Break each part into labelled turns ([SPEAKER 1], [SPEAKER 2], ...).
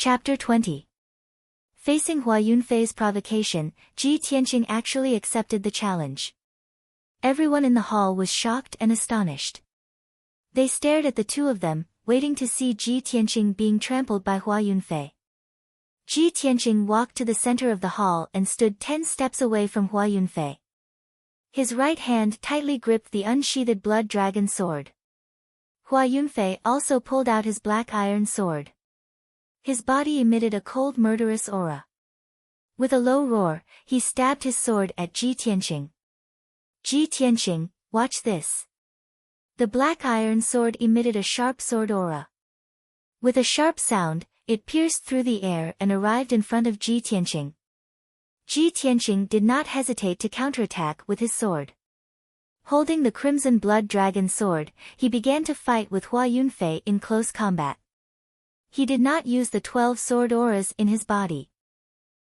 [SPEAKER 1] Chapter 20. Facing Hua Yunfei's provocation, Ji Tianqing actually accepted the challenge. Everyone in the hall was shocked and astonished. They stared at the two of them, waiting to see Ji Tianqing being trampled by Hua Yunfei. Ji Tianqing walked to the center of the hall and stood 10 steps away from Hua Yunfei. His right hand tightly gripped the unsheathed blood dragon sword. Hua Yunfei also pulled out his black iron sword. His body emitted a cold murderous aura. With a low roar, he stabbed his sword at Ji Tianqing. Ji Tianqing, watch this. The black iron sword emitted a sharp sword aura. With a sharp sound, it pierced through the air and arrived in front of Ji Tianqing. Ji Tianqing did not hesitate to counterattack with his sword. Holding the crimson blood dragon sword, he began to fight with Hua Yunfei in close combat. He did not use the 12 sword auras in his body.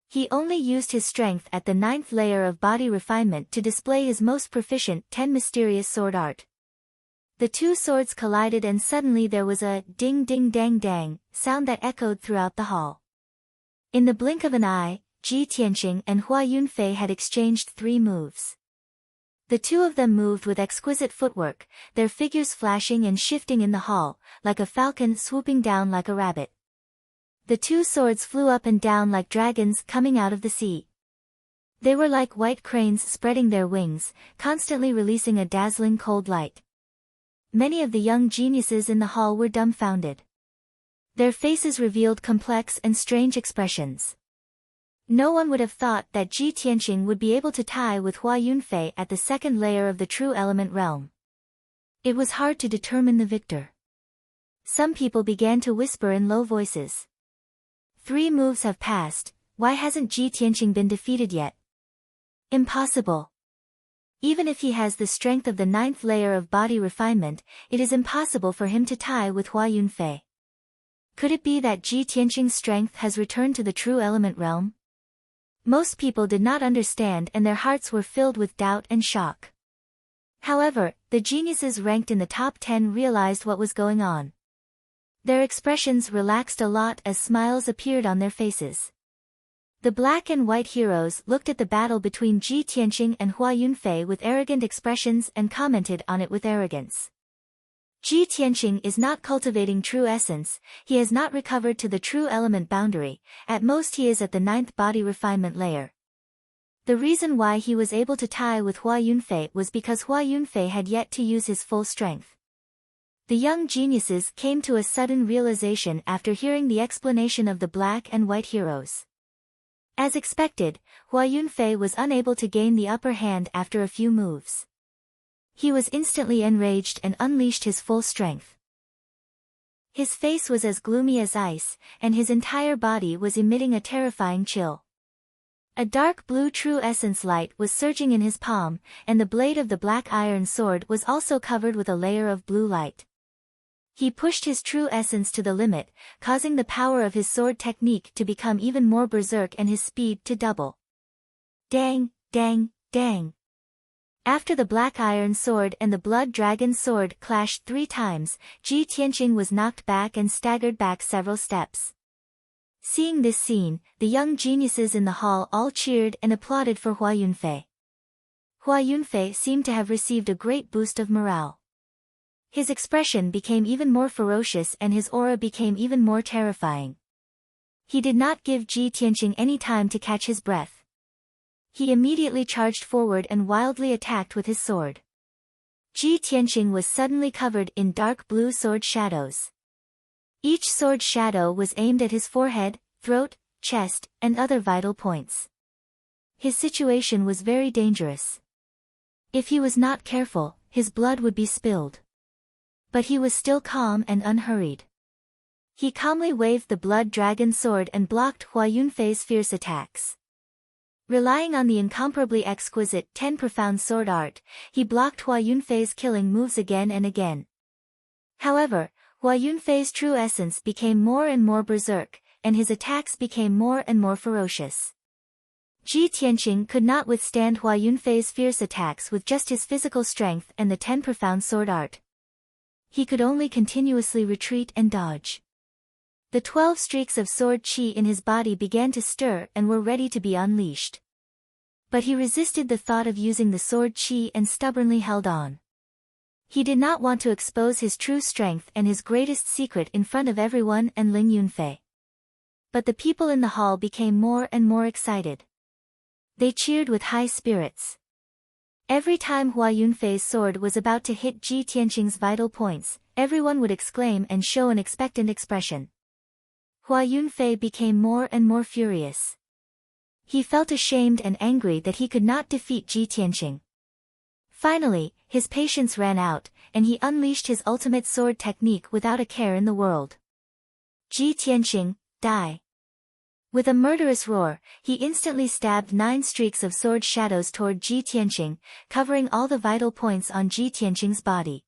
[SPEAKER 1] He only used his strength at the 9th layer of body refinement to display his most proficient 10 mysterious sword art. The two swords collided and suddenly there was a ding ding dang dang sound that echoed throughout the hall. In the blink of an eye, Ji Tianqing and Hua Yunfei had exchanged 3 moves. The two of them moved with exquisite footwork, their figures flashing and shifting in the hall, like a falcon swooping down like a rabbit. The two swords flew up and down like dragons coming out of the sea. They were like white cranes spreading their wings, constantly releasing a dazzling cold light. Many of the young geniuses in the hall were dumbfounded. Their faces revealed complex and strange expressions. No one would have thought that Ji Tianqing would be able to tie with Hua Yunfei at the 2nd layer of the true element realm. It was hard to determine the victor. Some people began to whisper in low voices. 3 moves have passed, why hasn't Ji Tianqing been defeated yet? Impossible. Even if he has the strength of the 9th layer of body refinement, it is impossible for him to tie with Hua Yunfei. Could it be that Ji Tianqing's strength has returned to the true element realm? Most people did not understand and their hearts were filled with doubt and shock. However, the geniuses ranked in the top 10 realized what was going on. Their expressions relaxed a lot as smiles appeared on their faces. The black and white heroes looked at the battle between Ji Tianqing and Hua Yunfei with arrogant expressions and commented on it with arrogance. Ji Tianqing is not cultivating true essence, he has not recovered to the true element boundary, at most he is at the 9th body refinement layer. The reason why he was able to tie with Hua Yunfei was because Hua Yunfei had yet to use his full strength. The young geniuses came to a sudden realization after hearing the explanation of the black and white heroes. As expected, Hua Yunfei was unable to gain the upper hand after a few moves. He was instantly enraged and unleashed his full strength. His face was as gloomy as ice, and his entire body was emitting a terrifying chill. A dark blue true essence light was surging in his palm, and the blade of the black iron sword was also covered with a layer of blue light. He pushed his true essence to the limit, causing the power of his sword technique to become even more berserk and his speed to double. Dang, dang, dang. After the black iron sword and the blood dragon sword clashed 3 times, Ji Tianqing was knocked back and staggered back several steps. Seeing this scene, the young geniuses in the hall all cheered and applauded for Hua Yunfei. Hua Yunfei seemed to have received a great boost of morale. His expression became even more ferocious and his aura became even more terrifying. He did not give Ji Tianqing any time to catch his breath. He immediately charged forward and wildly attacked with his sword. Ji Tianqing was suddenly covered in dark blue sword shadows. Each sword shadow was aimed at his forehead, throat, chest, and other vital points. His situation was very dangerous. If he was not careful, his blood would be spilled. But he was still calm and unhurried. He calmly waved the blood dragon sword and blocked Hua Yunfei's fierce attacks. Relying on the incomparably exquisite 10 profound sword art, he blocked Hua Yunfei's killing moves again and again. However, Hua Yunfei's true essence became more and more berserk, and his attacks became more and more ferocious. Ji Tianqing could not withstand Hua Yunfei's fierce attacks with just his physical strength and the 10 profound sword art. He could only continuously retreat and dodge. The 12 streaks of sword chi in his body began to stir and were ready to be unleashed. But he resisted the thought of using the sword chi and stubbornly held on. He did not want to expose his true strength and his greatest secret in front of everyone and Ling Yunfei. But the people in the hall became more and more excited. They cheered with high spirits. Every time Hua Yunfei's sword was about to hit Ji Tianqing's vital points, everyone would exclaim and show an expectant expression. Hua Yunfei became more and more furious. He felt ashamed and angry that he could not defeat Ji Tianqing. Finally, his patience ran out, and he unleashed his ultimate sword technique without a care in the world. Ji Tianqing, die! With a murderous roar, he instantly stabbed 9 streaks of sword shadows toward Ji Tianqing, covering all the vital points on Ji Tianqing's body.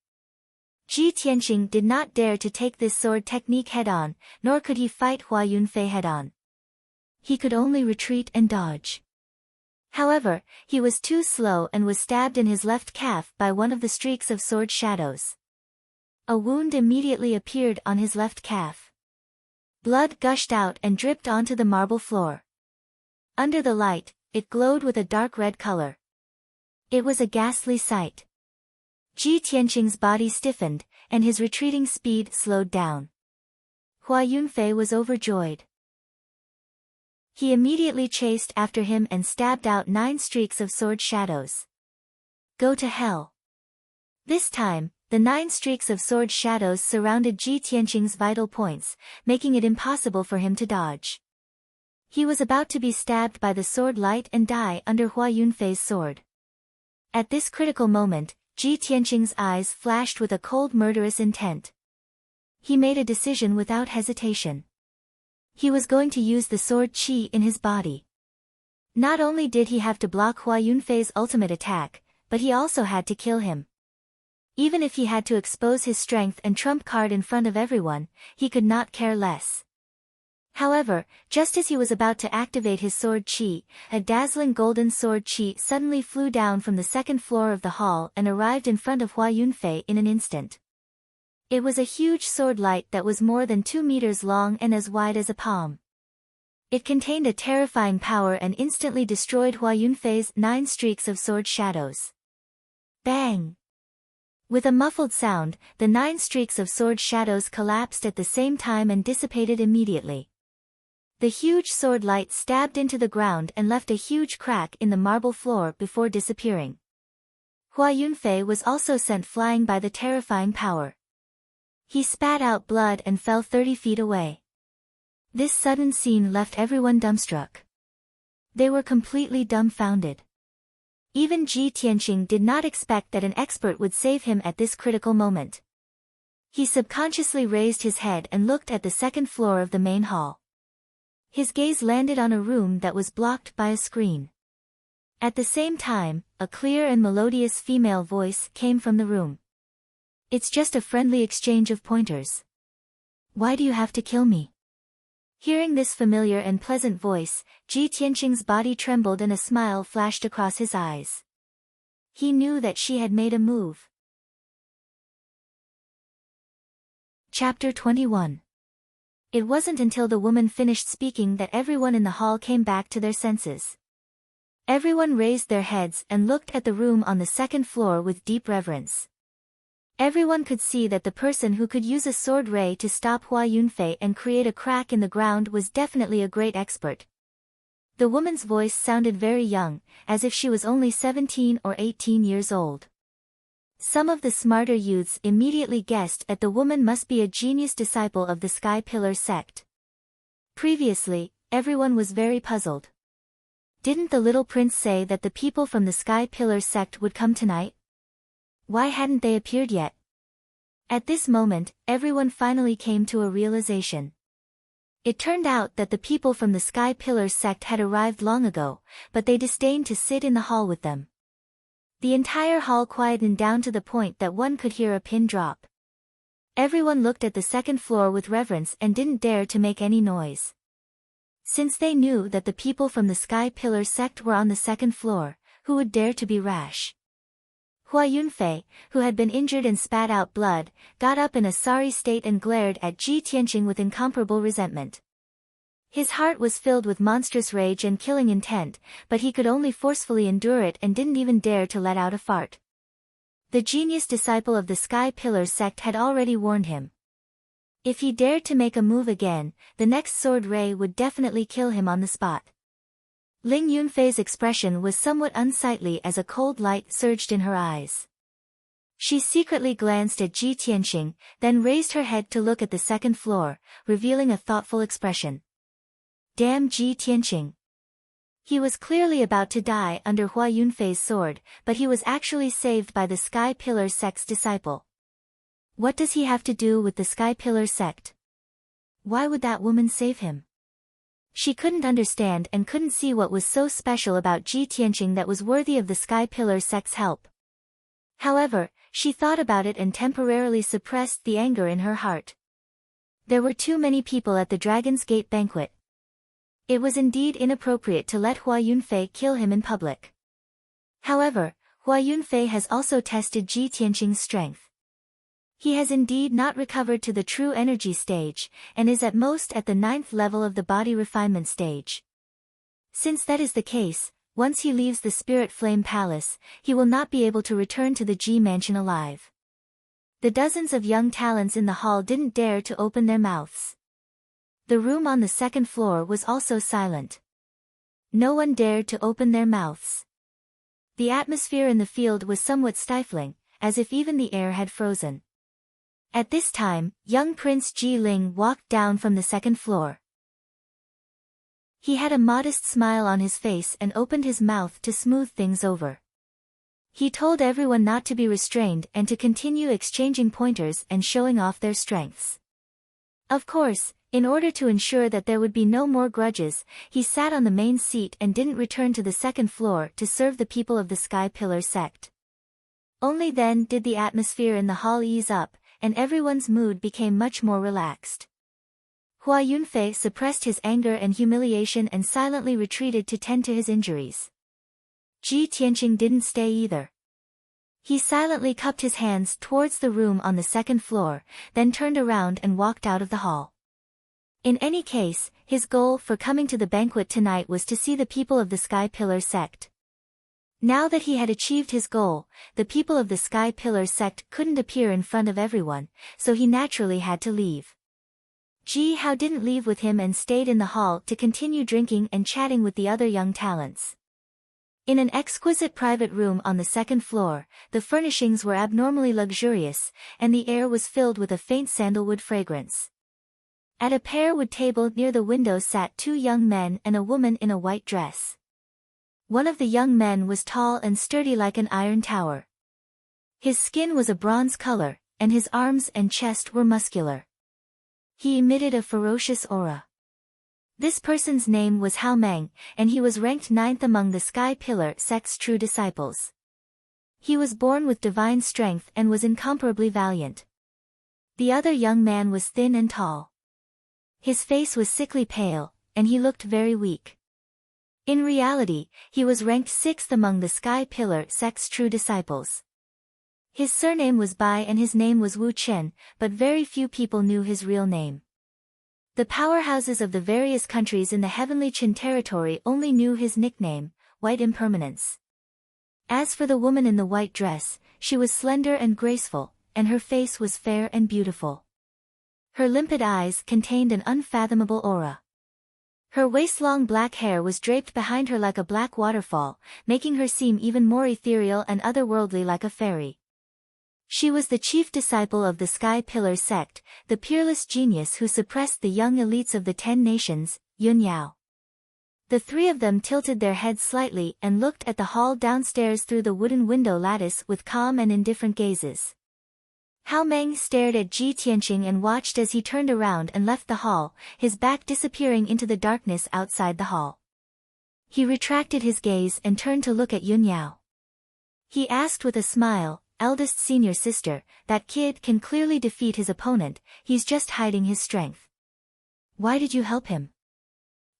[SPEAKER 1] Ji Tianqing did not dare to take this sword technique head-on, nor could he fight Hua Yunfei head-on. He could only retreat and dodge. However, he was too slow and was stabbed in his left calf by one of the streaks of sword shadows. A wound immediately appeared on his left calf. Blood gushed out and dripped onto the marble floor. Under the light, it glowed with a dark red color. It was a ghastly sight. Ji Tianqing's body stiffened, and his retreating speed slowed down. Hua Yunfei was overjoyed. He immediately chased after him and stabbed out 9 streaks of sword shadows. Go to hell! This time, the 9 streaks of sword shadows surrounded Ji Tianqing's vital points, making it impossible for him to dodge. He was about to be stabbed by the sword light and die under Hua Yunfei's sword. At this critical moment, Ji Tianqing's eyes flashed with a cold murderous intent. He made a decision without hesitation. He was going to use the sword chi in his body. Not only did he have to block Hua Yunfei's ultimate attack, but he also had to kill him. Even if he had to expose his strength and trump card in front of everyone, he could not care less. However, just as he was about to activate his sword chi, a dazzling golden sword chi suddenly flew down from the 2nd floor of the hall and arrived in front of Hua Yunfei in an instant. It was a huge sword light that was more than 2 meters long and as wide as a palm. It contained a terrifying power and instantly destroyed Hua Yunfei's 9 streaks of sword shadows. Bang! With a muffled sound, the 9 streaks of sword shadows collapsed at the same time and dissipated immediately. The huge sword light stabbed into the ground and left a huge crack in the marble floor before disappearing. Hua Yunfei was also sent flying by the terrifying power. He spat out blood and fell 30 feet away. This sudden scene left everyone dumbstruck. They were completely dumbfounded. Even Ji Tianqing did not expect that an expert would save him at this critical moment. He subconsciously raised his head and looked at the 2nd floor of the main hall. His gaze landed on a room that was blocked by a screen. At the same time, a clear and melodious female voice came from the room. It's just a friendly exchange of pointers. Why do you have to kill me? Hearing this familiar and pleasant voice, Ji Tianqing's body trembled and a smile flashed across his eyes. He knew that she had made a move. Chapter 21. It wasn't until the woman finished speaking that everyone in the hall came back to their senses. Everyone raised their heads and looked at the room on the 2nd floor with deep reverence. Everyone could see that the person who could use a sword ray to stop Hua Yunfei and create a crack in the ground was definitely a great expert. The woman's voice sounded very young, as if she was only 17 or 18 years old. Some of the smarter youths immediately guessed that the woman must be a genius disciple of the Sky Pillar sect. Previously, everyone was very puzzled. Didn't the little prince say that the people from the Sky Pillar sect would come tonight? Why hadn't they appeared yet? At this moment, everyone finally came to a realization. It turned out that the people from the Sky Pillar sect had arrived long ago, but they disdained to sit in the hall with them. The entire hall quietened down to the point that one could hear a pin drop. Everyone looked at the 2nd floor with reverence and didn't dare to make any noise. Since they knew that the people from the Sky Pillar sect were on the 2nd floor, who would dare to be rash? Hua Yunfei, who had been injured and spat out blood, got up in a sorry state and glared at Ji Tianqing with incomparable resentment. His heart was filled with monstrous rage and killing intent, but he could only forcefully endure it and didn't even dare to let out a fart. The genius disciple of the Sky Pillar sect had already warned him. If he dared to make a move again, the next sword ray would definitely kill him on the spot. Ling Yunfei's expression was somewhat unsightly as a cold light surged in her eyes. She secretly glanced at Ji Tianqing, then raised her head to look at the second floor, revealing a thoughtful expression. Damn Ji Tianqing. He was clearly about to die under Hua Yunfei's sword, but he was actually saved by the Sky Pillar sect's disciple. What does he have to do with the Sky Pillar sect? Why would that woman save him? She couldn't understand and couldn't see what was so special about Ji Tianqing that was worthy of the Sky Pillar sect's help. However, she thought about it and temporarily suppressed the anger in her heart. There were too many people at the Dragon's Gate banquet. It was indeed inappropriate to let Hua Yunfei kill him in public. However, Hua Yunfei has also tested Ji Tianqing's strength. He has indeed not recovered to the true energy stage, and is at most at the 9th level of the body refinement stage. Since that is the case, once he leaves the Spirit Flame Palace, he will not be able to return to the Ji Mansion alive. The dozens of young talents in the hall didn't dare to open their mouths. The room on the second floor was also silent. No one dared to open their mouths. The atmosphere in the field was somewhat stifling, as if even the air had frozen. At this time, young Prince Ji Ling walked down from the second floor. He had a modest smile on his face and opened his mouth to smooth things over. He told everyone not to be restrained and to continue exchanging pointers and showing off their strengths. Of course, in order to ensure that there would be no more grudges, he sat on the main seat and didn't return to the second floor to serve the people of the Sky Pillar sect. Only then did the atmosphere in the hall ease up, and everyone's mood became much more relaxed. Hua Yunfei suppressed his anger and humiliation and silently retreated to tend to his injuries. Ji Tianqing didn't stay either. He silently cupped his hands towards the room on the second floor, then turned around and walked out of the hall. In any case, his goal for coming to the banquet tonight was to see the people of the Sky Pillar sect. Now that he had achieved his goal, the people of the Sky Pillar sect couldn't appear in front of everyone, so he naturally had to leave. Ji Hao didn't leave with him and stayed in the hall to continue drinking and chatting with the other young talents. In an exquisite private room on the second floor, the furnishings were abnormally luxurious, and the air was filled with a faint sandalwood fragrance. At a pear-wood table near the window sat 2 young men and a woman in a white dress. One of the young men was tall and sturdy like an iron tower. His skin was a bronze color, and his arms and chest were muscular. He emitted a ferocious aura. This person's name was Hao Meng, and he was ranked 9th among the Sky Pillar sect's true disciples. He was born with divine strength and was incomparably valiant. The other young man was thin and tall. His face was sickly pale, and he looked very weak. In reality, he was ranked 6th among the Sky Pillar sect's true disciples. His surname was Bai and his name was Wu Chen, but very few people knew his real name. The powerhouses of the various countries in the Heavenly Qin territory only knew his nickname, White Impermanence. As for the woman in the white dress, she was slender and graceful, and her face was fair and beautiful. Her limpid eyes contained an unfathomable aura. Her waist-long black hair was draped behind her like a black waterfall, making her seem even more ethereal and otherworldly like a fairy. She was the chief disciple of the Sky Pillar sect, the peerless genius who suppressed the young elites of the 10 nations, Yun Yao. The 3 of them tilted their heads slightly and looked at the hall downstairs through the wooden window lattice with calm and indifferent gazes. Hao Meng stared at Ji Tianqing and watched as he turned around and left the hall, his back disappearing into the darkness outside the hall. He retracted his gaze and turned to look at Yun Yao. He asked with a smile, "Eldest senior sister, that kid can clearly defeat his opponent, he's just hiding his strength. Why did you help him?"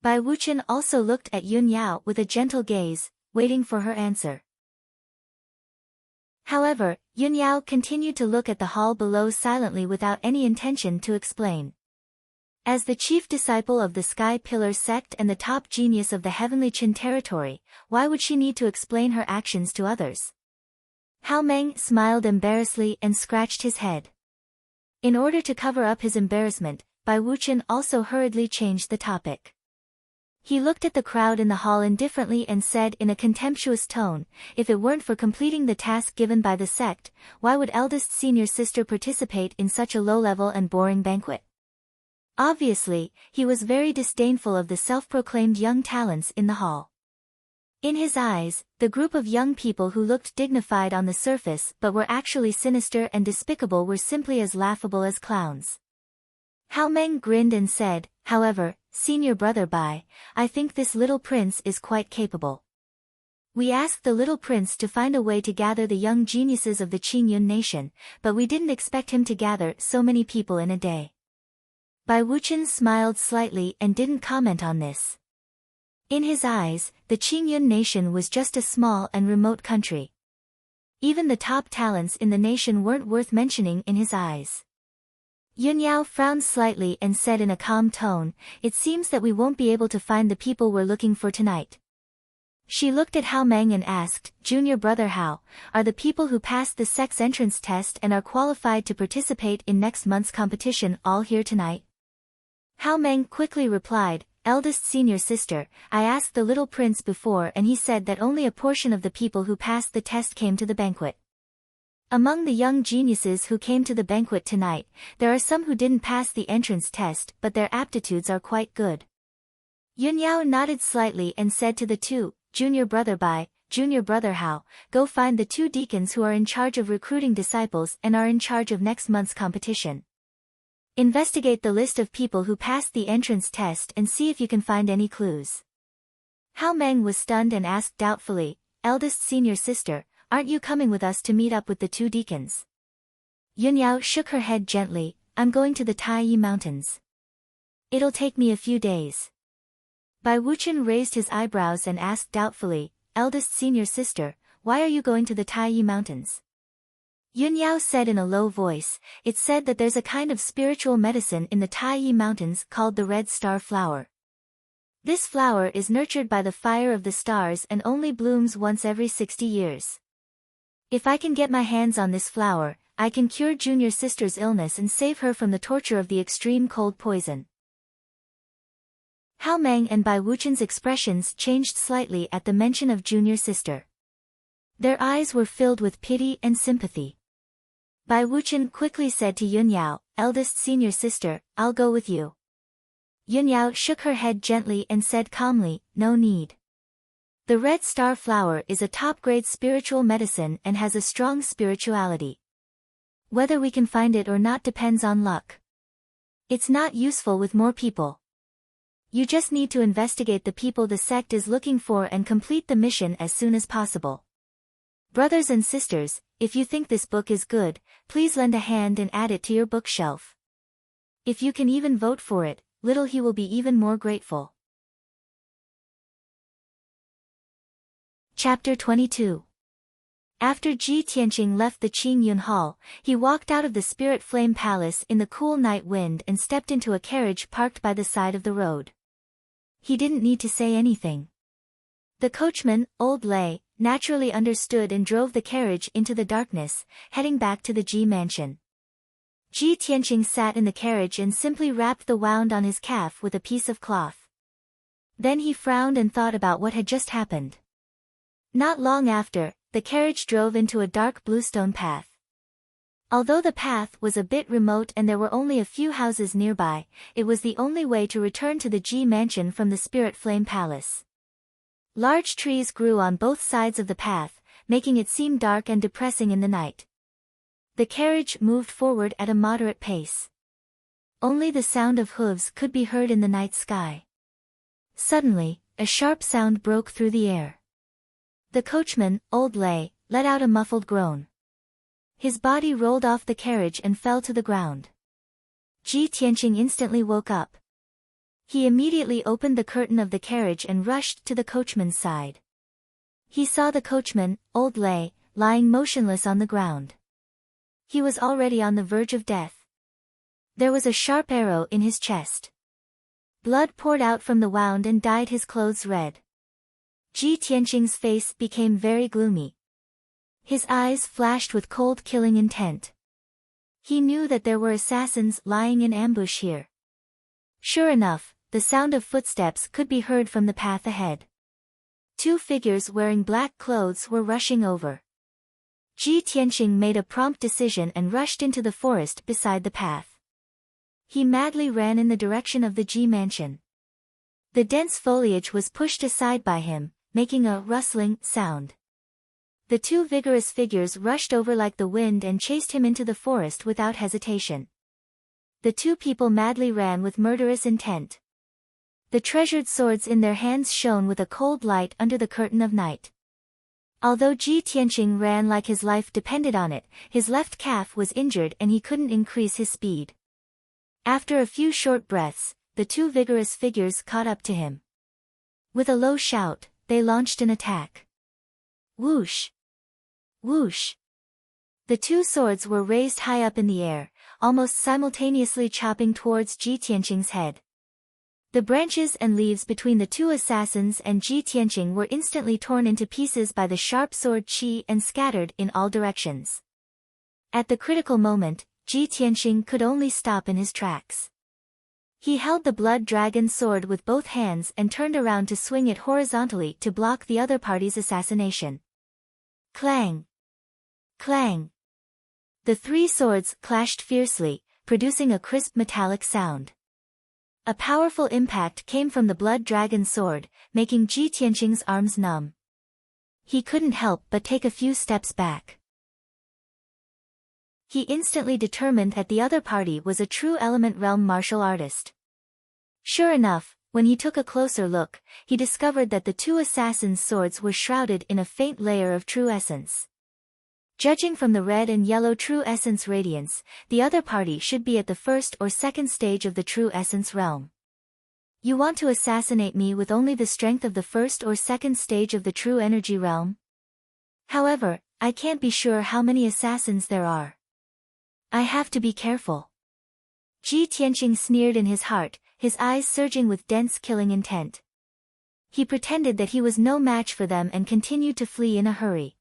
[SPEAKER 1] Bai Wuchen also looked at Yun Yao with a gentle gaze, waiting for her answer. However, Yun Yao continued to look at the hall below silently without any intention to explain. As the chief disciple of the Sky Pillar sect and the top genius of the Heavenly Qin territory, why would she need to explain her actions to others? Hao Meng smiled embarrassedly and scratched his head. In order to cover up his embarrassment, Bai Wuqian also hurriedly changed the topic. He looked at the crowd in the hall indifferently and said in a contemptuous tone, if it weren't for completing the task given by the sect, why would eldest senior sister participate in such a low-level and boring banquet? Obviously, he was very disdainful of the self-proclaimed young talents in the hall. In his eyes, the group of young people who looked dignified on the surface but were actually sinister and despicable were simply as laughable as clowns. Hao Meng grinned and said, however, Senior Brother Bai, I think this little prince is quite capable. We asked the little prince to find a way to gather the young geniuses of the Qingyun nation, but we didn't expect him to gather so many people in a day. Bai Wuqian smiled slightly and didn't comment on this. In his eyes, the Qingyun nation was just a small and remote country. Even the top talents in the nation weren't worth mentioning in his eyes. Yun Yao frowned slightly and said in a calm tone, it seems that we won't be able to find the people we're looking for tonight. She looked at Hao Meng and asked, Junior Brother Hao, are the people who passed the sex entrance test and are qualified to participate in next month's competition all here tonight? Hao Meng quickly replied, eldest senior sister, I asked the little prince before and he said that only a portion of the people who passed the test came to the banquet. Among the young geniuses who came to the banquet tonight, there are some who didn't pass the entrance test but their aptitudes are quite good. Yun Yao nodded slightly and said to the two, Junior Brother Bai, Junior Brother Hao, go find the two deacons who are in charge of recruiting disciples and are in charge of next month's competition. Investigate the list of people who passed the entrance test and see if you can find any clues. Hao Meng was stunned and asked doubtfully, eldest senior sister, aren't you coming with us to meet up with the two deacons? Yun Yao shook her head gently, I'm going to the Taiyi Mountains. It'll take me a few days. Bai Wuqian raised his eyebrows and asked doubtfully, eldest senior sister, why are you going to the Taiyi Mountains? Yun Yao said in a low voice, it's said that there's a kind of spiritual medicine in the Taiyi Mountains called the red star flower. This flower is nurtured by the fire of the stars and only blooms once every 60 years. If I can get my hands on this flower, I can cure junior sister's illness and save her from the torture of the extreme cold poison. Hao Meng and Bai Wuqian's expressions changed slightly at the mention of junior sister. Their eyes were filled with pity and sympathy. Bai Wuqian quickly said to Yun Yao, eldest senior sister, I'll go with you. Yun Yao shook her head gently and said calmly, no need. The red star flower is a top-grade spiritual medicine and has a strong spirituality. Whether we can find it or not depends on luck. It's not useful with more people. You just need to investigate the people the sect is looking for and complete the mission as soon as possible. Brothers and sisters, if you think this book is good, please lend a hand and add it to your bookshelf. If you can even vote for it, little he will be even more grateful. Chapter 22. After Ji Tianqing left the Qingyun Hall, he walked out of the Spirit Flame Palace in the cool night wind and stepped into a carriage parked by the side of the road. He didn't need to say anything. The coachman, Old Lei, naturally understood and drove the carriage into the darkness, heading back to the Ji mansion. Ji Tianqing sat in the carriage and simply wrapped the wound on his calf with a piece of cloth. Then he frowned and thought about what had just happened. Not long after, the carriage drove into a dark bluestone path. Although the path was a bit remote and there were only a few houses nearby, it was the only way to return to the Ji mansion from the Spirit Flame Palace. Large trees grew on both sides of the path, making it seem dark and depressing in the night. The carriage moved forward at a moderate pace. Only the sound of hooves could be heard in the night sky. Suddenly, a sharp sound broke through the air. The coachman, Old Lei, let out a muffled groan. His body rolled off the carriage and fell to the ground. Ji Tianqing instantly woke up. He immediately opened the curtain of the carriage and rushed to the coachman's side. He saw the coachman, Old Lei, lying motionless on the ground. He was already on the verge of death. There was a sharp arrow in his chest. Blood poured out from the wound and dyed his clothes red. Ji Tianqing's face became very gloomy. His eyes flashed with cold killing intent. He knew that there were assassins lying in ambush here. Sure enough, the sound of footsteps could be heard from the path ahead. Two figures wearing black clothes were rushing over. Ji Tianqing made a prompt decision and rushed into the forest beside the path. He madly ran in the direction of the Ji mansion. The dense foliage was pushed aside by him, making a rustling sound. The two vigorous figures rushed over like the wind and chased him into the forest without hesitation. The two people madly ran with murderous intent. The treasured swords in their hands shone with a cold light under the curtain of night. Although Ji Tianqing ran like his life depended on it, his left calf was injured and he couldn't increase his speed. After a few short breaths, the two vigorous figures caught up to him. With a low shout, they launched an attack. Whoosh! Whoosh! The two swords were raised high up in the air, almost simultaneously chopping towards Ji Tianqing's head. The branches and leaves between the two assassins and Ji Tianqing were instantly torn into pieces by the sharp sword qi and scattered in all directions. At the critical moment, Ji Tianqing could only stop in his tracks. He held the blood dragon sword with both hands and turned around to swing it horizontally to block the other party's assassination. Clang! Clang! The three swords clashed fiercely, producing a crisp metallic sound. A powerful impact came from the blood dragon sword, making Ji Tianqing's arms numb. He couldn't help but take a few steps back. He instantly determined that the other party was a true element realm martial artist. Sure enough, when he took a closer look, he discovered that the two assassins' swords were shrouded in a faint layer of true essence. Judging from the red and yellow true essence radiance, the other party should be at the first or second stage of the true essence realm. You want to assassinate me with only the strength of the first or second stage of the true energy realm? However, I can't be sure how many assassins there are. I have to be careful. Ji Tianqing sneered in his heart, his eyes surging with dense killing intent. He pretended that he was no match for them and continued to flee in a hurry.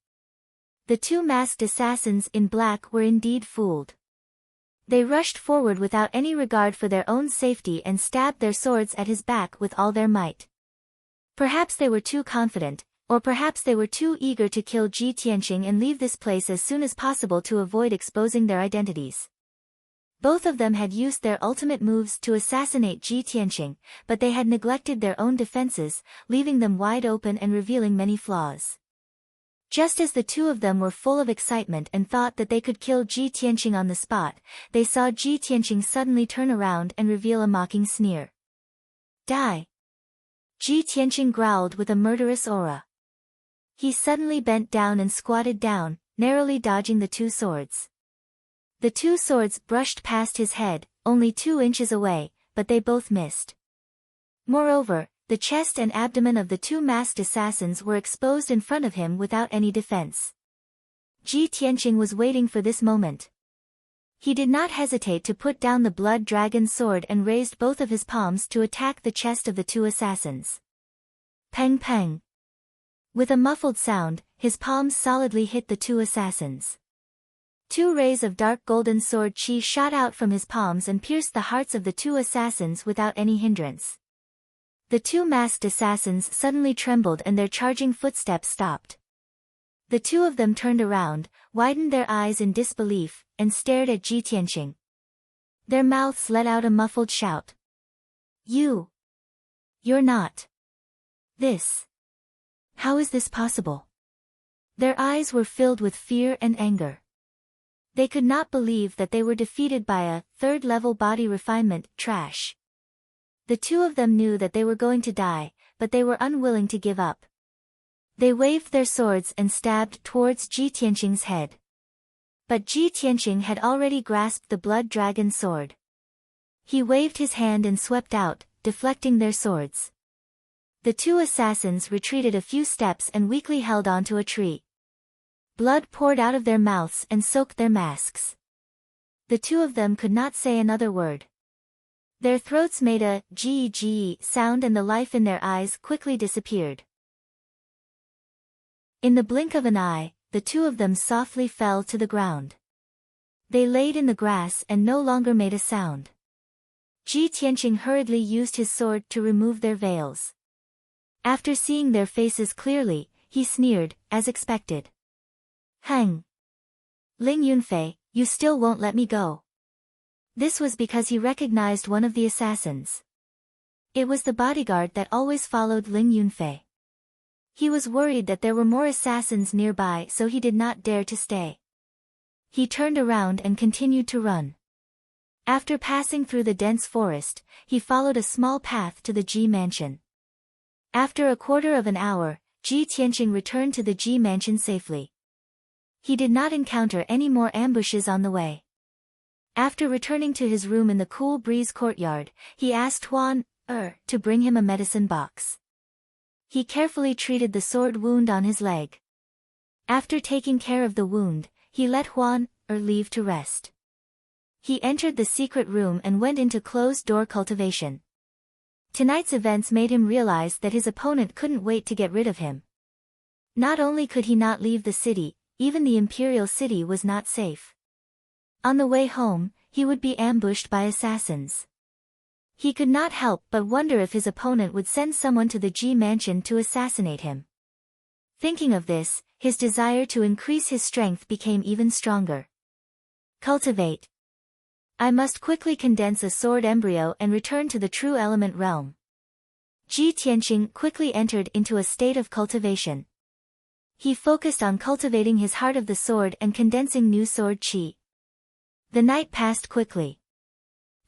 [SPEAKER 1] The two masked assassins in black were indeed fooled. They rushed forward without any regard for their own safety and stabbed their swords at his back with all their might. Perhaps they were too confident, or perhaps they were too eager to kill Ji Tianqing and leave this place as soon as possible to avoid exposing their identities. Both of them had used their ultimate moves to assassinate Ji Tianqing, but they had neglected their own defenses, leaving them wide open and revealing many flaws. Just as the two of them were full of excitement and thought that they could kill Ji Tianqing on the spot, they saw Ji Tianqing suddenly turn around and reveal a mocking sneer. Die! Ji Tianqing growled with a murderous aura. He suddenly bent down and squatted down, narrowly dodging the two swords. The two swords brushed past his head, only 2 inches away, but they both missed. Moreover, the chest and abdomen of the two masked assassins were exposed in front of him without any defense. Ji Tianqing was waiting for this moment. He did not hesitate to put down the blood dragon sword and raised both of his palms to attack the chest of the two assassins. Peng peng. With a muffled sound, his palms solidly hit the two assassins. 2 rays of dark golden sword qi shot out from his palms and pierced the hearts of the two assassins without any hindrance. The two masked assassins suddenly trembled and their charging footsteps stopped. The two of them turned around, widened their eyes in disbelief, and stared at Ji Tianqing. Their mouths let out a muffled shout. You're not. This. How is this possible? Their eyes were filled with fear and anger. They could not believe that they were defeated by a third-level body refinement trash. The two of them knew that they were going to die, but they were unwilling to give up. They waved their swords and stabbed towards Ji Tianqing's head. But Ji Tianqing had already grasped the blood dragon sword. He waved his hand and swept out, deflecting their swords. The two assassins retreated a few steps and weakly held onto a tree. Blood poured out of their mouths and soaked their masks. The two of them could not say another word. Their throats made a gee sound and the life in their eyes quickly disappeared. In the blink of an eye, the two of them softly fell to the ground. They laid in the grass and no longer made a sound. Ji Tianqing hurriedly used his sword to remove their veils. After seeing their faces clearly, he sneered, as expected. Hang! Ling Yunfei, you still won't let me go. This was because he recognized one of the assassins. It was the bodyguard that always followed Ling Yunfei. He was worried that there were more assassins nearby, so he did not dare to stay. He turned around and continued to run. After passing through the dense forest, he followed a small path to the Ji mansion. After a quarter of an hour, Ji Tianqing returned to the Ji mansion safely. He did not encounter any more ambushes on the way. After returning to his room in the cool breeze courtyard, he asked Huan to bring him a medicine box. He carefully treated the sword wound on his leg. After taking care of the wound, he let Huan leave to rest. He entered the secret room and went into closed-door cultivation. Tonight's events made him realize that his opponent couldn't wait to get rid of him. Not only could he not leave the city, even the imperial city was not safe. On the way home, he would be ambushed by assassins. He could not help but wonder if his opponent would send someone to the Ji mansion to assassinate him. Thinking of this, his desire to increase his strength became even stronger. Cultivate. I must quickly condense a sword embryo and return to the true element realm. Ji Tianqing quickly entered into a state of cultivation. He focused on cultivating his heart of the sword and condensing new sword qi. The night passed quickly.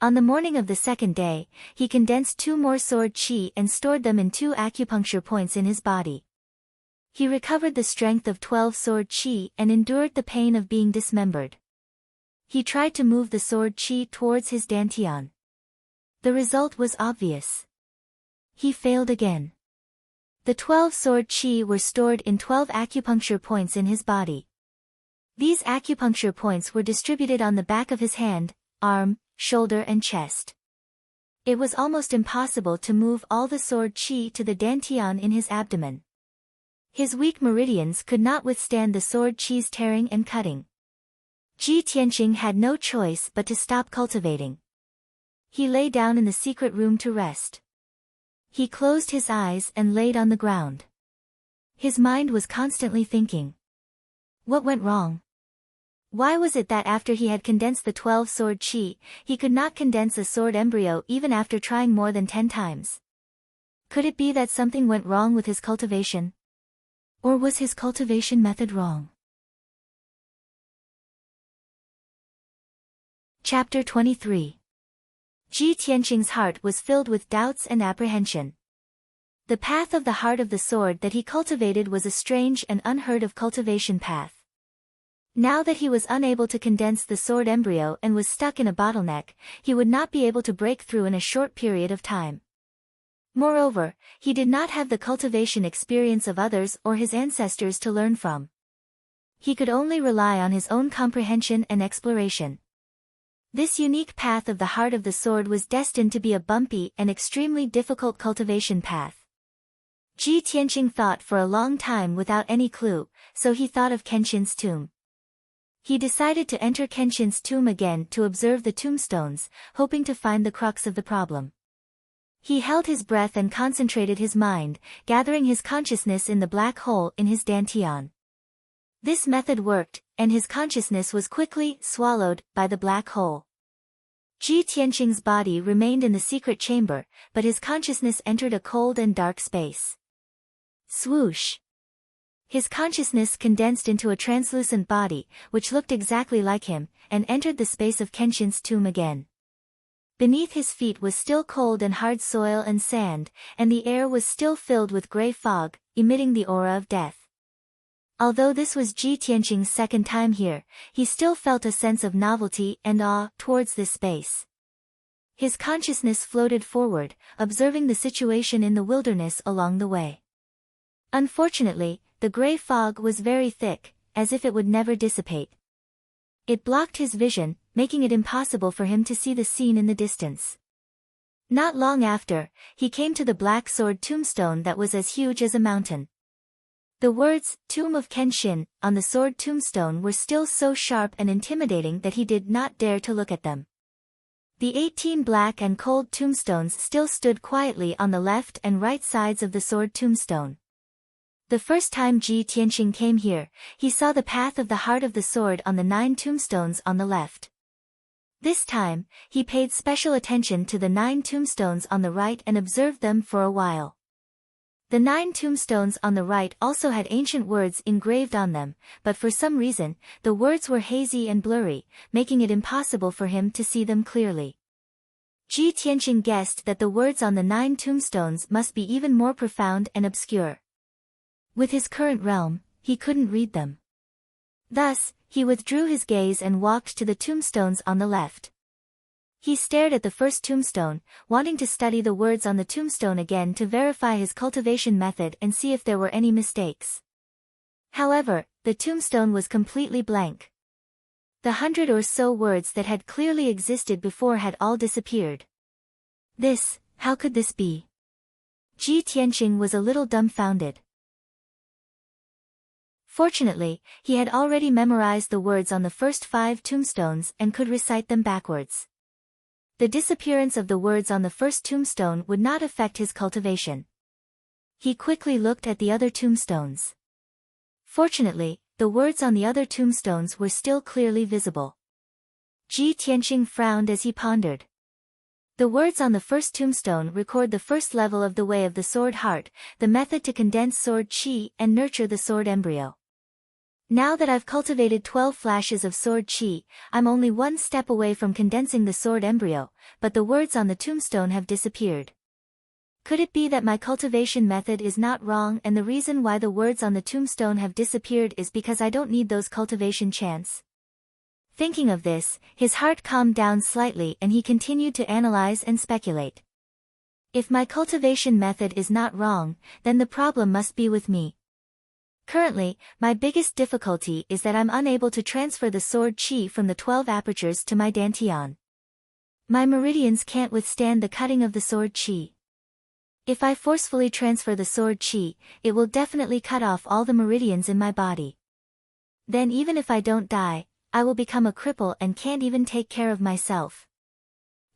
[SPEAKER 1] On the morning of the second day, he condensed 2 more sword qi and stored them in 2 acupuncture points in his body. He recovered the strength of 12 sword qi and endured the pain of being dismembered. He tried to move the sword qi towards his dantian. The result was obvious. He failed again. The 12 sword qi were stored in 12 acupuncture points in his body. These acupuncture points were distributed on the back of his hand, arm, shoulder and chest. It was almost impossible to move all the sword qi to the dantian in his abdomen. His weak meridians could not withstand the sword qi's tearing and cutting. Ji Tianqing had no choice but to stop cultivating. He lay down in the secret room to rest. He closed his eyes and laid on the ground. His mind was constantly thinking. What went wrong? Why was it that after he had condensed the 12 sword qi, he could not condense a sword embryo even after trying more than 10 times? Could it be that something went wrong with his cultivation? Or was his cultivation method wrong? Chapter 23. Ji Tianqing's heart was filled with doubts and apprehension. The path of the heart of the sword that he cultivated was a strange and unheard of cultivation path. Now that he was unable to condense the sword embryo and was stuck in a bottleneck, he would not be able to break through in a short period of time. Moreover, he did not have the cultivation experience of others or his ancestors to learn from. He could only rely on his own comprehension and exploration. This unique path of the heart of the sword was destined to be a bumpy and extremely difficult cultivation path. Ji Tianqing thought for a long time without any clue, so he thought of Kenshin's tomb. He decided to enter Kenshin's tomb again to observe the tombstones, hoping to find the crux of the problem. He held his breath and concentrated his mind, gathering his consciousness in the black hole in his dantian. This method worked, and his consciousness was quickly swallowed by the black hole. Ji Tianqing's body remained in the secret chamber, but his consciousness entered a cold and dark space. Swoosh! His consciousness condensed into a translucent body, which looked exactly like him, and entered the space of Kenshin's tomb again. Beneath his feet was still cold and hard soil and sand, and the air was still filled with gray fog, emitting the aura of death. Although this was Ji Tianqing's second time here, he still felt a sense of novelty and awe towards this space. His consciousness floated forward, observing the situation in the wilderness along the way. Unfortunately, the gray fog was very thick, as if it would never dissipate. It blocked his vision, making it impossible for him to see the scene in the distance. Not long after, he came to the black sword tombstone that was as huge as a mountain. The words, "Tomb of Kenshin," on the sword tombstone were still so sharp and intimidating that he did not dare to look at them. The 18 black and cold tombstones still stood quietly on the left and right sides of the sword tombstone. The first time Ji Tianqing came here, he saw the path of the heart of the sword on the 9 tombstones on the left. This time, he paid special attention to the 9 tombstones on the right and observed them for a while. The 9 tombstones on the right also had ancient words engraved on them, but for some reason, the words were hazy and blurry, making it impossible for him to see them clearly. Ji Tianqing guessed that the words on the 9 tombstones must be even more profound and obscure. With his current realm, he couldn't read them. Thus, he withdrew his gaze and walked to the tombstones on the left. He stared at the first tombstone, wanting to study the words on the tombstone again to verify his cultivation method and see if there were any mistakes. However, the tombstone was completely blank. The 100 or so words that had clearly existed before had all disappeared. How could this be? Ji Tianqing was a little dumbfounded. Fortunately, he had already memorized the words on the first 5 tombstones and could recite them backwards. The disappearance of the words on the first tombstone would not affect his cultivation. He quickly looked at the other tombstones. Fortunately, the words on the other tombstones were still clearly visible. Ji Tianqing frowned as he pondered. The words on the first tombstone record the first level of the way of the sword heart, the method to condense sword qi and nurture the sword embryo. Now that I've cultivated 12 flashes of sword qi, I'm only one step away from condensing the sword embryo, but the words on the tombstone have disappeared. Could it be that my cultivation method is not wrong and the reason why the words on the tombstone have disappeared is because I don't need those cultivation chants? Thinking of this, his heart calmed down slightly and he continued to analyze and speculate. If my cultivation method is not wrong, then the problem must be with me. Currently, my biggest difficulty is that I'm unable to transfer the sword qi from the 12 apertures to my dantian. My meridians can't withstand the cutting of the sword qi. If I forcefully transfer the sword qi, it will definitely cut off all the meridians in my body. Then even if I don't die, I will become a cripple and can't even take care of myself.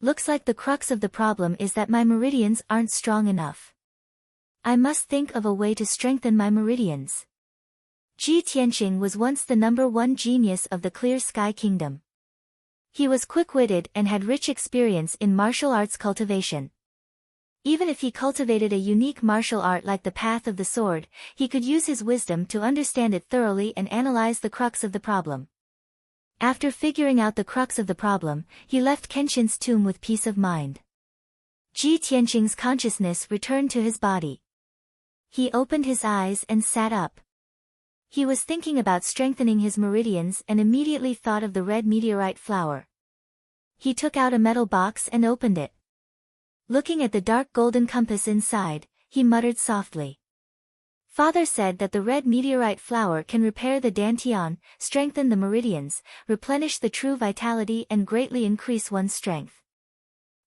[SPEAKER 1] Looks like the crux of the problem is that my meridians aren't strong enough. I must think of a way to strengthen my meridians. Ji Tianqing was once the #1 genius of the Clear Sky Kingdom. He was quick-witted and had rich experience in martial arts cultivation. Even if he cultivated a unique martial art like the Path of the Sword, he could use his wisdom to understand it thoroughly and analyze the crux of the problem. After figuring out the crux of the problem, he left Kenshin's tomb with peace of mind. Ji Tianqing's consciousness returned to his body. He opened his eyes and sat up. He was thinking about strengthening his meridians and immediately thought of the red meteorite flower. He took out a metal box and opened it. Looking at the dark golden compass inside, he muttered softly. Father said that the red meteorite flower can repair the dantian, strengthen the meridians, replenish the true vitality and greatly increase one's strength.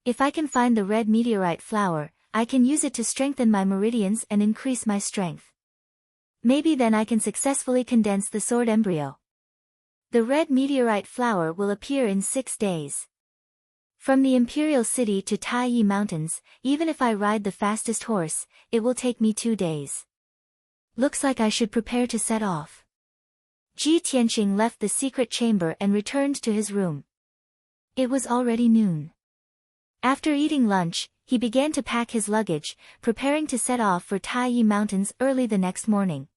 [SPEAKER 1] If I can find the red meteorite flower, I can use it to strengthen my meridians and increase my strength. Maybe then I can successfully condense the sword embryo. The red meteorite flower will appear in 6 days. From the Imperial City to Taiyi Mountains, even if I ride the fastest horse, it will take me 2 days. Looks like I should prepare to set off. Ji Tianqing left the secret chamber and returned to his room. It was already noon. After eating lunch, he began to pack his luggage, preparing to set off for Taiyi Mountains early the next morning.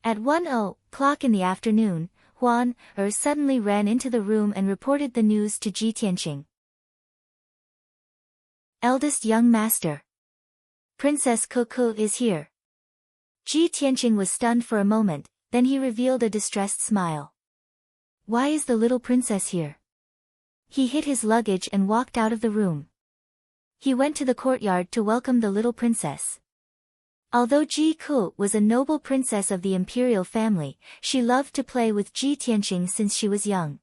[SPEAKER 1] At 1:00 in the afternoon, Huan suddenly ran into the room and reported the news to Ji Tianqing. Eldest young master. Princess Cuckoo is here. Ji Tianqing was stunned for a moment, then he revealed a distressed smile. Why is the little princess here? He hid his luggage and walked out of the room. He went to the courtyard to welcome the little princess. Although Ji Ku was a noble princess of the imperial family, she loved to play with Ji Tianqing since she was young.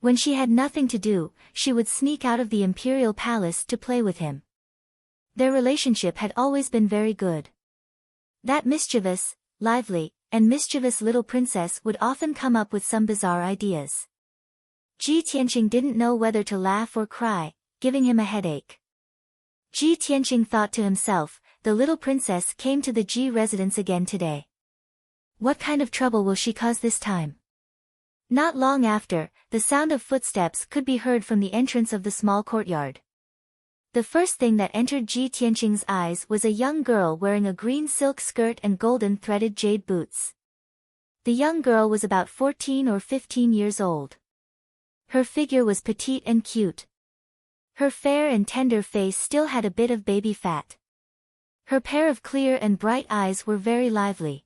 [SPEAKER 1] When she had nothing to do, she would sneak out of the imperial palace to play with him. Their relationship had always been very good. That mischievous, lively, and mischievous little princess would often come up with some bizarre ideas. Ji Tianqing didn't know whether to laugh or cry, giving him a headache. Ji Tianqing thought to himself, the little princess came to the Ji residence again today. What kind of trouble will she cause this time? Not long after, the sound of footsteps could be heard from the entrance of the small courtyard. The first thing that entered Ji Tianqing's eyes was a young girl wearing a green silk skirt and golden threaded jade boots. The young girl was about 14 or 15 years old. Her figure was petite and cute. Her fair and tender face still had a bit of baby fat. Her pair of clear and bright eyes were very lively.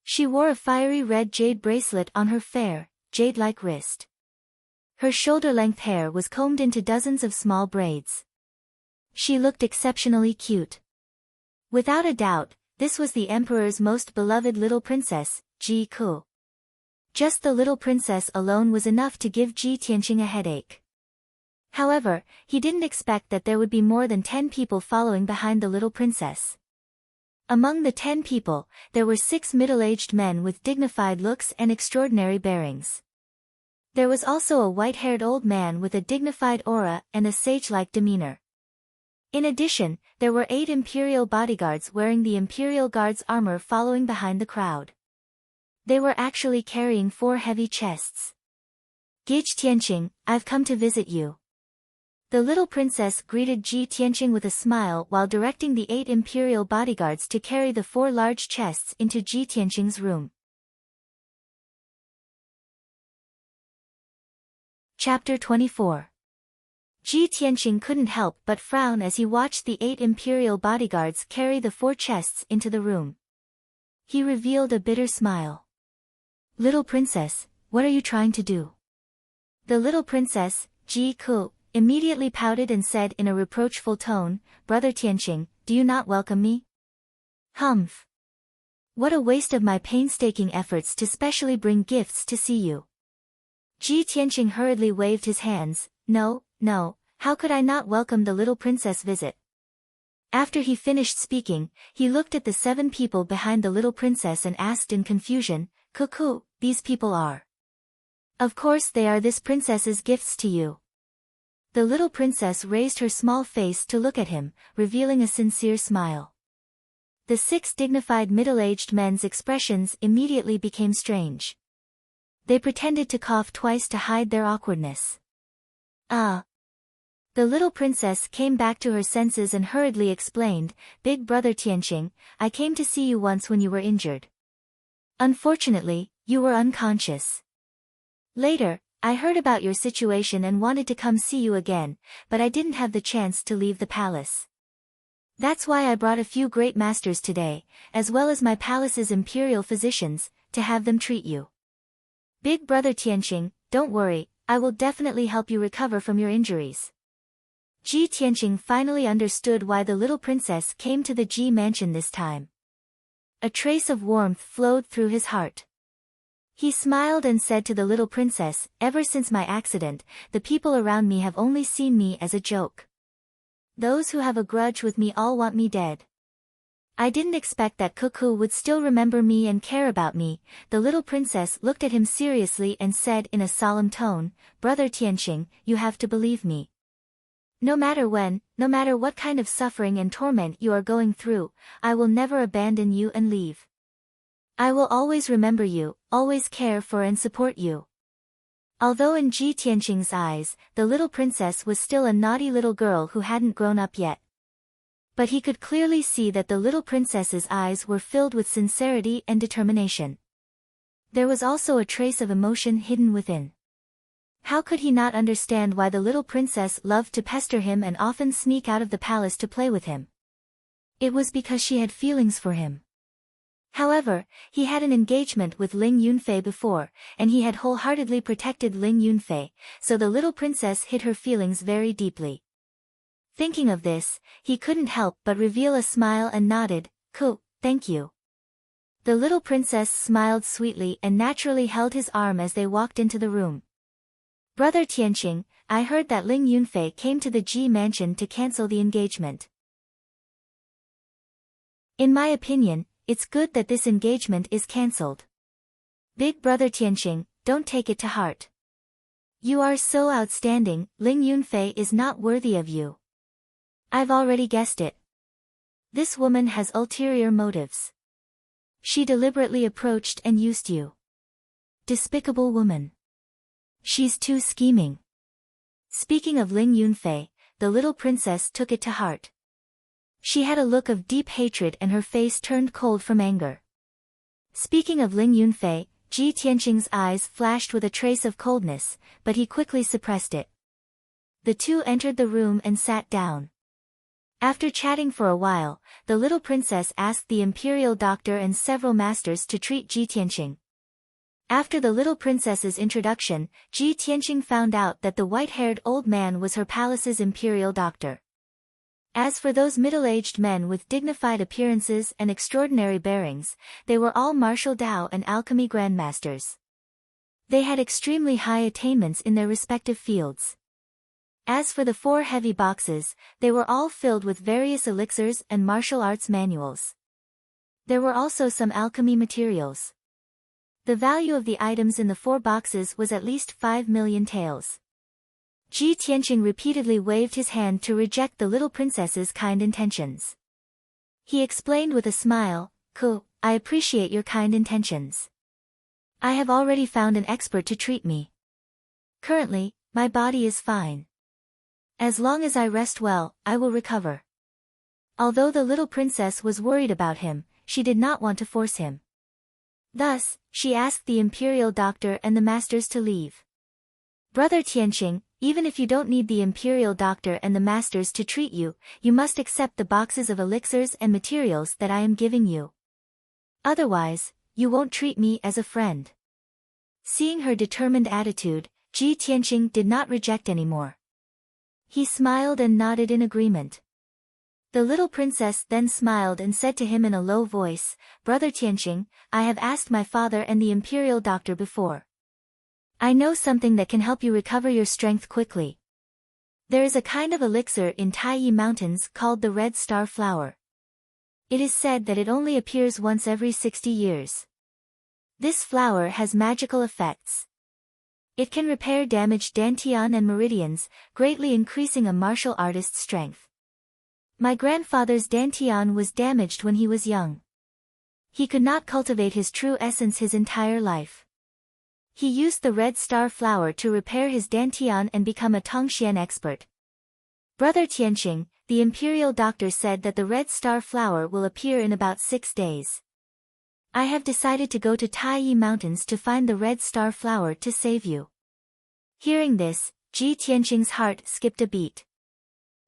[SPEAKER 1] She wore a fiery red jade bracelet on her fair, jade-like wrist. Her shoulder-length hair was combed into dozens of small braids. She looked exceptionally cute. Without a doubt, this was the emperor's most beloved little princess, Ji Ku. Just the little princess alone was enough to give Ji Tianqing a headache. However, he didn't expect that there would be more than 10 people following behind the little princess. Among the 10 people, there were 6 middle-aged men with dignified looks and extraordinary bearings. There was also a white-haired old man with a dignified aura and a sage-like demeanor. In addition, there were 8 imperial bodyguards wearing the imperial guard's armor following behind the crowd. They were actually carrying 4 heavy chests. Ji Tianqing, I've come to visit you. The little princess greeted Ji Tianqing with a smile while directing the 8 imperial bodyguards to carry the 4 large chests into Ji Tianqing's room. Chapter 24. Ji Tianqing couldn't help but frown as he watched the 8 imperial bodyguards carry the 4 chests into the room. He revealed a bitter smile. Little princess, what are you trying to do? The little princess, Ji Ku, immediately pouted and said in a reproachful tone, Brother Tianqing, do you not welcome me? Humph! What a waste of my painstaking efforts to specially bring gifts to see you. Ji Tianqing hurriedly waved his hands, no, how could I not welcome the little princess' visit? After he finished speaking, he looked at the 7 people behind the little princess and asked in confusion, Cuckoo, these people are. Of course they are this princess's gifts to you. The little princess raised her small face to look at him, revealing a sincere smile. The 6 dignified middle-aged men's expressions immediately became strange. They pretended to cough twice to hide their awkwardness. Ah! The little princess came back to her senses and hurriedly explained, Big Brother Tianqing, I came to see you once when you were injured. Unfortunately, you were unconscious. Later, I heard about your situation and wanted to come see you again, but I didn't have the chance to leave the palace. That's why I brought a few great masters today, as well as my palace's imperial physicians, to have them treat you. Big Brother Tianqing, don't worry, I will definitely help you recover from your injuries. Ji Tianqing finally understood why the little princess came to the Ji mansion this time. A trace of warmth flowed through his heart. He smiled and said to the little princess, ever since my accident, the people around me have only seen me as a joke. Those who have a grudge with me all want me dead. I didn't expect that Cuckoo would still remember me and care about me. The little princess looked at him seriously and said in a solemn tone, Brother Tianqing, you have to believe me. No matter when, no matter what kind of suffering and torment you are going through, I will never abandon you and leave. I will always remember you, always care for and support you. Although in Ji Tianqing's eyes, the little princess was still a naughty little girl who hadn't grown up yet. But he could clearly see that the little princess's eyes were filled with sincerity and determination. There was also a trace of emotion hidden within. How could he not understand why the little princess loved to pester him and often sneak out of the palace to play with him? It was because she had feelings for him. However, he had an engagement with Ling Yunfei before, and he had wholeheartedly protected Ling Yunfei, so the little princess hid her feelings very deeply. Thinking of this, he couldn't help but reveal a smile and nodded, Cool, thank you. The little princess smiled sweetly and naturally held his arm as they walked into the room. Brother Tianqing, I heard that Ling Yunfei came to the Ji mansion to cancel the engagement. In my opinion, it's good that this engagement is cancelled. Big brother Tianqing, don't take it to heart. You are so outstanding, Ling Yunfei is not worthy of you. I've already guessed it. This woman has ulterior motives. She deliberately approached and used you. Despicable woman. She's too scheming. Speaking of Ling Yunfei, the little princess took it to heart. She had a look of deep hatred and her face turned cold from anger. Speaking of Ling Yunfei, Ji Tianqing's eyes flashed with a trace of coldness, but he quickly suppressed it. The two entered the room and sat down. After chatting for a while, the little princess asked the imperial doctor and several masters to treat Ji Tianqing. After the little princess's introduction, Ji Tianqing found out that the white-haired old man was her palace's imperial doctor. As for those middle-aged men with dignified appearances and extraordinary bearings, they were all martial Dao and alchemy grandmasters. They had extremely high attainments in their respective fields. As for the 4 heavy boxes, they were all filled with various elixirs and martial arts manuals. There were also some alchemy materials. The value of the items in the 4 boxes was at least 5 million taels. Ji Tianqing repeatedly waved his hand to reject the little princess's kind intentions. He explained with a smile, "Cool, I appreciate your kind intentions. I have already found an expert to treat me. Currently, my body is fine. As long as I rest well, I will recover." Although the little princess was worried about him, she did not want to force him. Thus, she asked the imperial doctor and the masters to leave. Brother Tianqing, even if you don't need the imperial doctor and the masters to treat you, you must accept the boxes of elixirs and materials that I am giving you. Otherwise, you won't treat me as a friend. Seeing her determined attitude, Ji Tianqing did not reject anymore. He smiled and nodded in agreement. The little princess then smiled and said to him in a low voice, "Brother Tianqing, I have asked my father and the imperial doctor before. I know something that can help you recover your strength quickly. There is a kind of elixir in Taiyi Mountains called the Red Star Flower. It is said that it only appears once every 60 years. This flower has magical effects. It can repair damaged dantian and meridians, greatly increasing a martial artist's strength. My grandfather's dantian was damaged when he was young. He could not cultivate his true essence his entire life. He used the Red Star Flower to repair his dantian and become a Tongxian expert. Brother Tianqing, the imperial doctor said that the Red Star Flower will appear in about 6 days. I have decided to go to Taiyi Mountains to find the Red Star Flower to save you." Hearing this, Ji Tianqing's heart skipped a beat.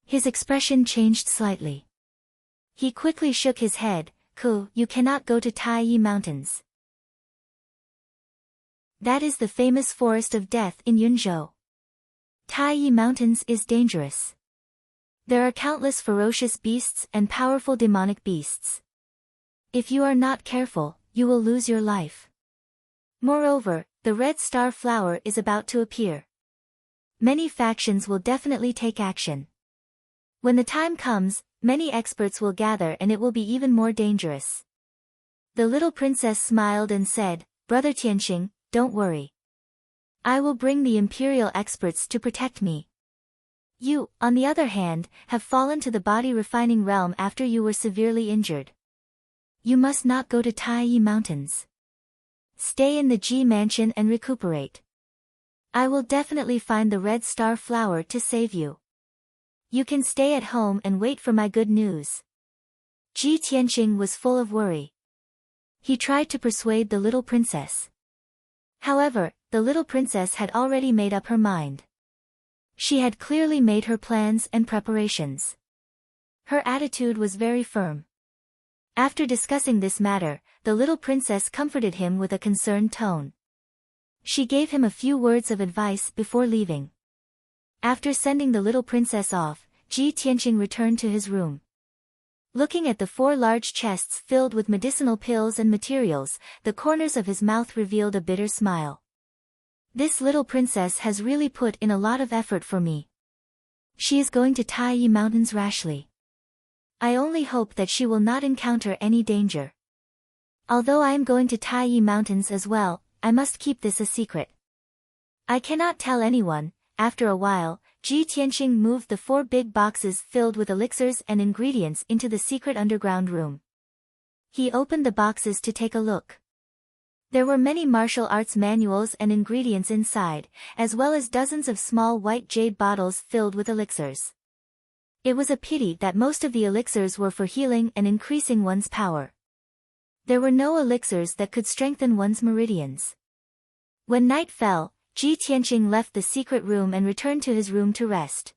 [SPEAKER 1] His expression changed slightly. He quickly shook his head, "Ku, you cannot go to Taiyi Mountains. That is the famous forest of death in Yunzhou. Taiyi Mountains is dangerous. There are countless ferocious beasts and powerful demonic beasts. If you are not careful, you will lose your life. Moreover, the Red Star Flower is about to appear. Many factions will definitely take action. When the time comes, many experts will gather and it will be even more dangerous." The little princess smiled and said, "Brother Tianqing, don't worry. I will bring the imperial experts to protect me. You, on the other hand, have fallen to the body refining realm after you were severely injured. You must not go to Taiyi Mountains. Stay in the Ji mansion and recuperate. I will definitely find the Red Star Flower to save you. You can stay at home and wait for my good news." Ji Tianqing was full of worry. He tried to persuade the little princess. However, the little princess had already made up her mind. She had clearly made her plans and preparations. Her attitude was very firm. After discussing this matter, the little princess comforted him with a concerned tone. She gave him a few words of advice before leaving. After sending the little princess off, Ji Tianqing returned to his room. Looking at the 4 large chests filled with medicinal pills and materials, the corners of his mouth revealed a bitter smile. This little princess has really put in a lot of effort for me. She is going to Taiyi Mountains rashly. I only hope that she will not encounter any danger. Although I am going to Taiyi Mountains as well, I must keep this a secret. I cannot tell anyone. After a while, Ji Tianqing moved the 4 big boxes filled with elixirs and ingredients into the secret underground room. He opened the boxes to take a look. There were many martial arts manuals and ingredients inside, as well as dozens of small white jade bottles filled with elixirs. It was a pity that most of the elixirs were for healing and increasing one's power. There were no elixirs that could strengthen one's meridians. When night fell, Ji Tianqing left the secret room and returned to his room to rest.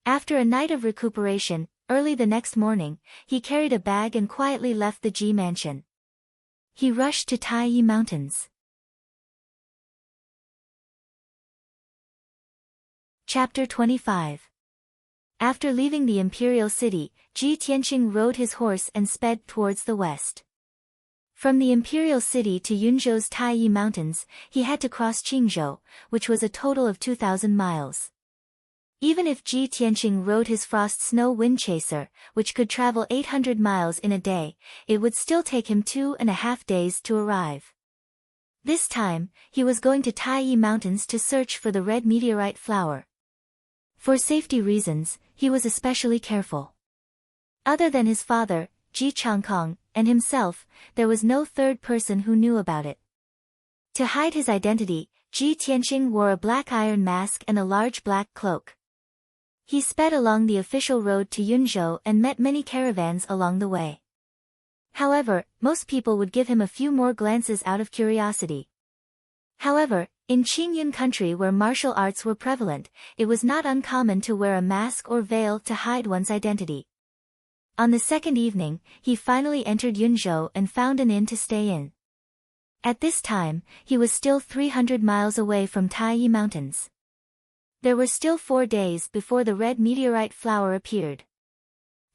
[SPEAKER 1] After a night of recuperation, early the next morning, he carried a bag and quietly left the Ji mansion. He rushed to Taiyi Mountains. Chapter 25. After leaving the imperial city, Ji Tianqing rode his horse and sped towards the west. From the imperial city to Yunzhou's Taiyi Mountains, he had to cross Qingzhou, which was a total of 2,000 miles. Even if Ji Tianqing rode his frost snow wind chaser, which could travel 800 miles in a day, it would still take him 2.5 days to arrive. This time, he was going to Taiyi Mountains to search for the red meteorite flower. For safety reasons, he was especially careful. Other than his father, Ji Changkong, and himself, there was no third person who knew about it. To hide his identity, Ji Tianqing wore a black iron mask and a large black cloak. He sped along the official road to Yunzhou and met many caravans along the way. However, most people would give him a few more glances out of curiosity. However, in Qingyun country where martial arts were prevalent, it was not uncommon to wear a mask or veil to hide one's identity. On the second evening, he finally entered Yunzhou and found an inn to stay in. At this time, he was still 300 miles away from Taiyi Mountains. There were still 4 days before the red meteorite flower appeared.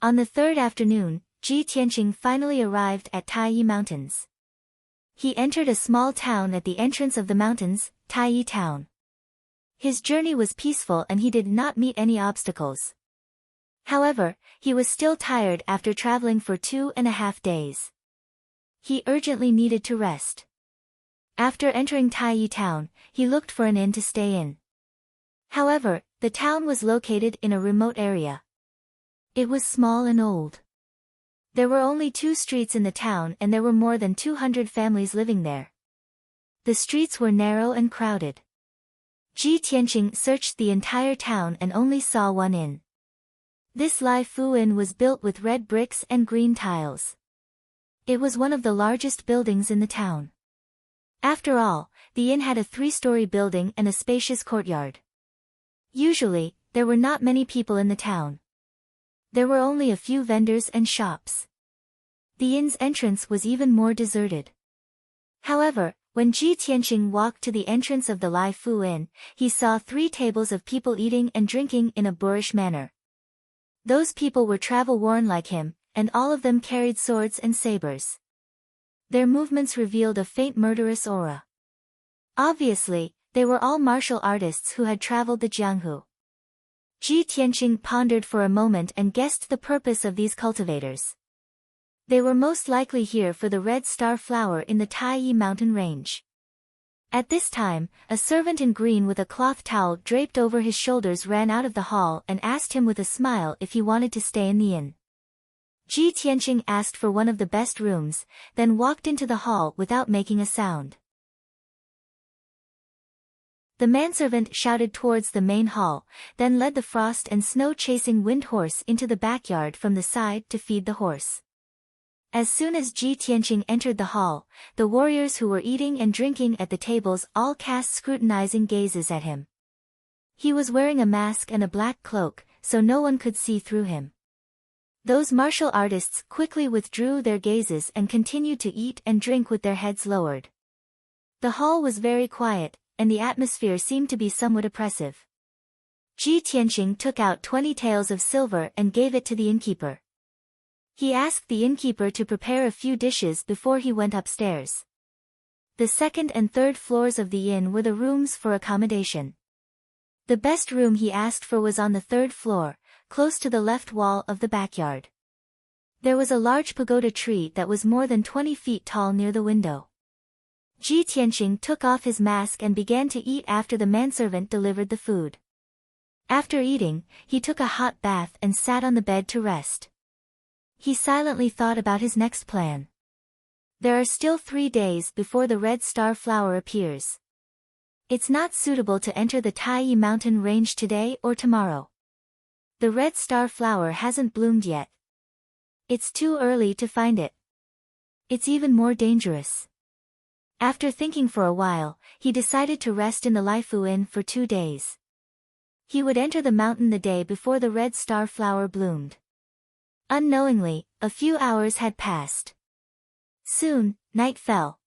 [SPEAKER 1] On the 3rd afternoon, Ji Tianqing finally arrived at Taiyi Mountains. He entered a small town at the entrance of the mountains, Taiyi Town. His journey was peaceful and he did not meet any obstacles. However, he was still tired after traveling for 2.5 days. He urgently needed to rest. After entering Taiyi Town, he looked for an inn to stay in. However, the town was located in a remote area. It was small and old. There were only 2 streets in the town and there were more than 200 families living there. The streets were narrow and crowded. Ji Tianqing searched the entire town and only saw one inn. This Lai Fu Inn was built with red bricks and green tiles. It was one of the largest buildings in the town. After all, the inn had a 3-story building and a spacious courtyard. Usually, there were not many people in the town. There were only a few vendors and shops. The inn's entrance was even more deserted. However, when Ji Tianqing walked to the entrance of the Lai Fu Inn, he saw 3 tables of people eating and drinking in a boorish manner. Those people were travel-worn like him, and all of them carried swords and sabers. Their movements revealed a faint murderous aura. Obviously, they were all martial artists who had traveled the Jianghu. Ji Tianqing pondered for a moment and guessed the purpose of these cultivators. They were most likely here for the red star flower in the Taiyi mountain range. At this time, a servant in green with a cloth towel draped over his shoulders ran out of the hall and asked him with a smile if he wanted to stay in the inn. Ji Tianqing asked for one of the best rooms, then walked into the hall without making a sound. The manservant shouted towards the main hall, then led the frost and snow-chasing wind horse into the backyard from the side to feed the horse. As soon as Ji Tianqing entered the hall, the warriors who were eating and drinking at the tables all cast scrutinizing gazes at him. He was wearing a mask and a black cloak, so no one could see through him. Those martial artists quickly withdrew their gazes and continued to eat and drink with their heads lowered. The hall was very quiet, and the atmosphere seemed to be somewhat oppressive. Ji Tianqing took out 20 taels of silver and gave it to the innkeeper. He asked the innkeeper to prepare a few dishes before he went upstairs. The second and third floors of the inn were the rooms for accommodation. The best room he asked for was on the third floor, close to the left wall of the backyard. There was a large pagoda tree that was more than 20 feet tall near the window. Ji Tianqing took off his mask and began to eat after the manservant delivered the food. After eating, he took a hot bath and sat on the bed to rest. He silently thought about his next plan. There are still 3 days before the red star flower appears. It's not suitable to enter the Taiyi mountain range today or tomorrow. The red star flower hasn't bloomed yet. It's too early to find it. It's even more dangerous. After thinking for a while, he decided to rest in the Laifu Inn for 2 days. He would enter the mountain the day before the red star flower bloomed. Unknowingly, a few hours had passed. Soon, night fell.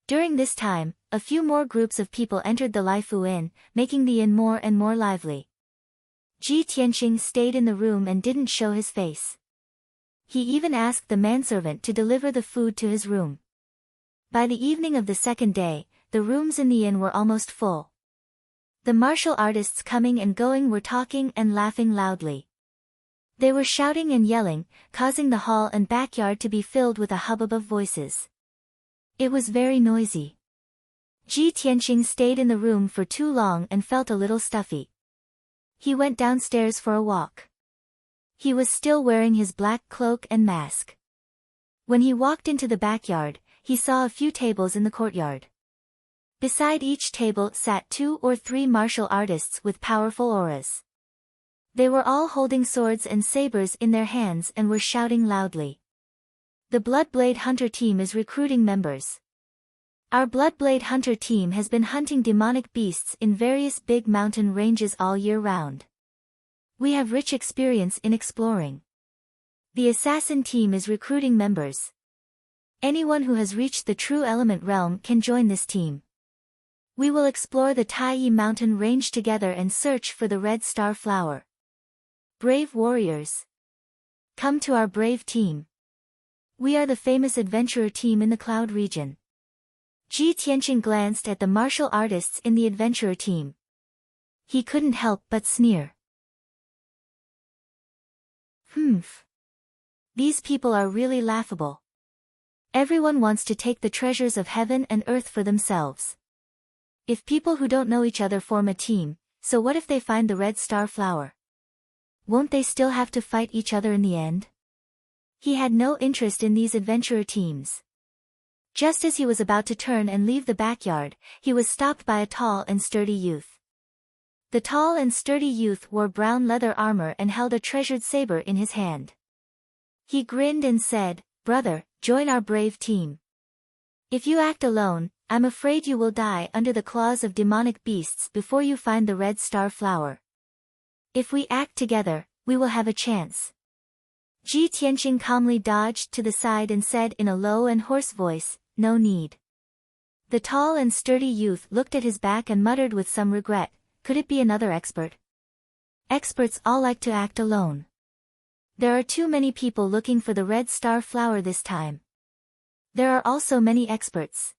[SPEAKER 1] During this time, a few more groups of people entered the Laifu Inn, making the inn more and more lively. Ji Tianqing stayed in the room and didn't show his face. He even asked the manservant to deliver the food to his room. By the evening of the second day, the rooms in the inn were almost full. The martial artists coming and going were talking and laughing loudly. They were shouting and yelling, causing the hall and backyard to be filled with a hubbub of voices. It was very noisy. Ji Tianqing stayed in the room for too long and felt a little stuffy. He went downstairs for a walk. He was still wearing his black cloak and mask. When he walked into the backyard, he saw a few tables in the courtyard. Beside each table sat 2 or 3 martial artists with powerful auras. They were all holding swords and sabers in their hands and were shouting loudly. The Bloodblade Hunter team is recruiting members. Our Bloodblade Hunter team has been hunting demonic beasts in various big mountain ranges all year round. We have rich experience in exploring. The Assassin team is recruiting members. Anyone who has reached the True Element realm can join this team. We will explore the Taiyi mountain range together and search for the red star flower. Brave warriors, come to our brave team. We are the famous adventurer team in the Cloud region. Ji Tianqing glanced at the martial artists in the adventurer team. He couldn't help but sneer. These people are really laughable. Everyone wants to take the treasures of heaven and earth for themselves. If people who don't know each other form a team, so what if they find the red star flower? Won't they still have to fight each other in the end? He had no interest in these adventurer teams. Just as he was about to turn and leave the backyard, he was stopped by a tall and sturdy youth. The tall and sturdy youth wore brown leather armor and held a treasured saber in his hand. He grinned and said, "Brother, join our brave team. If you act alone, I'm afraid you will die under the claws of demonic beasts before you find the red star flower. If we act together, we will have a chance." Ji Tianqing calmly dodged to the side and said in a low and hoarse voice, "No need." The tall and sturdy youth looked at his back and muttered with some regret, "Could it be another expert? Experts all like to act alone. There are too many people looking for the red star flower this time. There are also many experts.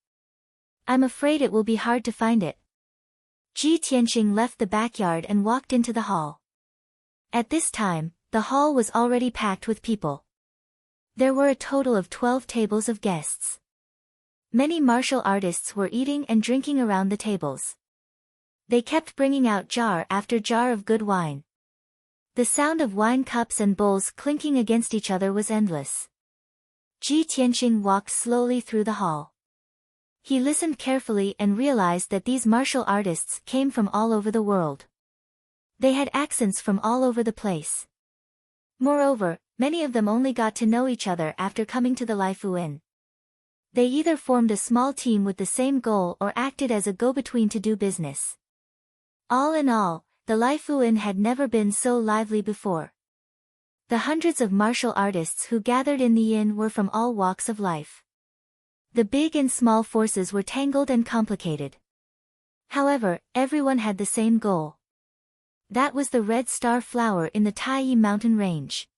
[SPEAKER 1] I'm afraid it will be hard to find it." Ji Tianqing left the backyard and walked into the hall. At this time, the hall was already packed with people. There were a total of 12 tables of guests. Many martial artists were eating and drinking around the tables. They kept bringing out jar after jar of good wine. The sound of wine cups and bowls clinking against each other was endless. Ji Tianqing walked slowly through the hall. He listened carefully and realized that these martial artists came from all over the world. They had accents from all over the place. Moreover, many of them only got to know each other after coming to the Laifu Inn. They either formed a small team with the same goal or acted as a go-between to do business. All in all, the Laifu Inn had never been so lively before. The hundreds of martial artists who gathered in the inn were from all walks of life. The big and small forces were tangled and complicated. However, everyone had the same goal. That was the red star flower in the Taiyi mountain range.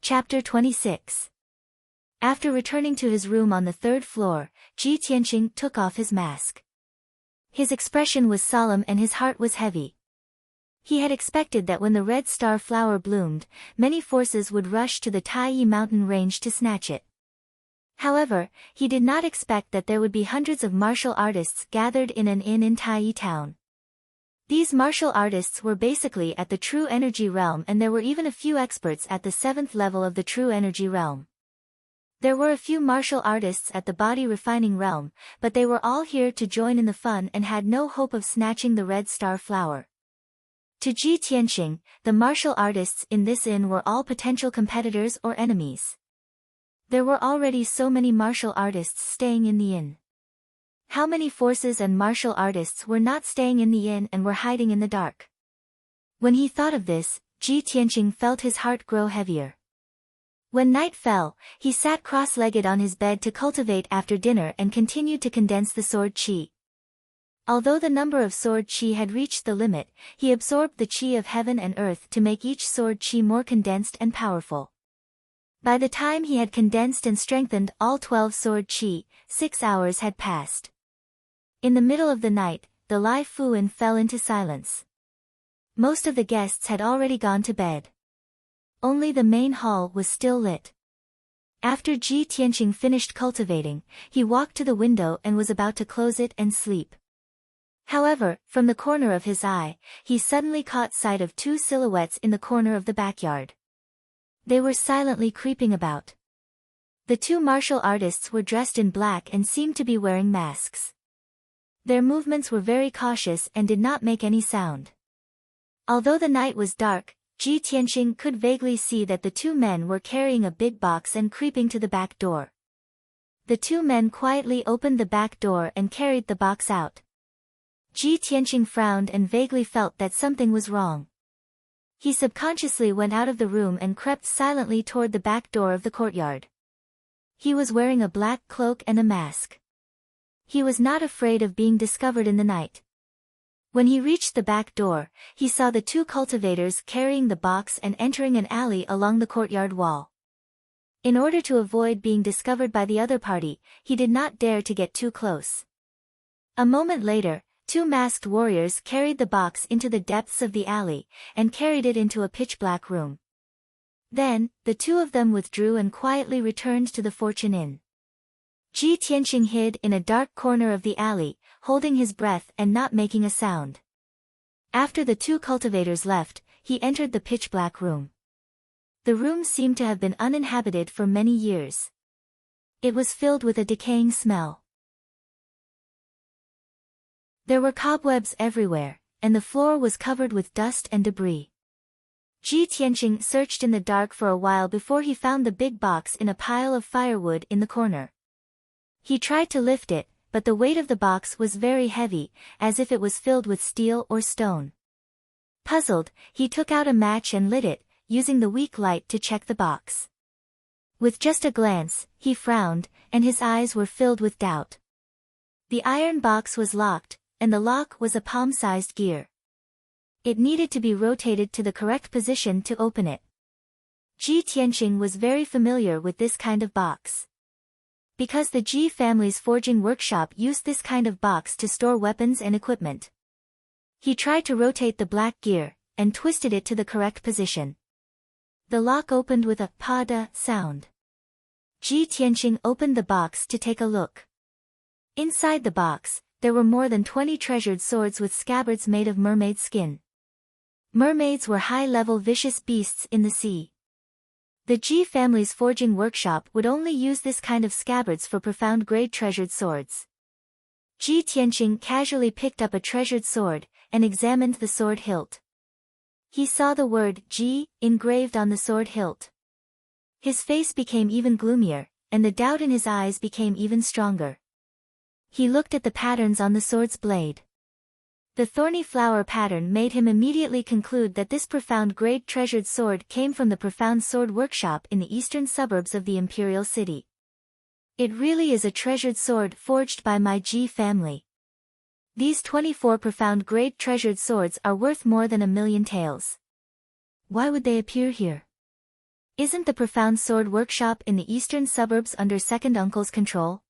[SPEAKER 1] Chapter 26. After returning to his room on the third floor, Ji Tianqing took off his mask. His expression was solemn and his heart was heavy. He had expected that when the red star flower bloomed, many forces would rush to the Taiyi mountain range to snatch it. However, he did not expect that there would be hundreds of martial artists gathered in an inn in Taiyi town. These martial artists were basically at the true energy realm, and there were even a few experts at the 7th level of the true energy realm. There were a few martial artists at the body refining realm, but they were all here to join in the fun and had no hope of snatching the red star flower. To Ji Tianqing, the martial artists in this inn were all potential competitors or enemies. There were already so many martial artists staying in the inn. How many forces and martial artists were not staying in the inn and were hiding in the dark? When he thought of this, Ji Tianqing felt his heart grow heavier. When night fell, he sat cross-legged on his bed to cultivate after dinner and continued to condense the sword qi. Although the number of sword qi had reached the limit, he absorbed the qi of heaven and earth to make each sword qi more condensed and powerful. By the time he had condensed and strengthened all 12 sword qi, 6 hours had passed. In the middle of the night, the Lai Fu Inn fell into silence. Most of the guests had already gone to bed. Only the main hall was still lit. After Ji Tianqing finished cultivating, he walked to the window and was about to close it and sleep. However, from the corner of his eye, he suddenly caught sight of 2 silhouettes in the corner of the backyard. They were silently creeping about. The 2 martial artists were dressed in black and seemed to be wearing masks. Their movements were very cautious and did not make any sound. Although the night was dark, Ji Tianqing could vaguely see that the 2 men were carrying a big box and creeping to the back door. The 2 men quietly opened the back door and carried the box out. Ji Tianqing frowned and vaguely felt that something was wrong. He subconsciously went out of the room and crept silently toward the back door of the courtyard. He was wearing a black cloak and a mask. He was not afraid of being discovered in the night. When he reached the back door, he saw the 2 cultivators carrying the box and entering an alley along the courtyard wall. In order to avoid being discovered by the other party, he did not dare to get too close. A moment later, 2 masked warriors carried the box into the depths of the alley, and carried it into a pitch-black room. Then, the 2 of them withdrew and quietly returned to the Fortune Inn. Ji Tianqing hid in a dark corner of the alley, holding his breath and not making a sound. After the 2 cultivators left, he entered the pitch-black room. The room seemed to have been uninhabited for many years. It was filled with a decaying smell. There were cobwebs everywhere, and the floor was covered with dust and debris. Ji Tianqing searched in the dark for a while before he found the big box in a pile of firewood in the corner. He tried to lift it, but the weight of the box was very heavy, as if it was filled with steel or stone. Puzzled, he took out a match and lit it, using the weak light to check the box. With just a glance, he frowned, and his eyes were filled with doubt. The iron box was locked, and the lock was a palm-sized gear. It needed to be rotated to the correct position to open it. Ji Tianqing was very familiar with this kind of box. Because the Ji family's forging workshop used this kind of box to store weapons and equipment. He tried to rotate the black gear, and twisted it to the correct position. The lock opened with a pa-da sound. Ji Tianqing opened the box to take a look. Inside the box, there were more than 20 treasured swords with scabbards made of mermaid skin. Mermaids were high-level vicious beasts in the sea. The Ji family's forging workshop would only use this kind of scabbards for profound-grade treasured swords. Ji Tianqing casually picked up a treasured sword, and examined the sword hilt. He saw the word Ji engraved on the sword hilt. His face became even gloomier, and the doubt in his eyes became even stronger. He looked at the patterns on the sword's blade. The thorny flower pattern made him immediately conclude that this profound-grade treasured sword came from the Profound Sword Workshop in the eastern suburbs of the Imperial City. It really is a treasured sword forged by my Ji family. These 24 profound-grade treasured swords are worth more than 1,000,000 taels. Why would they appear here? Isn't the profound sword workshop in the eastern suburbs under second uncle's control?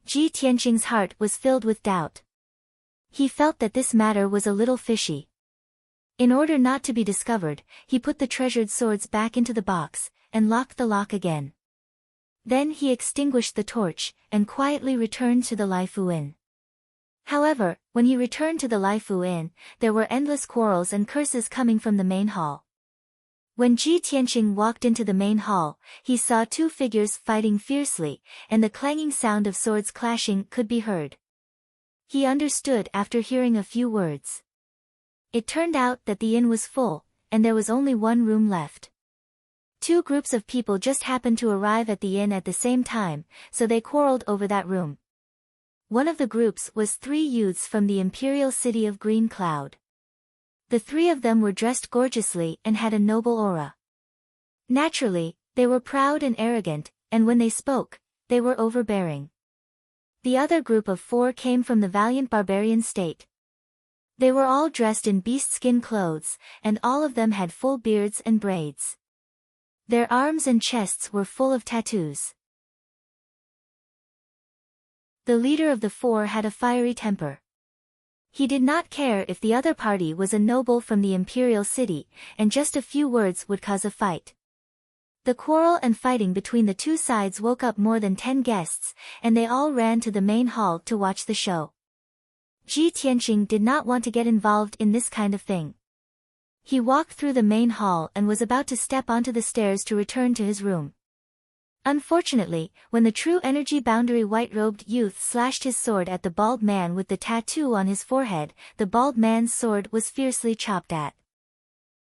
[SPEAKER 1] Ji Tianqing's heart was filled with doubt. He felt that this matter was a little fishy. In order not to be discovered, he put the treasured swords back into the box, and locked the lock again. Then he extinguished the torch, and quietly returned to the Laifu Inn. However, when he returned to the Laifu Inn, there were endless quarrels and curses coming from the main hall. When Ji Tianqing walked into the main hall, he saw two figures fighting fiercely, and the clanging sound of swords clashing could be heard. He understood after hearing a few words. It turned out that the inn was full, and there was only one room left. Two groups of people just happened to arrive at the inn at the same time, so they quarreled over that room. One of the groups was three youths from the imperial city of Green Cloud. The three of them were dressed gorgeously and had a noble aura. Naturally, they were proud and arrogant, and when they spoke, they were overbearing. The other group of four came from the valiant barbarian state. They were all dressed in beast-skin clothes, and all of them had full beards and braids. Their arms and chests were full of tattoos. The leader of the four had a fiery temper. He did not care if the other party was a noble from the imperial city, and just a few words would cause a fight. The quarrel and fighting between the two sides woke up more than 10 guests, and they all ran to the main hall to watch the show. Ji Tianqing did not want to get involved in this kind of thing. He walked through the main hall and was about to step onto the stairs to return to his room. Unfortunately, when the true energy boundary white-robed youth slashed his sword at the bald man with the tattoo on his forehead, the bald man's sword was fiercely chopped at.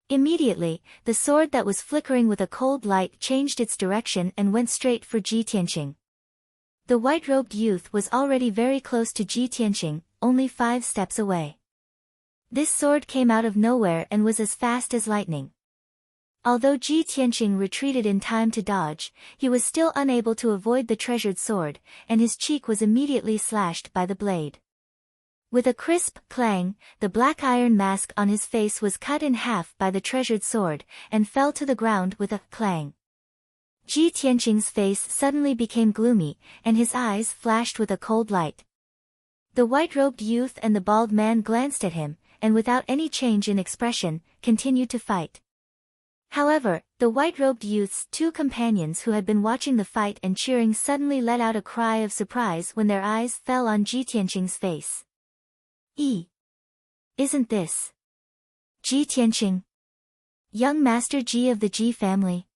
[SPEAKER 1] Immediately, the sword that was flickering with a cold light changed its direction and went straight for Ji Tianqing. The white-robed youth was already very close to Ji Tianqing, only 5 steps away. This sword came out of nowhere and was as fast as lightning. Although Ji Tianqing retreated in time to dodge, he was still unable to avoid the treasured sword, and his cheek was immediately slashed by the blade. With a crisp clang, the black iron mask on his face was cut in half by the treasured sword, and fell to the ground with a clang. Ji Tianqing's face suddenly became gloomy, and his eyes flashed with a cold light. The white-robed youth and the bald man glanced at him, and without any change in expression, continued to fight. However, the white-robed youth's two companions who had been watching the fight and cheering suddenly let out a cry of surprise when their eyes fell on Ji Tianqing's face. Isn't this Ji Tianqing? Young Master Ji of the Ji family?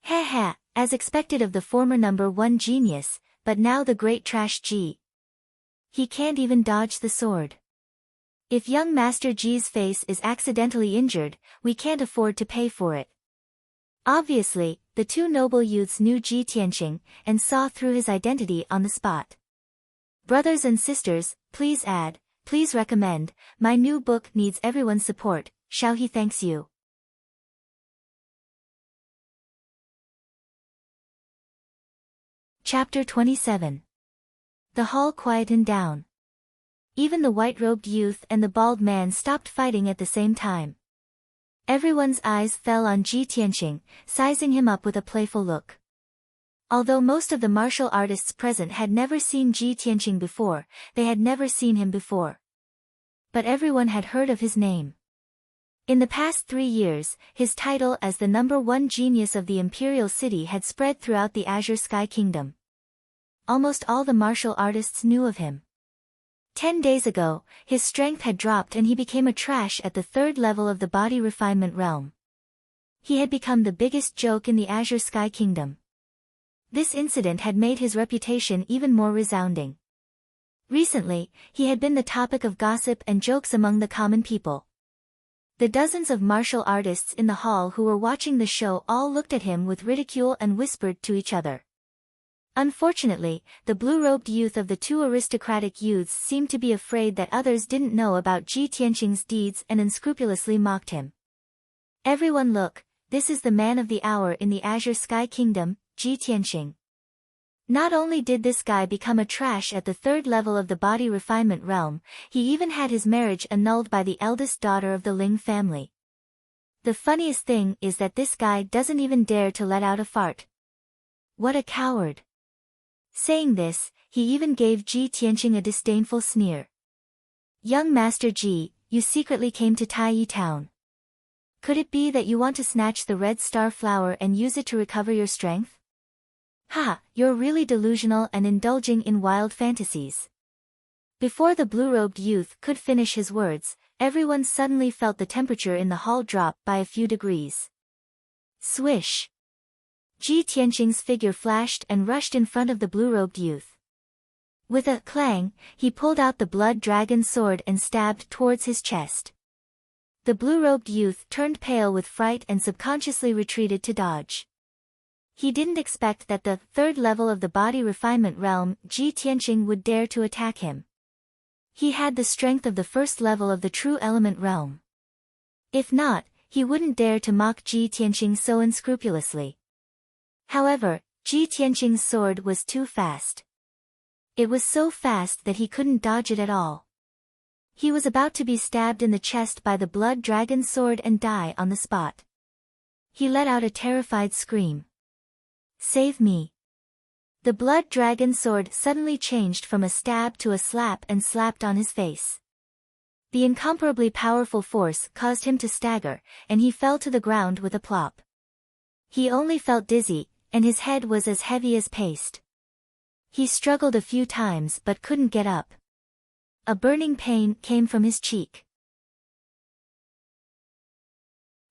[SPEAKER 1] Ha, as expected of the former number 1 genius, but now the great trash Ji. He can't even dodge the sword. If young Master Ji's face is accidentally injured, we can't afford to pay for it. Obviously, the two noble youths knew Ji Tianqing, and saw through his identity on the spot. Brothers and sisters, please add, please recommend, my new book needs everyone's support, Xiao He thanks you. Chapter 27. The hall quietened down. Even the white-robed youth and the bald man stopped fighting at the same time. Everyone's eyes fell on Ji Tianqing, sizing him up with a playful look. Although most of the martial artists present had never seen Ji Tianqing before, they had never seen him before. But everyone had heard of his name. In the past 3 years, his title as the number 1 genius of the imperial city had spread throughout the Azure Sky Kingdom. Almost all the martial artists knew of him. 10 days ago, his strength had dropped and he became a trash at the 3rd level of the body refinement realm. He had become the biggest joke in the Azure Sky Kingdom. This incident had made his reputation even more resounding. Recently, he had been the topic of gossip and jokes among the common people. The dozens of martial artists in the hall who were watching the show all looked at him with ridicule and whispered to each other. Unfortunately, the blue-robed youth of the 2 aristocratic youths seemed to be afraid that others didn't know about Ji Tianqing's deeds and unscrupulously mocked him. Everyone look, this is the man of the hour in the Azure Sky Kingdom, Ji Tianqing. Not only did this guy become a trash at the 3rd level of the body refinement realm, he even had his marriage annulled by the eldest daughter of the Ling family. The funniest thing is that this guy doesn't even dare to let out a fart. What a coward. Saying this, he even gave Ji Tianqing a disdainful sneer. Young Master Ji, you secretly came to Taiyi town. Could it be that you want to snatch the red star flower and use it to recover your strength? Ha, you're really delusional and indulging in wild fantasies. Before the blue-robed youth could finish his words, everyone suddenly felt the temperature in the hall drop by a few degrees. Swish! Ji Tianqing's figure flashed and rushed in front of the blue-robed youth. With a clang, he pulled out the blood dragon sword and stabbed towards his chest. The blue-robed youth turned pale with fright and subconsciously retreated to dodge. He didn't expect that the third level of the body refinement realm, Ji Tianqing, would dare to attack him. He had the strength of the first level of the true element realm. If not, he wouldn't dare to mock Ji Tianqing so unscrupulously. However, Ji Tianqing's sword was too fast. It was so fast that he couldn't dodge it at all. He was about to be stabbed in the chest by the blood dragon sword and die on the spot. He let out a terrified scream. Save me! The blood dragon sword suddenly changed from a stab to a slap and slapped on his face. The incomparably powerful force caused him to stagger, and he fell to the ground with a plop. He only felt dizzy, and his head was as heavy as paste. He struggled a few times but couldn't get up. A burning pain came from his cheek.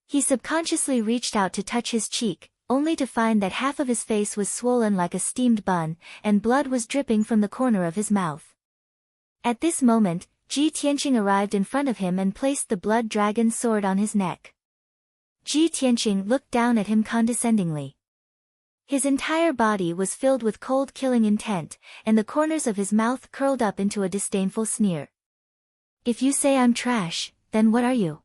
[SPEAKER 1] He subconsciously reached out to touch his cheek, only to find that half of his face was swollen like a steamed bun, and blood was dripping from the corner of his mouth. At this moment, Ji Tianqing arrived in front of him and placed the blood dragon sword on his neck. Ji Tianqing looked down at him condescendingly. His entire body was filled with cold killing intent, and the corners of his mouth curled up into a disdainful sneer. If you say I'm trash, then what are you?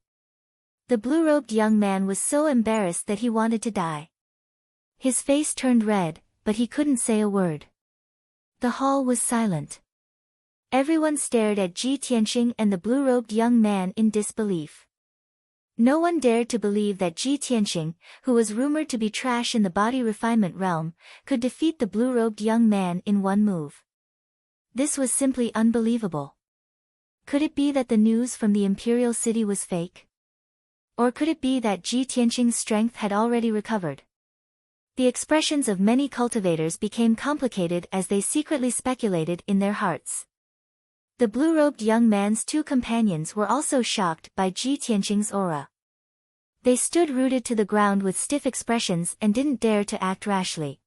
[SPEAKER 1] The blue-robed young man was so embarrassed that he wanted to die. His face turned red, but he couldn't say a word. The hall was silent. Everyone stared at Ji Tianqing and the blue-robed young man in disbelief. No one dared to believe that Ji Tianqing, who was rumored to be trash in the body refinement realm, could defeat the blue-robed young man in one move. This was simply unbelievable. Could it be that the news from the Imperial City was fake? Or could it be that Ji Tianqing's strength had already recovered? The expressions of many cultivators became complicated as they secretly speculated in their hearts. The blue-robed young man's two companions were also shocked by Ji Tianqing's aura. They stood rooted to the ground with stiff expressions and didn't dare to act rashly.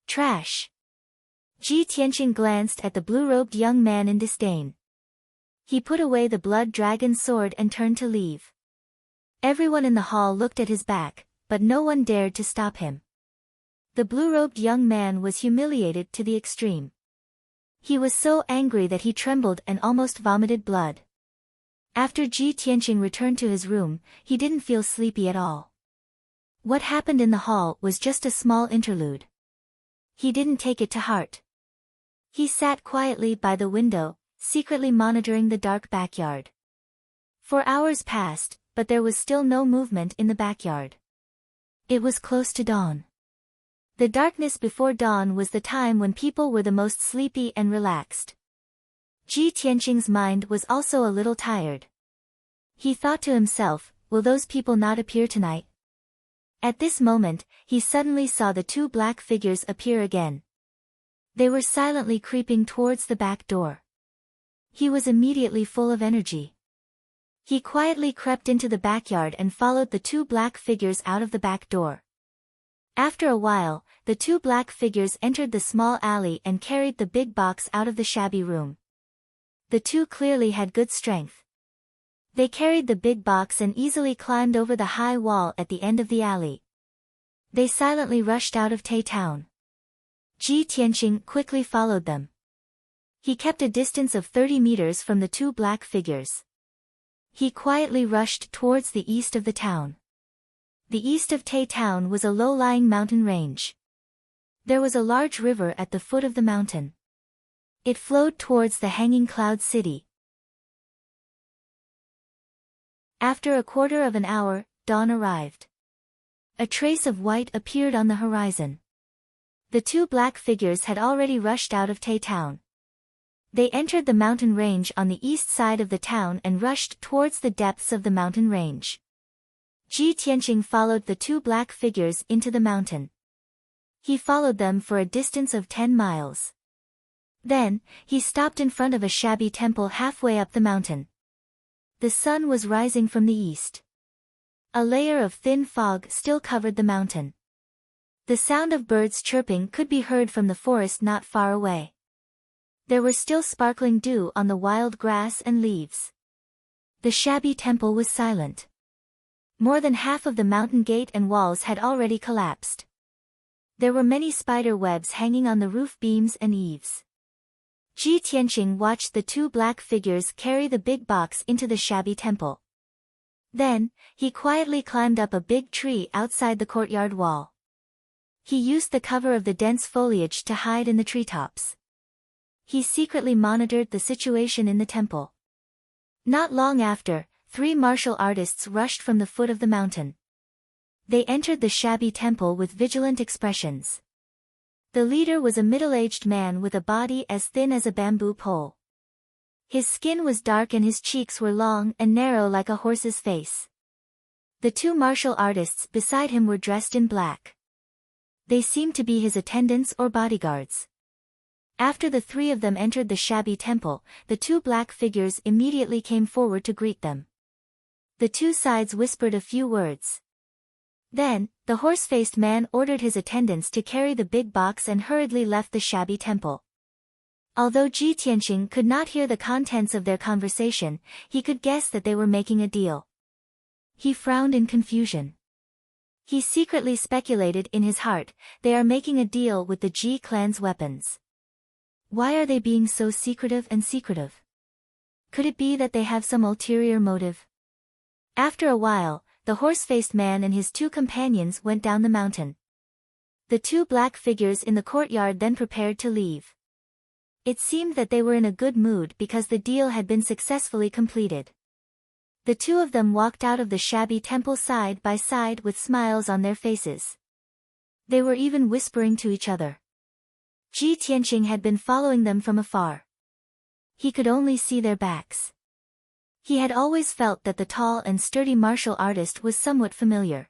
[SPEAKER 1] Trash! Ji Tianqing glanced at the blue-robed young man in disdain. He put away the blood dragon sword and turned to leave. Everyone in the hall looked at his back, but no one dared to stop him. The blue-robed young man was humiliated to the extreme. He was so angry that he trembled and almost vomited blood. After Ji Tianqing returned to his room, he didn't feel sleepy at all. What happened in the hall was just a small interlude. He didn't take it to heart. He sat quietly by the window, secretly monitoring the dark backyard. For hours passed, but there was still no movement in the backyard. It was close to dawn. The darkness before dawn was the time when people were the most sleepy and relaxed. Ji Tianqing's mind was also a little tired. He thought to himself, will those people not appear tonight? At this moment, he suddenly saw the two black figures appear again. They were silently creeping towards the back door. He was immediately full of energy. He quietly crept into the backyard and followed the two black figures out of the back door. After a while, the two black figures entered the small alley and carried the big box out of the shabby room. The two clearly had good strength. They carried the big box and easily climbed over the high wall at the end of the alley. They silently rushed out of Tai Town. Ji Tianqing quickly followed them. He kept a distance of 30 meters from the two black figures. He quietly rushed towards the east of the town. The east of Tai Town was a low-lying mountain range. There was a large river at the foot of the mountain. It flowed towards the hanging cloud city. After a quarter of an hour, dawn arrived. A trace of white appeared on the horizon. The two black figures had already rushed out of Tay Town. They entered the mountain range on the east side of the town and rushed towards the depths of the mountain range. Ji Tianqing followed the two black figures into the mountain. He followed them for a distance of 10 miles. Then, he stopped in front of a shabby temple halfway up the mountain. The sun was rising from the east. A layer of thin fog still covered the mountain. The sound of birds chirping could be heard from the forest not far away. There was still sparkling dew on the wild grass and leaves. The shabby temple was silent. More than half of the mountain gate and walls had already collapsed. There were many spider webs hanging on the roof beams and eaves. Ji Tianqing watched the two black figures carry the big box into the shabby temple. Then, he quietly climbed up a big tree outside the courtyard wall. He used the cover of the dense foliage to hide in the treetops. He secretly monitored the situation in the temple. Not long after, 3 martial artists rushed from the foot of the mountain. They entered the shabby temple with vigilant expressions. The leader was a middle-aged man with a body as thin as a bamboo pole. His skin was dark and his cheeks were long and narrow like a horse's face. The 2 martial artists beside him were dressed in black. They seemed to be his attendants or bodyguards. After the 3 of them entered the shabby temple, the 2 black figures immediately came forward to greet them. The 2 sides whispered a few words. Then, the horse-faced man ordered his attendants to carry the big box and hurriedly left the shabby temple. Although Ji Tianqing could not hear the contents of their conversation, he could guess that they were making a deal. He frowned in confusion. He secretly speculated in his heart, they are making a deal with the Ji clan's weapons. Why are they being so secretive and secretive? Could it be that they have some ulterior motive? After a while, the horse-faced man and his 2 companions went down the mountain. The 2 black figures in the courtyard then prepared to leave. It seemed that they were in a good mood because the deal had been successfully completed. The 2 of them walked out of the shabby temple side by side with smiles on their faces. They were even whispering to each other. Ji Tianqing had been following them from afar. He could only see their backs. He had always felt that the tall and sturdy martial artist was somewhat familiar.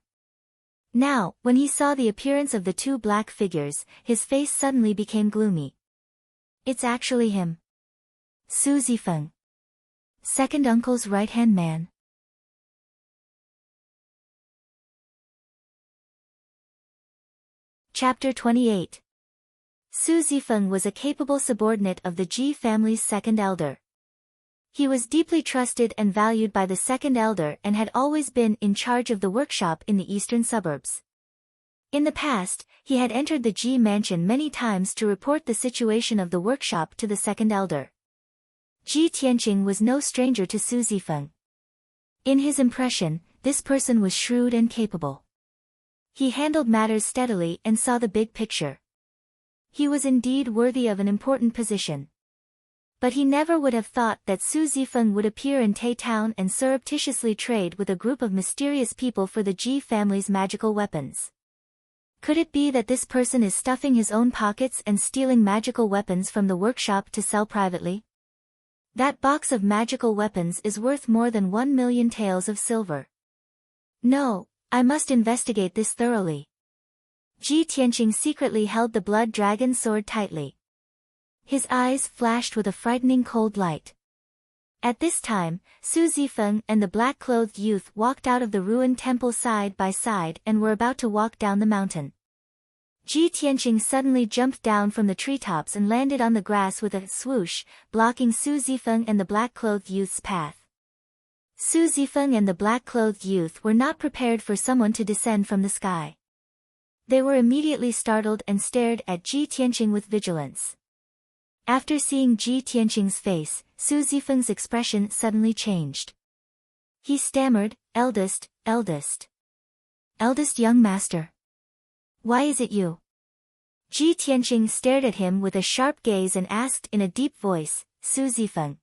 [SPEAKER 1] Now, when he saw the appearance of the 2 black figures, his face suddenly became gloomy. It's actually him. Su Zifeng. Second uncle's right-hand man. Chapter 28. Su Zifeng was a capable subordinate of the Ji family's second elder. He was deeply trusted and valued by the second elder and had always been in charge of the workshop in the eastern suburbs. In the past, he had entered the Ji mansion many times to report the situation of the workshop to the second elder. Ji Tianqing was no stranger to Su Zifeng. In his impression, this person was shrewd and capable. He handled matters steadily and saw the big picture. He was indeed worthy of an important position. But he never would have thought that Su Zifeng would appear in Tay Town and surreptitiously trade with a group of mysterious people for the Ji family's magical weapons. Could it be that this person is stuffing his own pockets and stealing magical weapons from the workshop to sell privately? That box of magical weapons is worth more than 1 million taels of silver. No, I must investigate this thoroughly. Ji Tianqing secretly held the blood dragon sword tightly. His eyes flashed with a frightening cold light. At this time, Su Zifeng and the black-clothed youth walked out of the ruined temple side by side and were about to walk down the mountain. Ji Tianqing suddenly jumped down from the treetops and landed on the grass with a swoosh, blocking Su Zifeng and the black-clothed youth's path. Su Zifeng and the black-clothed youth were not prepared for someone to descend from the sky. They were immediately startled and stared at Ji Tianqing with vigilance. After seeing Ji Tianqing's face, Su Zifeng's expression suddenly changed. He stammered, eldest young master. Why is it you? Ji Tianqing stared at him with a sharp gaze and asked in a deep voice, Su Zifeng.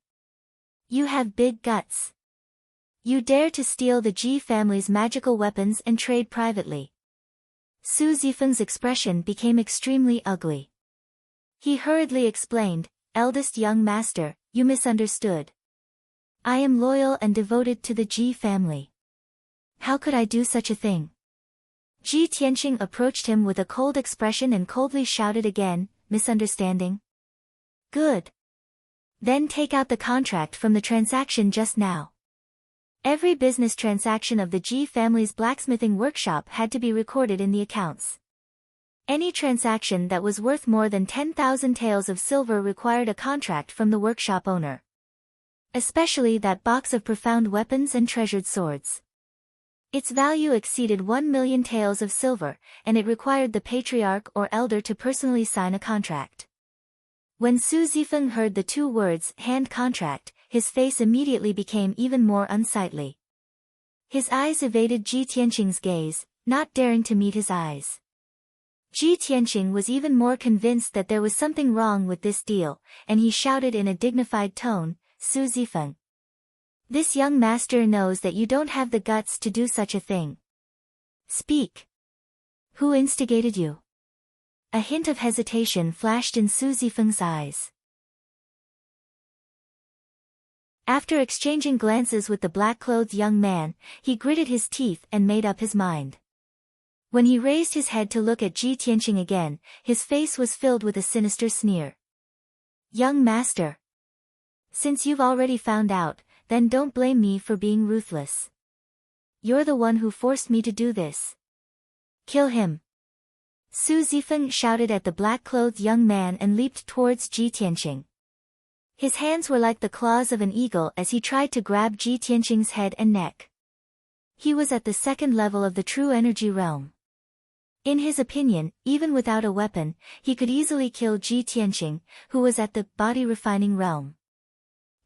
[SPEAKER 1] You have big guts. You dare to steal the Ji family's magical weapons and trade privately. Su Zifeng's expression became extremely ugly. He hurriedly explained, eldest young master, you misunderstood. I am loyal and devoted to the Ji family. How could I do such a thing? Ji Tianqing approached him with a cold expression and coldly shouted again, misunderstanding? Good. Then take out the contract from the transaction just now. Every business transaction of the Ji family's blacksmithing workshop had to be recorded in the accounts. Any transaction that was worth more than 10,000 taels of silver required a contract from the workshop owner. Especially that box of profound weapons and treasured swords. Its value exceeded 1 million taels of silver, and it required the patriarch or elder to personally sign a contract. When Su Zifeng heard the two words, hand contract, his face immediately became even more unsightly. His eyes evaded Ji Tianqing's gaze, not daring to meet his eyes. Ji Tianqing was even more convinced that there was something wrong with this deal, and he shouted in a dignified tone, Su Zifeng. This young master knows that you don't have the guts to do such a thing. Speak. Who instigated you? A hint of hesitation flashed in Su Zifeng's eyes. After exchanging glances with the black-clothed young man, he gritted his teeth and made up his mind. When he raised his head to look at Ji Tianqing again, his face was filled with a sinister sneer. Young master. Since you've already found out, then don't blame me for being ruthless. You're the one who forced me to do this. Kill him. Su Zifeng shouted at the black-clothed young man and leaped towards Ji Tianqing. His hands were like the claws of an eagle as he tried to grab Ji Tianqing's head and neck. He was at the second level of the true energy realm. In his opinion, even without a weapon, he could easily kill Ji Tianqing, who was at the body-refining realm.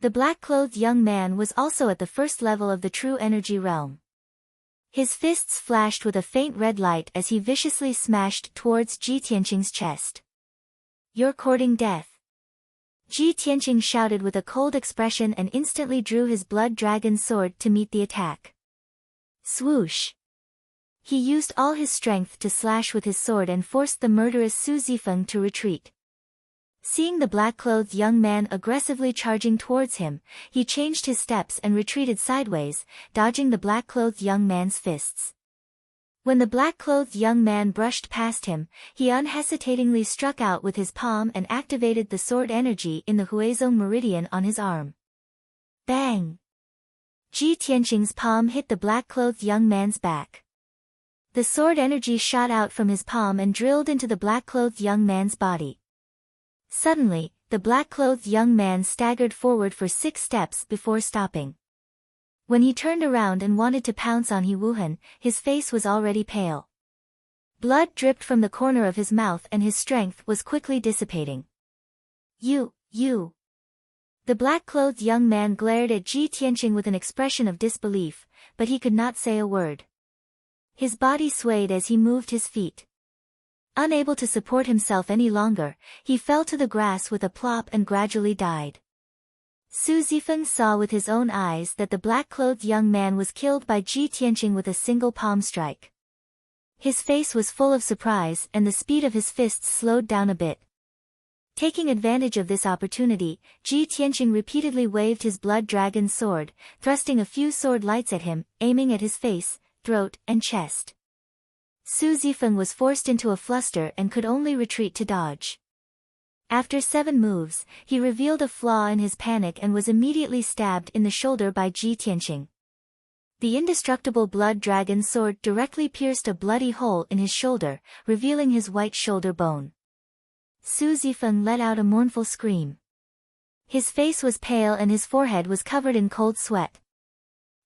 [SPEAKER 1] The black-clothed young man was also at the first level of the true energy realm. His fists flashed with a faint red light as he viciously smashed towards Ji Tianqing's chest. You're courting death. Ji Tianqing shouted with a cold expression and instantly drew his blood dragon sword to meet the attack. Swoosh! He used all his strength to slash with his sword and forced the murderous Su Zifeng to retreat. Seeing the black-clothed young man aggressively charging towards him, he changed his steps and retreated sideways, dodging the black-clothed young man's fists. When the black-clothed young man brushed past him, he unhesitatingly struck out with his palm and activated the sword energy in the Huizong meridian on his arm. Bang! Ji Tianqing's palm hit the black-clothed young man's back. The sword energy shot out from his palm and drilled into the black-clothed young man's body. Suddenly, the black-clothed young man staggered forward for 6 steps before stopping. When he turned around and wanted to pounce on He Wuhan, his face was already pale. Blood dripped from the corner of his mouth and his strength was quickly dissipating. You. The black-clothed young man glared at Ji Tianqing with an expression of disbelief, but he could not say a word. His body swayed as he moved his feet. Unable to support himself any longer, he fell to the grass with a plop and gradually died. Su Zifeng saw with his own eyes that the black-clothed young man was killed by Ji Tianqing with a single palm strike. His face was full of surprise and the speed of his fists slowed down a bit. Taking advantage of this opportunity, Ji Tianqing repeatedly waved his blood dragon sword, thrusting a few sword lights at him, aiming at his face, throat, and chest. Su Zifeng was forced into a fluster and could only retreat to dodge. After 7 moves, he revealed a flaw in his panic and was immediately stabbed in the shoulder by Ji Tianqing. The indestructible blood dragon sword directly pierced a bloody hole in his shoulder, revealing his white shoulder bone. Su Zifeng let out a mournful scream. His face was pale and his forehead was covered in cold sweat.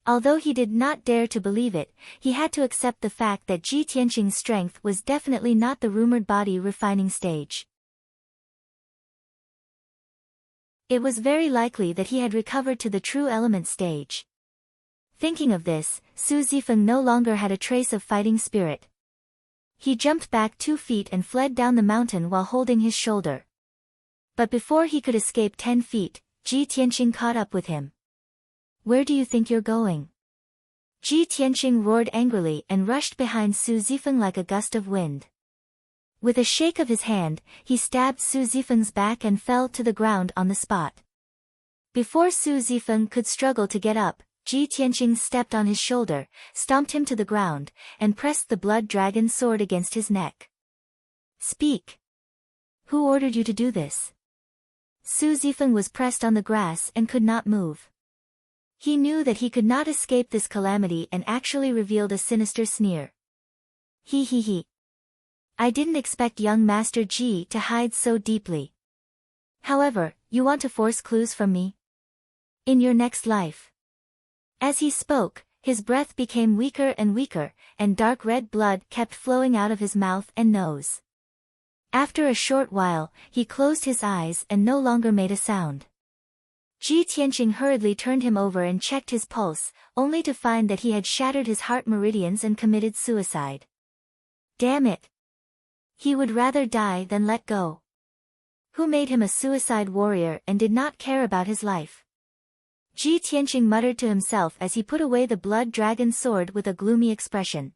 [SPEAKER 1] Although he did not dare to believe it, he had to accept the fact that Ji Tianqing's strength was definitely not the rumored body refining stage. It was very likely that he had recovered to the true element stage. Thinking of this, Su Zifeng no longer had a trace of fighting spirit. He jumped back 2 feet and fled down the mountain while holding his shoulder. But before he could escape 10 feet, Ji Tianqing caught up with him. Where do you think you're going? Ji Tianqing roared angrily and rushed behind Su Zifeng like a gust of wind. With a shake of his hand, he stabbed Su Zifeng's back and fell to the ground on the spot. Before Su Zifeng could struggle to get up, Ji Tianqing stepped on his shoulder, stomped him to the ground, and pressed the blood dragon sword against his neck. "Speak! Who ordered you to do this?" Su Zifeng was pressed on the grass and could not move. He knew that he could not escape this calamity and actually revealed a sinister sneer. He. I didn't expect young Master Ji to hide so deeply. However, you want to force clues from me? In your next life. As he spoke, his breath became weaker and weaker, and dark red blood kept flowing out of his mouth and nose. After a short while, he closed his eyes and no longer made a sound. Ji Tianqing hurriedly turned him over and checked his pulse, only to find that he had shattered his heart meridians and committed suicide. Damn it! He would rather die than let go. Who made him a suicide warrior and did not care about his life? Ji Tianqing muttered to himself as he put away the blood dragon sword with a gloomy expression.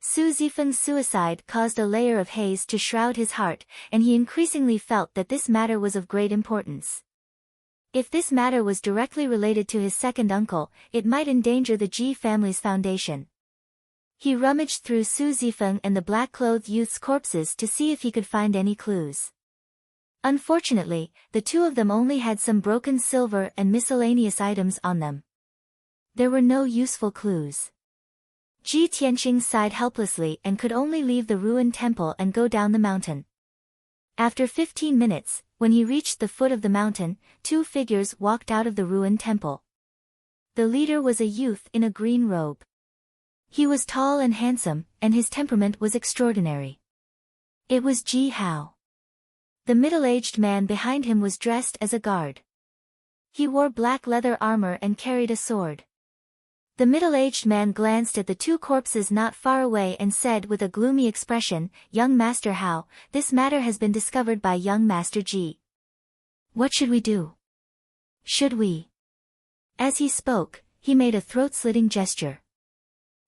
[SPEAKER 1] Su Zifeng's suicide caused a layer of haze to shroud his heart, and he increasingly felt that this matter was of great importance. If this matter was directly related to his second uncle, it might endanger the Ji family's foundation. He rummaged through Su Zifeng and the black-clothed youth's corpses to see if he could find any clues. Unfortunately, the two of them only had some broken silver and miscellaneous items on them. There were no useful clues. Ji Tianqing sighed helplessly and could only leave the ruined temple and go down the mountain. After 15 minutes, when he reached the foot of the mountain, two figures walked out of the ruined temple. The leader was a youth in a green robe. He was tall and handsome, and his temperament was extraordinary. It was Ji Hao. The middle-aged man behind him was dressed as a guard. He wore black leather armor and carried a sword. The middle-aged man glanced at the two corpses not far away and said with a gloomy expression, "Young Master Hao, this matter has been discovered by young Master Ji. What should we do? Should we?" As he spoke, he made a throat-slitting gesture.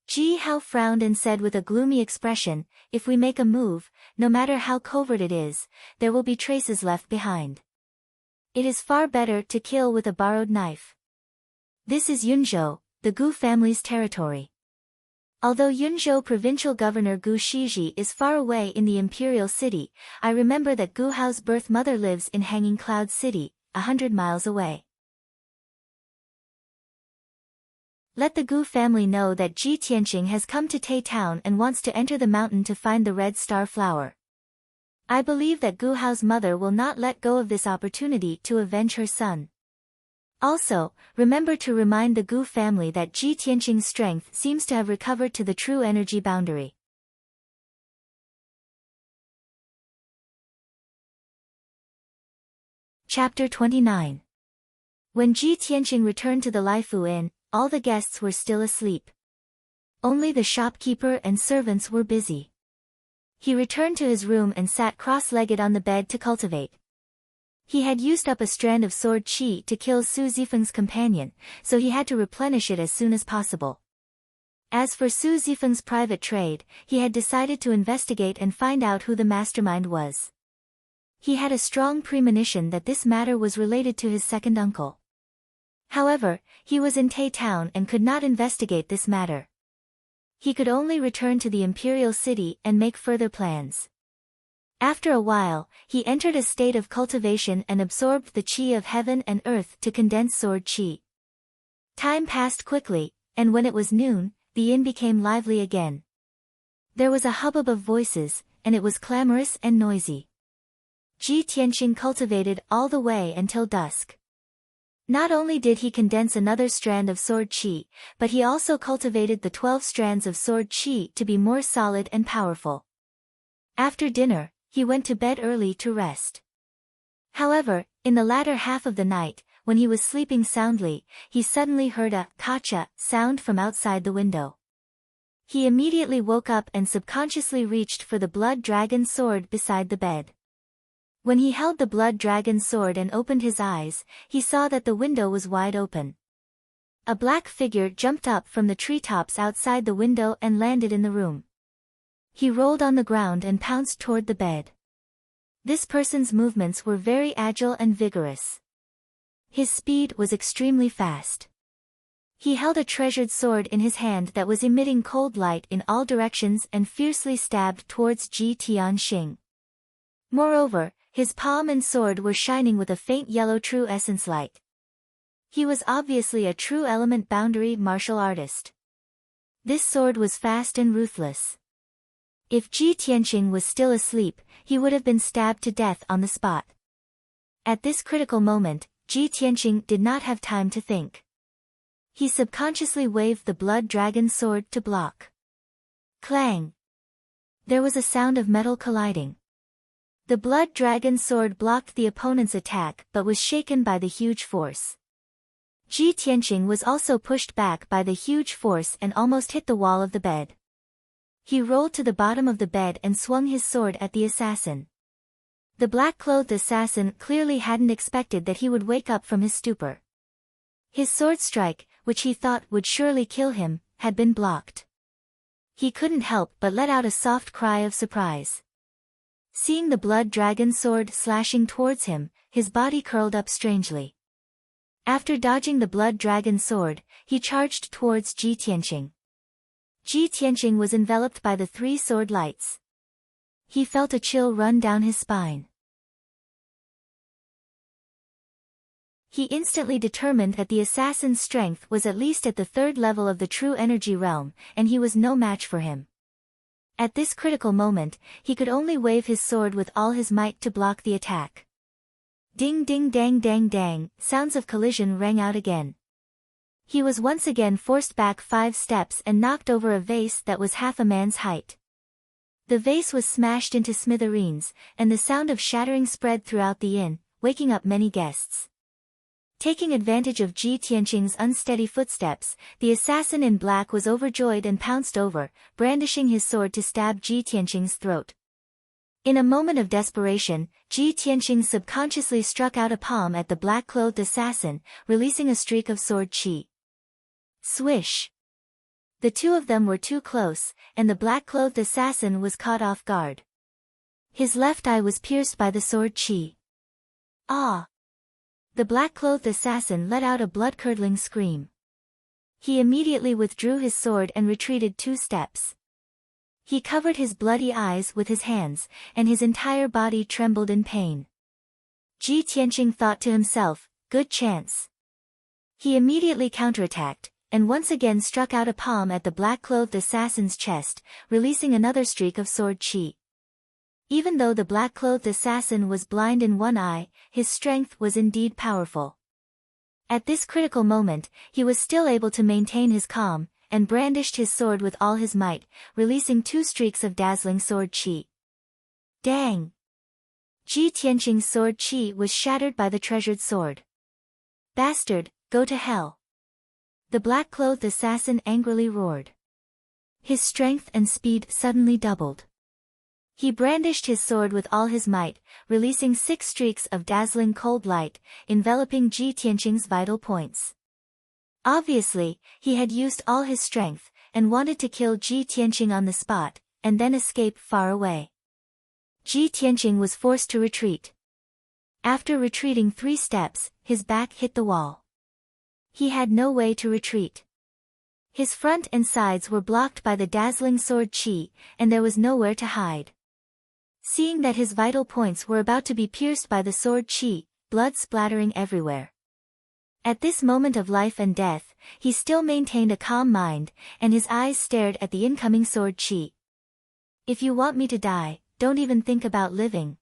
[SPEAKER 1] Ji Hao frowned and said with a gloomy expression, "If we make a move, no matter how covert it is, there will be traces left behind. It is far better to kill with a borrowed knife. This is Yunzhou, the Gu family's territory. Although Yunzhou provincial governor Gu Shiji is far away in the imperial city, I remember that Gu Hao's birth mother lives in Hanging Cloud City, 100 miles away. Let the Gu family know that Ji Tianqing has come to Tai Town and wants to enter the mountain to find the red star flower. I believe that Gu Hao's mother will not let go of this opportunity to avenge her son. Also, remember to remind the Gu family that Ji Tianqing's strength seems to have recovered to the true energy boundary." Chapter 29. When Ji Tianqing returned to the Laifu Inn, all the guests were still asleep. Only the shopkeeper and servants were busy. He returned to his room and sat cross-legged on the bed to cultivate. He had used up a strand of sword qi to kill Su Zifeng's companion, so he had to replenish it as soon as possible. As for Su Zifeng's private trade, he had decided to investigate and find out who the mastermind was. He had a strong premonition that this matter was related to his second uncle. However, he was in Tai Town and could not investigate this matter. He could only return to the imperial city and make further plans. After a while, he entered a state of cultivation and absorbed the qi of heaven and earth to condense sword qi. Time passed quickly, and when it was noon, the inn became lively again. There was a hubbub of voices, and it was clamorous and noisy. Ji Tianqing cultivated all the way until dusk. Not only did he condense another strand of sword qi, but he also cultivated the 12 strands of sword qi to be more solid and powerful. After dinner, he went to bed early to rest. However, in the latter half of the night, when he was sleeping soundly, he suddenly heard a "kacha" sound from outside the window. He immediately woke up and subconsciously reached for the blood dragon sword beside the bed. When he held the blood dragon sword and opened his eyes, he saw that the window was wide open. A black figure jumped up from the treetops outside the window and landed in the room. He rolled on the ground and pounced toward the bed. This person's movements were very agile and vigorous. His speed was extremely fast. He held a treasured sword in his hand that was emitting cold light in all directions and fiercely stabbed towards Ji Tianxing. Moreover, his palm and sword were shining with a faint yellow true essence light. He was obviously a true element boundary martial artist. This sword was fast and ruthless. If Ji Tianxing was still asleep, he would have been stabbed to death on the spot. At this critical moment, Ji Tianxing did not have time to think. He subconsciously waved the blood dragon sword to block. Clang! There was a sound of metal colliding. The blood dragon sword blocked the opponent's attack but was shaken by the huge force. Ji Tianxing was also pushed back by the huge force and almost hit the wall of the bed. He rolled to the bottom of the bed and swung his sword at the assassin. The black-clothed assassin clearly hadn't expected that he would wake up from his stupor. His sword strike, which he thought would surely kill him, had been blocked. He couldn't help but let out a soft cry of surprise. Seeing the blood dragon sword slashing towards him, his body curled up strangely. After dodging the blood dragon sword, he charged towards Ji Tianxing. Ji Tianxing was enveloped by the three sword lights. He felt a chill run down his spine. He instantly determined that the assassin's strength was at least at the third level of the true energy realm, and he was no match for him. At this critical moment, he could only wave his sword with all his might to block the attack. Ding ding dang dang dang, sounds of collision rang out again. He was once again forced back 5 steps and knocked over a vase that was half a man's height. The vase was smashed into smithereens, and the sound of shattering spread throughout the inn, waking up many guests. Taking advantage of Ji Tianxing's unsteady footsteps, the assassin in black was overjoyed and pounced over, brandishing his sword to stab Ji Tianxing's throat. In a moment of desperation, Ji Tianxing subconsciously struck out a palm at the black-clothed assassin, releasing a streak of sword qi. Swish! The two of them were too close, and the black-clothed assassin was caught off guard. His left eye was pierced by the sword qi. Ah! The black-clothed assassin let out a blood-curdling scream. He immediately withdrew his sword and retreated 2 steps. He covered his bloody eyes with his hands, and his entire body trembled in pain. Ji Tianxing thought to himself, good chance. He immediately counterattacked, and once again struck out a palm at the black-clothed assassin's chest, releasing another streak of sword qi. Even though the black-clothed assassin was blind in one eye, his strength was indeed powerful. At this critical moment, he was still able to maintain his calm, and brandished his sword with all his might, releasing 2 streaks of dazzling sword qi. Dang! Ji Tianxing's sword qi was shattered by the treasured sword. Bastard, go to hell! The black-clothed assassin angrily roared. His strength and speed suddenly doubled. He brandished his sword with all his might, releasing 6 streaks of dazzling cold light, enveloping Ji Tianxing's vital points. Obviously, he had used all his strength, and wanted to kill Ji Tianxing on the spot, and then escape far away. Ji Tianxing was forced to retreat. After retreating 3 steps, his back hit the wall. He had no way to retreat. His front and sides were blocked by the dazzling sword qi, and there was nowhere to hide. Seeing that his vital points were about to be pierced by the sword qi, blood splattering everywhere. At this moment of life and death, he still maintained a calm mind, and his eyes stared at the incoming sword qi. If you want me to die, don't even think about living.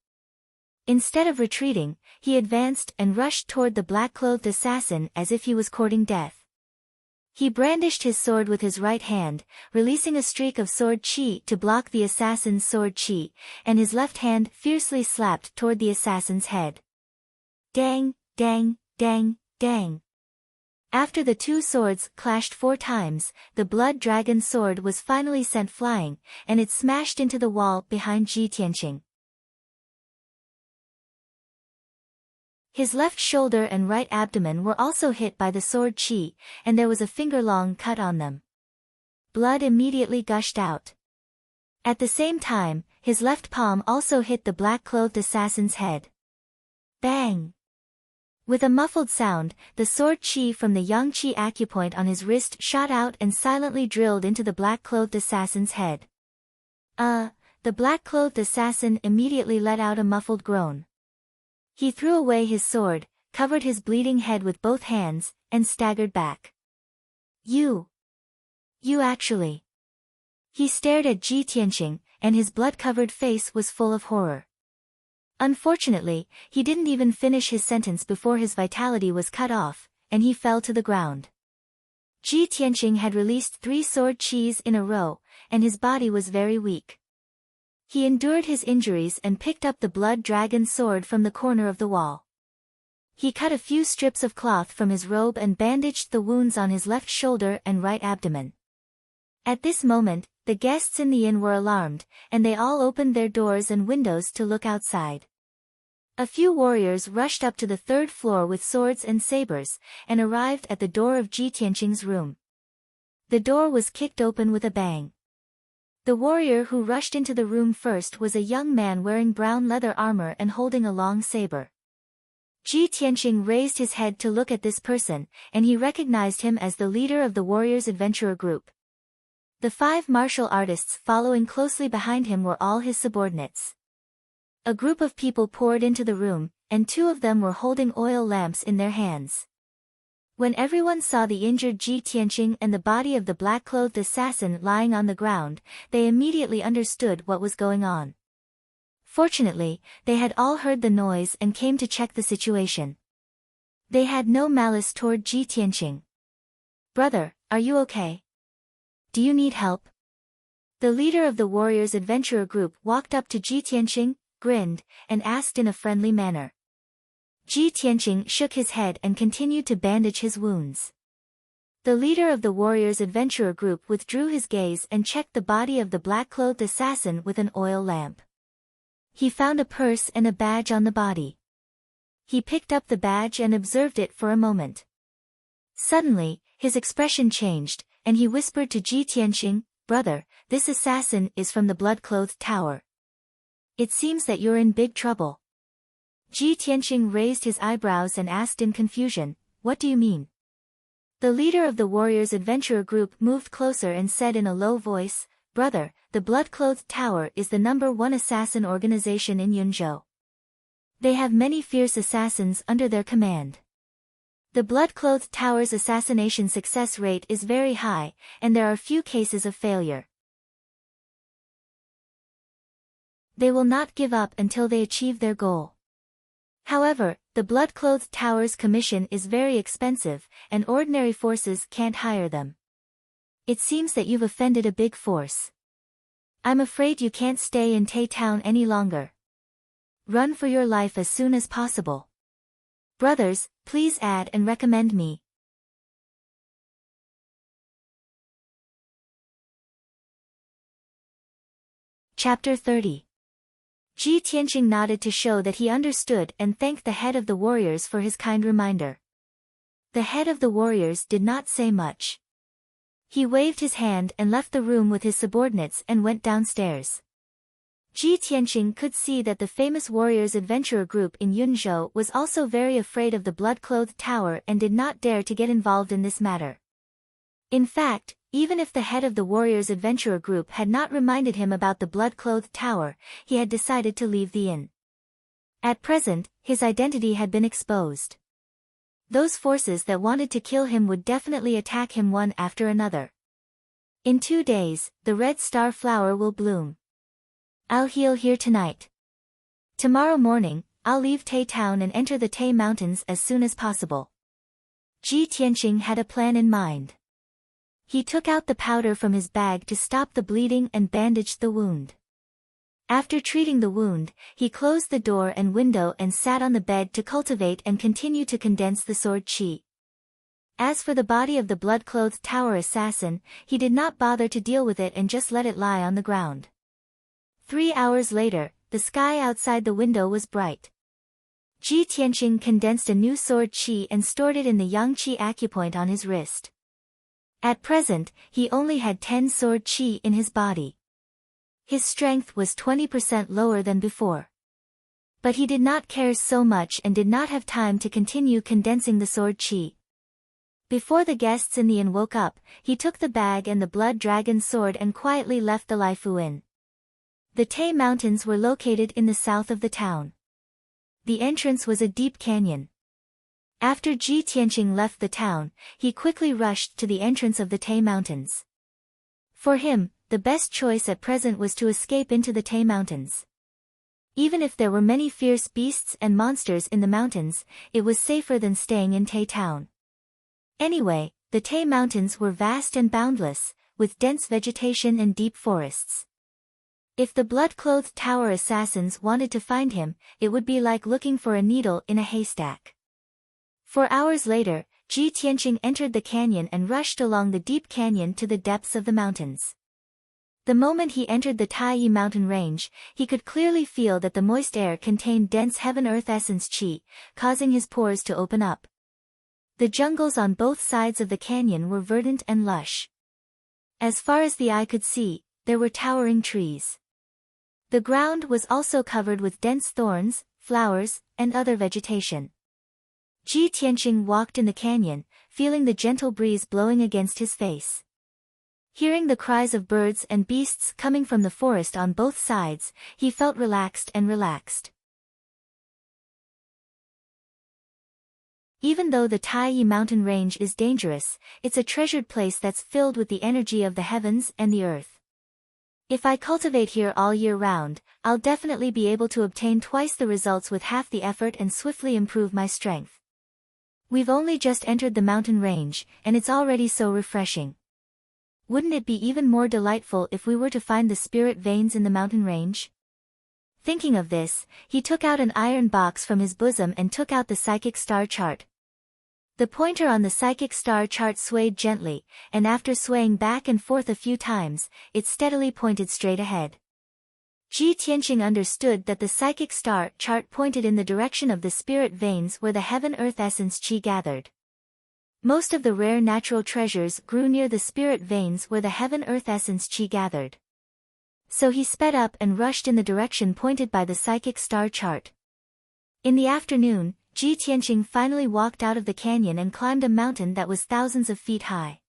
[SPEAKER 1] Instead of retreating, he advanced and rushed toward the black-clothed assassin as if he was courting death. He brandished his sword with his right hand, releasing a streak of sword qi to block the assassin's sword qi, and his left hand fiercely slapped toward the assassin's head. Dang, dang, dang, dang. After the 2 swords clashed 4 times, the blood dragon sword was finally sent flying, and it smashed into the wall behind Ji Tianxing. His left shoulder and right abdomen were also hit by the sword chi, and there was a finger-long cut on them. Blood immediately gushed out. At the same time, his left palm also hit the black-clothed assassin's head. Bang! With a muffled sound, the sword chi from the yang chi acupoint on his wrist shot out and silently drilled into the black-clothed assassin's head. The black-clothed assassin immediately let out a muffled groan. He threw away his sword, covered his bleeding head with both hands, and staggered back. You actually. He stared at Ji Tianqing, and his blood-covered face was full of horror. Unfortunately, he didn't even finish his sentence before his vitality was cut off, and he fell to the ground. Ji Tianqing had released 3 sword chis in a row, and his body was very weak. He endured his injuries and picked up the blood dragon sword from the corner of the wall. He cut a few strips of cloth from his robe and bandaged the wounds on his left shoulder and right abdomen. At this moment, the guests in the inn were alarmed, and they all opened their doors and windows to look outside. A few warriors rushed up to the 3rd floor with swords and sabers, and arrived at the door of Ji Tianqing's room. The door was kicked open with a bang. The warrior who rushed into the room first was a young man wearing brown leather armor and holding a long saber. Ji Tianqing raised his head to look at this person, and he recognized him as the leader of the warriors' adventurer group. The 5 martial artists following closely behind him were all his subordinates. A group of people poured into the room, and 2 of them were holding oil lamps in their hands. When everyone saw the injured Ji Tianqing and the body of the black-clothed assassin lying on the ground, they immediately understood what was going on. Fortunately, they had all heard the noise and came to check the situation. They had no malice toward Ji Tianqing. "Brother, are you okay? Do you need help?" The leader of the warriors' adventurer group walked up to Ji Tianqing, grinned, and asked in a friendly manner. Ji Tianqing shook his head and continued to bandage his wounds. The leader of the warriors' adventurer group withdrew his gaze and checked the body of the black-clothed assassin with an oil lamp. He found a purse and a badge on the body. He picked up the badge and observed it for a moment. Suddenly, his expression changed, and he whispered to Ji Tianqing, "Brother, this assassin is from the blood-clothed tower. It seems that you're in big trouble." Ji Tianqing raised his eyebrows and asked in confusion, "What do you mean?" The leader of the warriors' adventurer group moved closer and said in a low voice, "Brother, the blood-clothed tower is the #1 assassin organization in Yunzhou. They have many fierce assassins under their command. The blood-clothed tower's assassination success rate is very high, and there are few cases of failure. They will not give up until they achieve their goal. However, the blood-clothed tower's commission is very expensive, and ordinary forces can't hire them. It seems that you've offended a big force. I'm afraid you can't stay in Tai Town any longer. Run for your life as soon as possible. Brothers, please add and recommend me." Chapter 30. Ji Tianqing nodded to show that he understood and thanked the head of the warriors for his kind reminder. The head of the warriors did not say much. He waved his hand and left the room with his subordinates and went downstairs. Ji Tianqing could see that the famous warriors' adventurer group in Yunzhou was also very afraid of the blood-clothed tower and did not dare to get involved in this matter. In fact, even if the head of the warriors' adventurer group had not reminded him about the blood-clothed tower, he had decided to leave the inn. At present, his identity had been exposed. Those forces that wanted to kill him would definitely attack him one after another. In 2 days, the red star flower will bloom. I'll heal here tonight. Tomorrow morning, I'll leave Tai Town and enter the Tai Mountains as soon as possible. Ji Tianqing had a plan in mind. He took out the powder from his bag to stop the bleeding and bandaged the wound. After treating the wound, he closed the door and window and sat on the bed to cultivate and continue to condense the sword chi. As for the body of the blood-clothed tower assassin, he did not bother to deal with it and just let it lie on the ground. 3 hours later, the sky outside the window was bright. Ji Tianqing condensed a new sword qi and stored it in the yang qi acupoint on his wrist. At present, he only had 10 sword qi in his body. His strength was 20% lower than before. But he did not care so much and did not have time to continue condensing the sword qi. Before the guests in the inn woke up, he took the bag and the blood dragon sword and quietly left the Laifu Inn. The Tai Mountains were located in the south of the town. The entrance was a deep canyon. After Ji Tianqing left the town, he quickly rushed to the entrance of the Tai Mountains. For him, the best choice at present was to escape into the Tai Mountains. Even if there were many fierce beasts and monsters in the mountains, it was safer than staying in Tai Town. Anyway, the Tai Mountains were vast and boundless, with dense vegetation and deep forests. If the blood-clothed tower assassins wanted to find him, it would be like looking for a needle in a haystack. 4 hours later, Ji Tianqing entered the canyon and rushed along the deep canyon to the depths of the mountains. The moment he entered the Taiyi mountain range, he could clearly feel that the moist air contained dense heaven-earth essence qi, causing his pores to open up. The jungles on both sides of the canyon were verdant and lush. As far as the eye could see, there were towering trees. The ground was also covered with dense thorns, flowers, and other vegetation. Ji Tianqing walked in the canyon, feeling the gentle breeze blowing against his face. Hearing the cries of birds and beasts coming from the forest on both sides, he felt relaxed. Even though the Taiyi mountain range is dangerous, it's a treasured place that's filled with the energy of the heavens and the earth. If I cultivate here all year round, I'll definitely be able to obtain twice the results with half the effort and swiftly improve my strength. We've only just entered the mountain range, and it's already so refreshing. Wouldn't it be even more delightful if we were to find the spirit veins in the mountain range? Thinking of this, he took out an iron box from his bosom and took out the psychic star chart. The pointer on the psychic star chart swayed gently, and after swaying back and forth a few times, it steadily pointed straight ahead. Ji Tianqing understood that the psychic star chart pointed in the direction of the spirit veins where the heaven-earth essence qi gathered. Most of the rare natural treasures grew near the spirit veins where the heaven-earth essence qi gathered. So he sped up and rushed in the direction pointed by the psychic star chart. In the afternoon, Ji Tianqing finally walked out of the canyon and climbed a mountain that was thousands of feet high.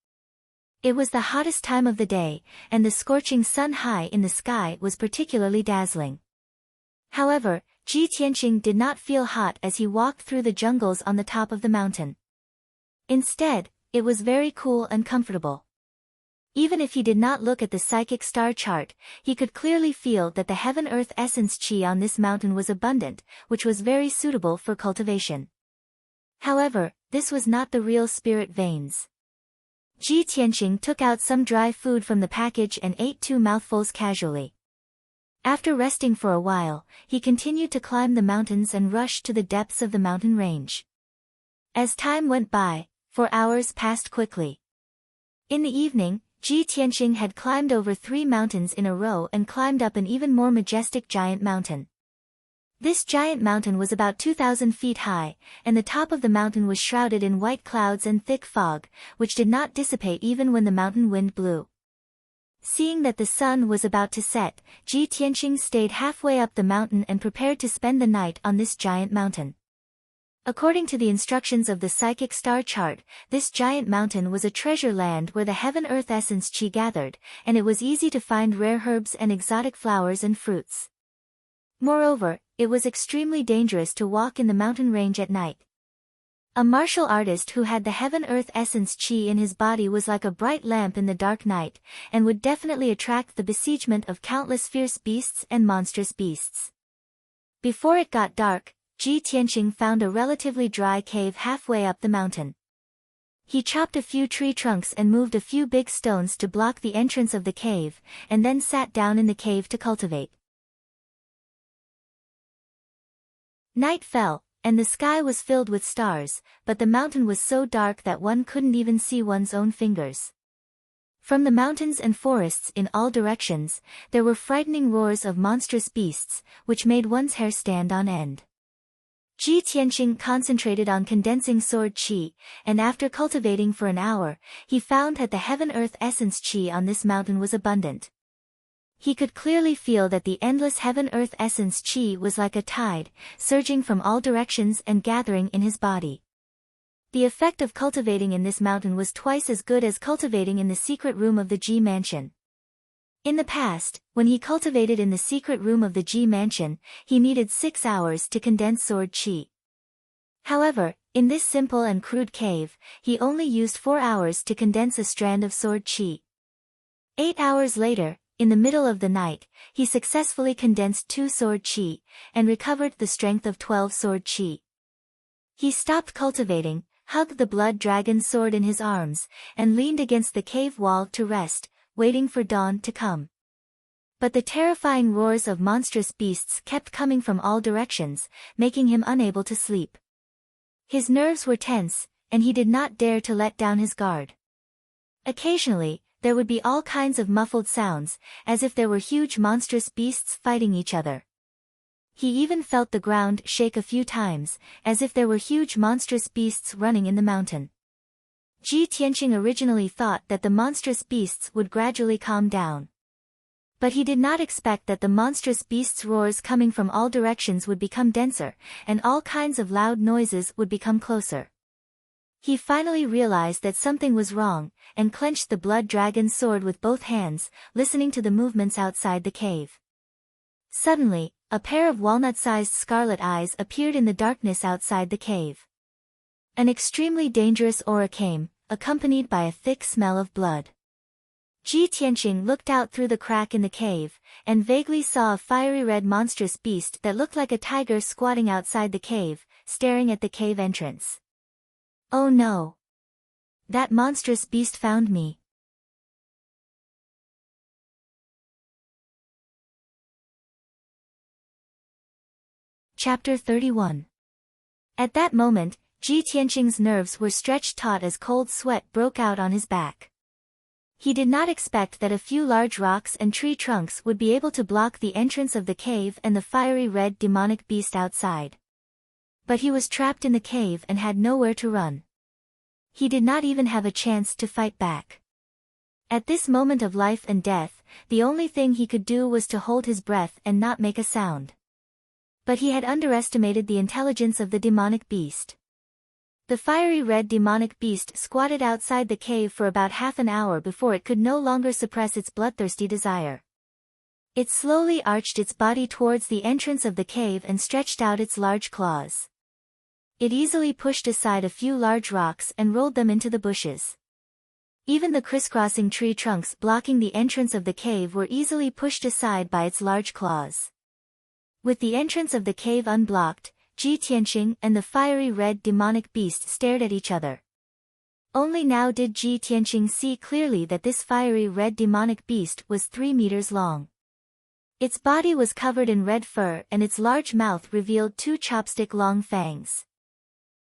[SPEAKER 1] It was the hottest time of the day, and the scorching sun high in the sky was particularly dazzling. However, Ji Tianqing did not feel hot as he walked through the jungles on the top of the mountain. Instead, it was very cool and comfortable. Even if he did not look at the psychic star chart, he could clearly feel that the heaven-earth essence qi on this mountain was abundant, which was very suitable for cultivation. However, this was not the real spirit veins. Ji Tianqing took out some dry food from the package and ate 2 mouthfuls casually. After resting for a while, he continued to climb the mountains and rushed to the depths of the mountain range. As time went by, 4 hours passed quickly. In the evening, Ji Tianqing had climbed over 3 mountains in a row and climbed up an even more majestic giant mountain. This giant mountain was about 2,000 feet high, and the top of the mountain was shrouded in white clouds and thick fog, which did not dissipate even when the mountain wind blew. Seeing that the sun was about to set, Ji Tianqing stayed halfway up the mountain and prepared to spend the night on this giant mountain. According to the instructions of the psychic star chart, this giant mountain was a treasure land where the heaven-earth essence qi gathered, and it was easy to find rare herbs and exotic flowers and fruits. Moreover, it was extremely dangerous to walk in the mountain range at night. A martial artist who had the heaven-earth essence qi in his body was like a bright lamp in the dark night, and would definitely attract the besiegement of countless fierce beasts and monstrous beasts. Before it got dark, Ji Tianqing found a relatively dry cave halfway up the mountain. He chopped a few tree trunks and moved a few big stones to block the entrance of the cave, and then sat down in the cave to cultivate. Night fell, and the sky was filled with stars, but the mountain was so dark that one couldn't even see one's own fingers. From the mountains and forests in all directions, there were frightening roars of monstrous beasts, which made one's hair stand on end. Ji Tianqing concentrated on condensing sword qi, and after cultivating for an hour, he found that the heaven-earth essence qi on this mountain was abundant. He could clearly feel that the endless heaven-earth essence qi was like a tide, surging from all directions and gathering in his body. The effect of cultivating in this mountain was twice as good as cultivating in the secret room of the Ji mansion. In the past, when he cultivated in the secret room of the Ji mansion, he needed 6 hours to condense sword qi. However, in this simple and crude cave, he only used 4 hours to condense a strand of sword qi. 8 hours later, in the middle of the night, he successfully condensed 2 sword qi, and recovered the strength of 12 sword qi. He stopped cultivating, hugged the blood dragon sword in his arms, and leaned against the cave wall to rest, waiting for dawn to come. But the terrifying roars of monstrous beasts kept coming from all directions, making him unable to sleep. His nerves were tense, and he did not dare to let down his guard. Occasionally, there would be all kinds of muffled sounds, as if there were huge monstrous beasts fighting each other. He even felt the ground shake a few times, as if there were huge monstrous beasts running in the mountain. Ji Tianqing originally thought that the monstrous beasts would gradually calm down. But he did not expect that the monstrous beasts' roars coming from all directions would become denser, and all kinds of loud noises would become closer. He finally realized that something was wrong, and clenched the blood dragon's sword with both hands, listening to the movements outside the cave. Suddenly, a pair of walnut-sized scarlet eyes appeared in the darkness outside the cave. An extremely dangerous aura came, accompanied by a thick smell of blood. Ji Tianqing looked out through the crack in the cave, and vaguely saw a fiery red monstrous beast that looked like a tiger squatting outside the cave, staring at the cave entrance. Oh no! That monstrous beast found me. Chapter 31. At that moment, Ji Tianqing's nerves were stretched taut as cold sweat broke out on his back. He did not expect that a few large rocks and tree trunks would be able to block the entrance of the cave and the fiery red demonic beast outside. But he was trapped in the cave and had nowhere to run. He did not even have a chance to fight back. At this moment of life and death, the only thing he could do was to hold his breath and not make a sound. But he had underestimated the intelligence of the demonic beast. The fiery red demonic beast squatted outside the cave for about half an hour before it could no longer suppress its bloodthirsty desire. It slowly arched its body towards the entrance of the cave and stretched out its large claws. It easily pushed aside a few large rocks and rolled them into the bushes. Even the crisscrossing tree trunks blocking the entrance of the cave were easily pushed aside by its large claws. With the entrance of the cave unblocked, Ji Tianqing and the fiery red demonic beast stared at each other. Only now did Ji Tianqing see clearly that this fiery red demonic beast was 3 meters long. Its body was covered in red fur and its large mouth revealed 2 chopstick-long fangs.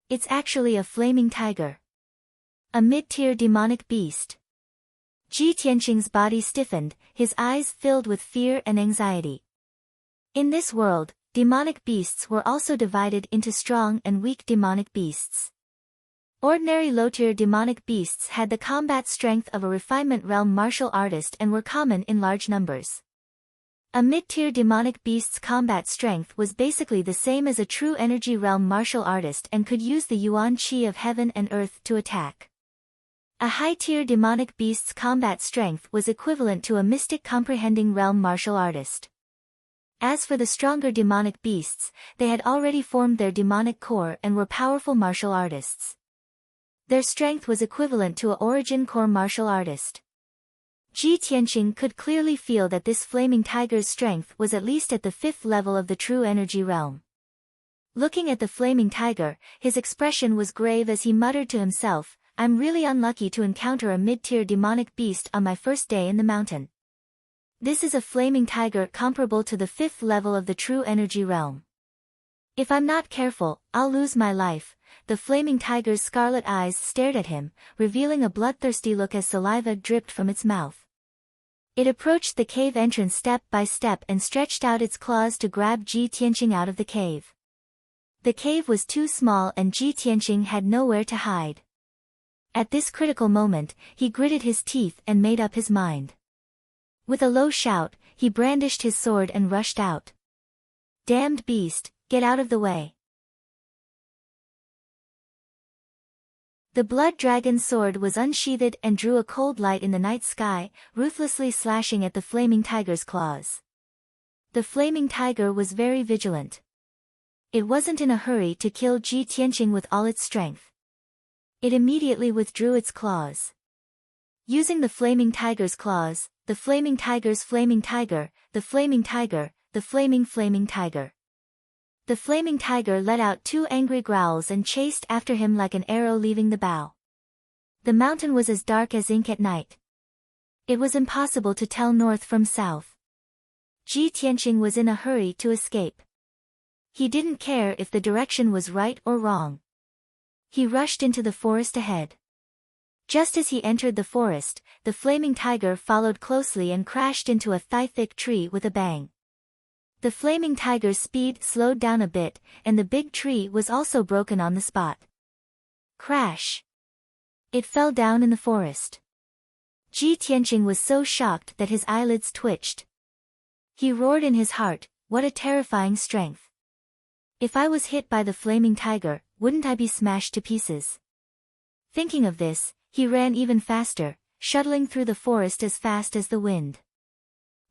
[SPEAKER 1] It's actually a flaming tiger. A mid-tier demonic beast. Ji Tianqing's body stiffened, his eyes filled with fear and anxiety. In this world, demonic beasts were also divided into strong and weak demonic beasts. Ordinary low-tier demonic beasts had the combat strength of a refinement realm martial artist and were common in large numbers. A mid-tier demonic beast's combat strength was basically the same as a true energy realm martial artist and could use the yuan qi of heaven and earth to attack. A high-tier demonic beast's combat strength was equivalent to a mystic comprehending realm martial artist. As for the stronger demonic beasts, they had already formed their demonic core and were powerful martial artists. Their strength was equivalent to a origin core martial artist. Ji Tianqing could clearly feel that this flaming tiger's strength was at least at the 5th level of the true energy realm. Looking at the flaming tiger, his expression was grave as he muttered to himself, "I'm really unlucky to encounter a mid-tier demonic beast on my first day in the mountain. This is a flaming tiger comparable to the 5th level of the true energy realm. If I'm not careful, I'll lose my life." The flaming tiger's scarlet eyes stared at him, revealing a bloodthirsty look as saliva dripped from its mouth. It approached the cave entrance step by step and stretched out its claws to grab Ji Tianqing out of the cave. The cave was too small and Ji Tianqing had nowhere to hide. At this critical moment, he gritted his teeth and made up his mind. With a low shout, he brandished his sword and rushed out. "Damned beast, get out of the way." The blood dragon's sword was unsheathed and drew a cold light in the night sky, ruthlessly slashing at the flaming tiger's claws. The flaming tiger was very vigilant. It wasn't in a hurry to kill Ji Tianqing with all its strength. It immediately withdrew its claws. Using the flaming tiger's claws, the flaming tiger's flaming tiger, the flaming tiger, the flaming tiger. The flaming tiger let out 2 angry growls and chased after him like an arrow leaving the bow. The mountain was as dark as ink at night. It was impossible to tell north from south. Ji Tianqing was in a hurry to escape. He didn't care if the direction was right or wrong. He rushed into the forest ahead. Just as he entered the forest, the flaming tiger followed closely and crashed into a thigh-thick tree with a bang. The flaming tiger's speed slowed down a bit, and the big tree was also broken on the spot. Crash! It fell down in the forest. Ji Tianqing was so shocked that his eyelids twitched. He roared in his heart, "What a terrifying strength! If I was hit by the flaming tiger, wouldn't I be smashed to pieces?" Thinking of this, he ran even faster, shuttling through the forest as fast as the wind.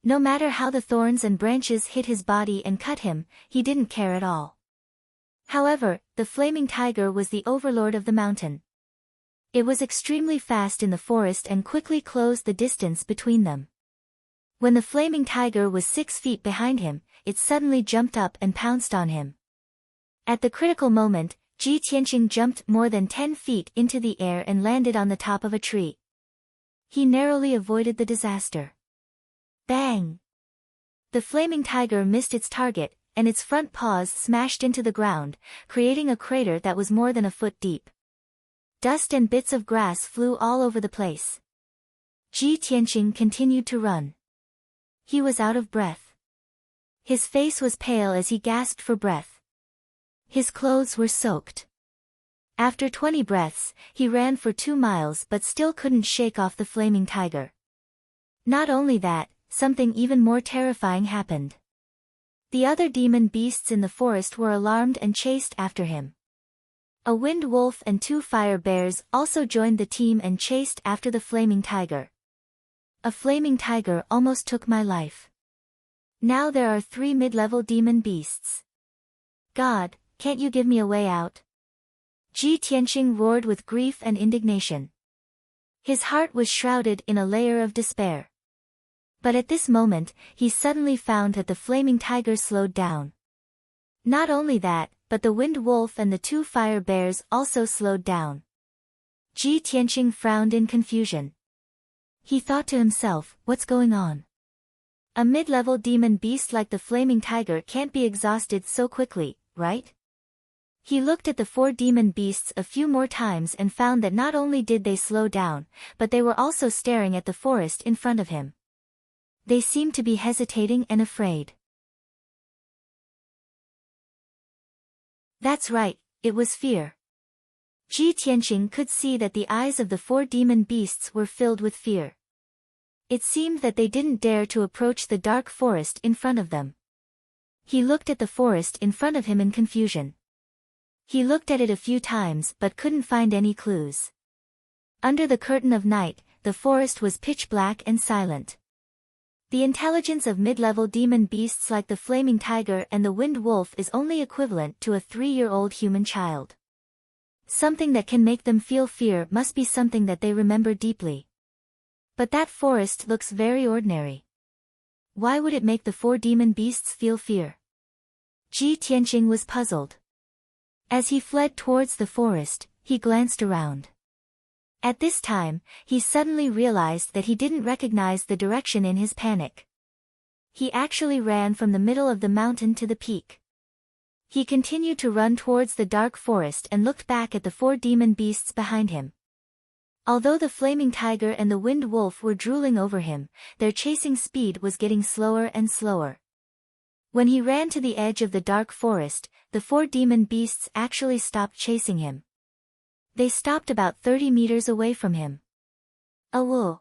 [SPEAKER 1] No matter how the thorns and branches hit his body and cut him, he didn't care at all. However, the flaming tiger was the overlord of the mountain. It was extremely fast in the forest and quickly closed the distance between them. When the flaming tiger was 6 feet behind him, it suddenly jumped up and pounced on him. At the critical moment, Ji Tianqing jumped more than 10 feet into the air and landed on the top of a tree. He narrowly avoided the disaster. Bang! The flaming tiger missed its target, and its front paws smashed into the ground, creating a crater that was more than a foot deep. Dust and bits of grass flew all over the place. Ji Tianqing continued to run. He was out of breath. His face was pale as he gasped for breath. His clothes were soaked. After 20 breaths, he ran for 2 miles but still couldn't shake off the flaming tiger. Not only that, something even more terrifying happened. The other demon beasts in the forest were alarmed and chased after him. A wind wolf and 2 fire bears also joined the team and chased after the flaming tiger. A flaming tiger almost took my life. Now there are 3 mid-level demon beasts. God, can't you give me a way out? Ji Tianqing roared with grief and indignation. His heart was shrouded in a layer of despair. But at this moment, he suddenly found that the flaming tiger slowed down. Not only that, but the wind wolf and the 2 fire bears also slowed down. Ji Tianqing frowned in confusion. He thought to himself, what's going on? A mid-level demon beast like the flaming tiger can't be exhausted so quickly, right? He looked at the 4 demon beasts a few more times and found that not only did they slow down, but they were also staring at the forest in front of him. They seemed to be hesitating and afraid. That's right, it was fear. Ji Tianqing could see that the eyes of the 4 demon beasts were filled with fear. It seemed that they didn't dare to approach the dark forest in front of them. He looked at the forest in front of him in confusion. He looked at it a few times but couldn't find any clues. Under the curtain of night, the forest was pitch black and silent. The intelligence of mid-level demon beasts like the flaming tiger and the wind wolf is only equivalent to a 3-year-old human child. Something that can make them feel fear must be something that they remember deeply. But that forest looks very ordinary. Why would it make the 4 demon beasts feel fear? Ji Tianqing was puzzled. As he fled towards the forest, he glanced around. At this time, he suddenly realized that he didn't recognize the direction in his panic. He actually ran from the middle of the mountain to the peak. He continued to run towards the dark forest and looked back at the 4 demon beasts behind him. Although the flaming tiger and the wind wolf were drooling over him, their chasing speed was getting slower and slower. When he ran to the edge of the dark forest, the 4 demon beasts actually stopped chasing him. They stopped about 30 meters away from him. "Awoo!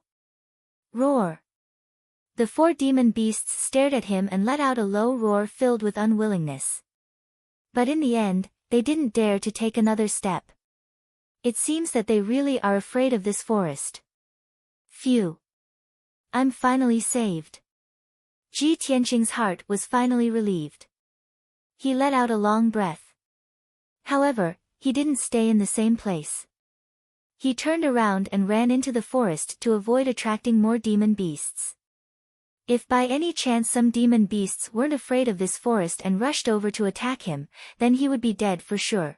[SPEAKER 1] Roar!" The 4 demon beasts stared at him and let out a low roar filled with unwillingness. But in the end, they didn't dare to take another step. It seems that they really are afraid of this forest. Phew! I'm finally saved. Ji Tianqing's heart was finally relieved. He let out a long breath. However, he didn't stay in the same place. He turned around and ran into the forest to avoid attracting more demon beasts. If by any chance some demon beasts weren't afraid of this forest and rushed over to attack him, then he would be dead for sure.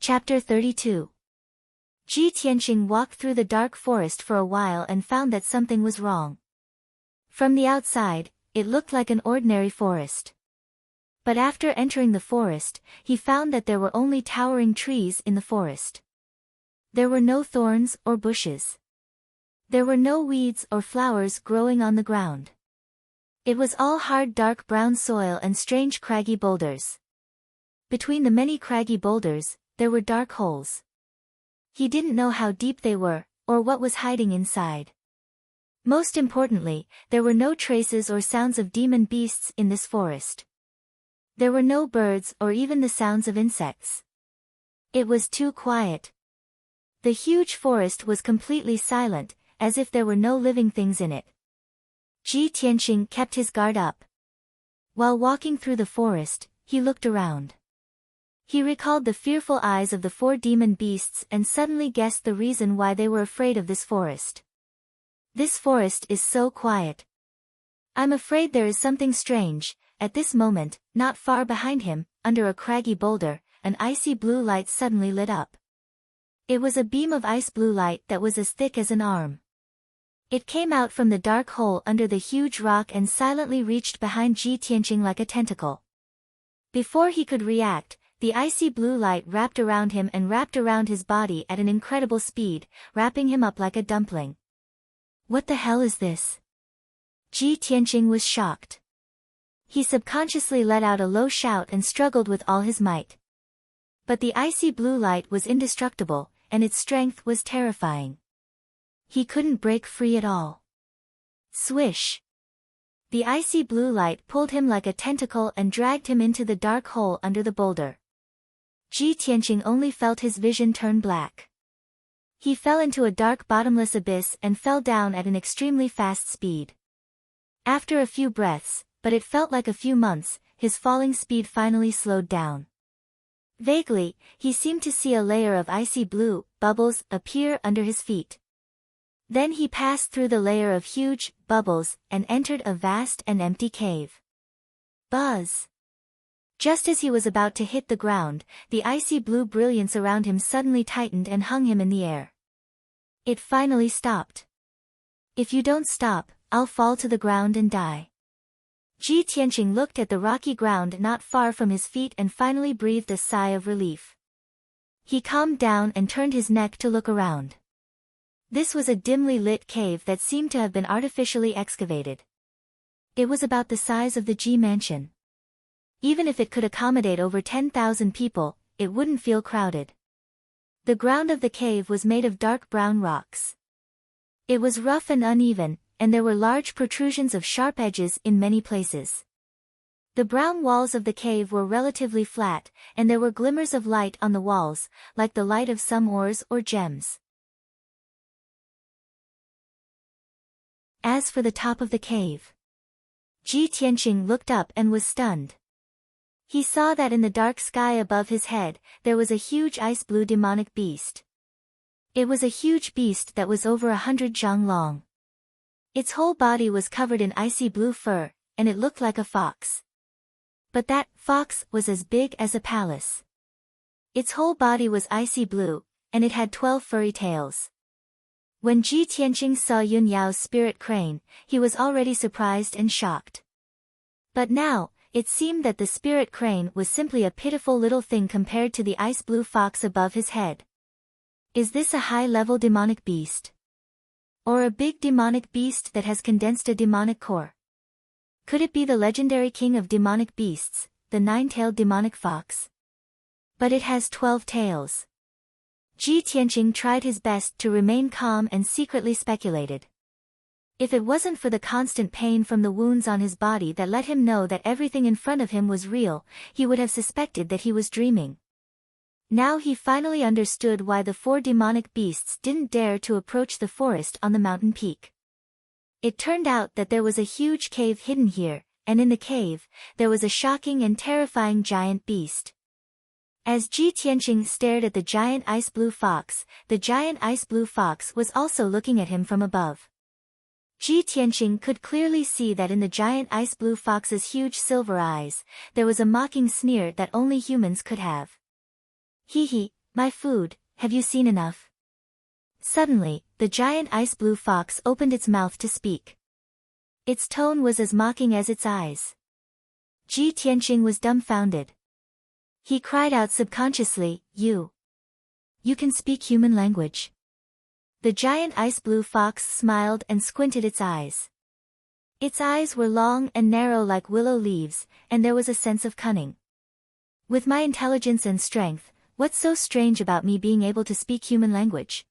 [SPEAKER 1] Chapter 32. Ji Tianqing walked through the dark forest for a while and found that something was wrong. From the outside, it looked like an ordinary forest. But after entering the forest, he found that there were only towering trees in the forest. There were no thorns or bushes. There were no weeds or flowers growing on the ground. It was all hard dark brown soil and strange craggy boulders. Between the many craggy boulders, there were dark holes. He didn't know how deep they were, or what was hiding inside. Most importantly, there were no traces or sounds of demon beasts in this forest. There were no birds or even the sounds of insects. It was too quiet. The huge forest was completely silent, as if there were no living things in it. Ji Tianqing kept his guard up. While walking through the forest, he looked around. He recalled the fearful eyes of the 4 demon beasts and suddenly guessed the reason why they were afraid of this forest. This forest is so quiet. I'm afraid there is something strange. At this moment, not far behind him, under a craggy boulder, an icy blue light suddenly lit up. It was a beam of ice blue light that was as thick as an arm. It came out from the dark hole under the huge rock and silently reached behind Ji Tianqing like a tentacle. Before he could react, the icy blue light wrapped around him and wrapped around his body at an incredible speed, wrapping him up like a dumpling. What the hell is this? Ji Tianqing was shocked. He subconsciously let out a low shout and struggled with all his might. But the icy blue light was indestructible, and its strength was terrifying. He couldn't break free at all. Swish! The icy blue light pulled him like a tentacle and dragged him into the dark hole under the boulder. Ji Tianqing only felt his vision turn black. He fell into a dark bottomless abyss and fell down at an extremely fast speed. After a few breaths, but it felt like a few months, his falling speed finally slowed down. Vaguely, he seemed to see a layer of icy blue bubbles appear under his feet. Then he passed through the layer of huge bubbles and entered a vast and empty cave. Buzz! Just as he was about to hit the ground, the icy blue brilliance around him suddenly tightened and hung him in the air. It finally stopped. If you don't stop, I'll fall to the ground and die. Ji Tianqing looked at the rocky ground not far from his feet and finally breathed a sigh of relief. He calmed down and turned his neck to look around. This was a dimly lit cave that seemed to have been artificially excavated. It was about the size of the Ji mansion. Even if it could accommodate over 10,000 people, it wouldn't feel crowded. The ground of the cave was made of dark brown rocks. It was rough and uneven, and there were large protrusions of sharp edges in many places. The brown walls of the cave were relatively flat, and there were glimmers of light on the walls, like the light of some ores or gems. As for the top of the cave, Ji Tianqing looked up and was stunned. He saw that in the dark sky above his head, there was a huge ice-blue demonic beast. It was a huge beast that was over 100 zhang long. Its whole body was covered in icy blue fur, and it looked like a fox. But that fox was as big as a palace. Its whole body was icy blue, and it had 12 furry tails. When Ji Tianqing saw Yun Yao's spirit crane, he was already surprised and shocked. But now, it seemed that the spirit crane was simply a pitiful little thing compared to the ice-blue fox above his head. Is this a high-level demonic beast? Or a big demonic beast that has condensed a demonic core? Could it be the legendary king of demonic beasts, the nine-tailed demonic fox? But it has 12 tails. Ji Tianqing tried his best to remain calm and secretly speculated. If it wasn't for the constant pain from the wounds on his body that let him know that everything in front of him was real, he would have suspected that he was dreaming. Now he finally understood why the 4 demonic beasts didn't dare to approach the forest on the mountain peak. It turned out that there was a huge cave hidden here, and in the cave, there was a shocking and terrifying giant beast. As Ji Tianqing stared at the giant ice blue fox, the giant ice blue fox was also looking at him from above. Ji Tianqing could clearly see that in the giant ice blue fox's huge silver eyes, there was a mocking sneer that only humans could have. Hee hee, my food, have you seen enough? Suddenly, the giant ice blue fox opened its mouth to speak. Its tone was as mocking as its eyes. Ji Tianqing was dumbfounded. He cried out subconsciously, You can speak human language. The giant ice blue fox smiled and squinted its eyes. Its eyes were long and narrow like willow leaves, and there was a sense of cunning. With my intelligence and strength, what's so strange about me being able to speak human language?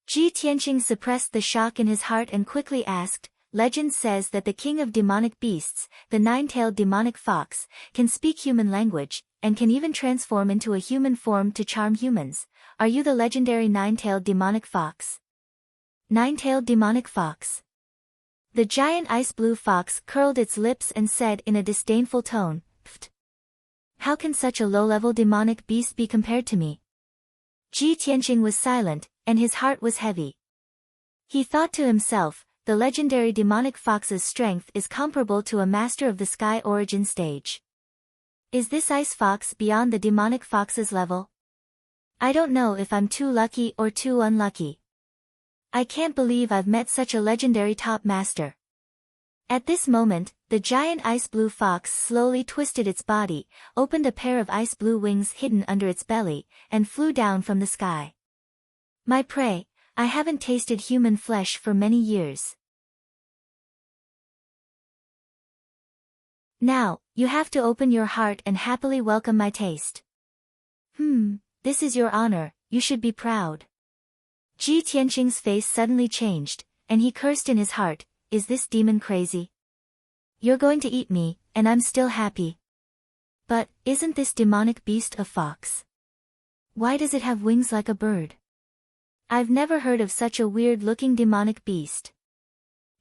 [SPEAKER 1] Ji Tianqing suppressed the shock in his heart and quickly asked, Legend says that the king of demonic beasts, the nine-tailed demonic fox, can speak human language, and can even transform into a human form to charm humans. Are you the legendary nine-tailed demonic fox? Nine-tailed demonic fox. The giant ice blue fox curled its lips and said in a disdainful tone, Pfft. How can such a low-level demonic beast be compared to me? Ji Tianqing was silent, and his heart was heavy. He thought to himself, the legendary demonic fox's strength is comparable to a master of the sky origin stage. Is this ice fox beyond the demonic fox's level? I don't know if I'm too lucky or too unlucky. I can't believe I've met such a legendary top master. At this moment, the giant ice blue fox slowly twisted its body, opened a pair of ice blue wings hidden under its belly, and flew down from the sky. My prey, I haven't tasted human flesh for many years. Now, you have to open your heart and happily welcome my taste. This is your honor, you should be proud. Ji Tianqing's face suddenly changed, and he cursed in his heart, Is this demon crazy? You're going to eat me, and I'm still happy. But, isn't this demonic beast a fox? Why does it have wings like a bird? I've never heard of such a weird-looking demonic beast.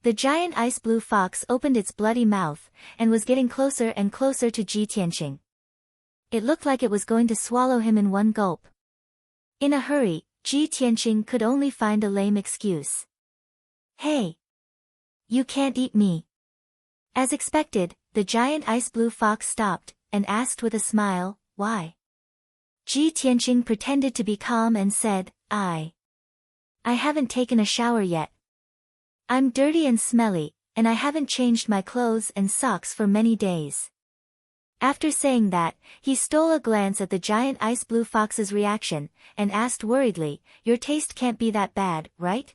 [SPEAKER 1] The giant ice blue fox opened its bloody mouth, and was getting closer and closer to Ji Tianqing. It looked like it was going to swallow him in one gulp. In a hurry, Ji Tianqing could only find a lame excuse. Hey! You can't eat me. As expected, the giant ice blue fox stopped, and asked with a smile, Why? Ji Tianqing pretended to be calm and said, I haven't taken a shower yet. I'm dirty and smelly, and I haven't changed my clothes and socks for many days. After saying that, he stole a glance at the giant ice blue fox's reaction, and asked worriedly, Your taste can't be that bad, right?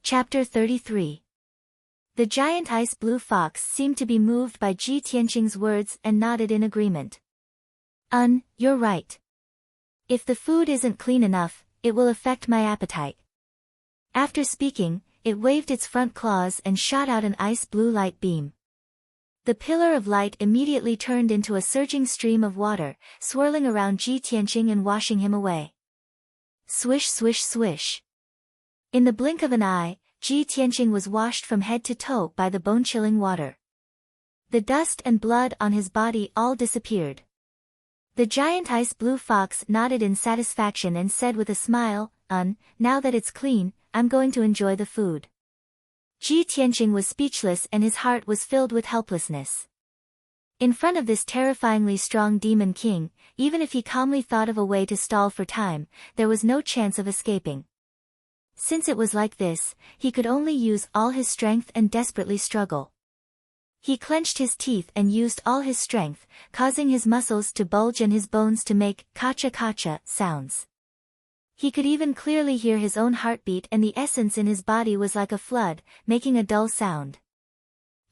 [SPEAKER 1] Chapter 33. The giant ice blue fox seemed to be moved by Ji Tianqing's words and nodded in agreement. You're right. If the food isn't clean enough, it will affect my appetite. After speaking, it waved its front claws and shot out an ice blue light beam. The pillar of light immediately turned into a surging stream of water, swirling around Ji Tianqing and washing him away. Swish swish swish. In the blink of an eye, Ji Tianqing was washed from head to toe by the bone-chilling water. The dust and blood on his body all disappeared. The giant ice blue fox nodded in satisfaction and said with a smile, Now that it's clean, I'm going to enjoy the food. Ji Tianqing was speechless and his heart was filled with helplessness. In front of this terrifyingly strong demon king, even if he calmly thought of a way to stall for time, there was no chance of escaping. Since it was like this, he could only use all his strength and desperately struggle. He clenched his teeth and used all his strength, causing his muscles to bulge and his bones to make kacha-kacha sounds. He could even clearly hear his own heartbeat, and the essence in his body was like a flood, making a dull sound.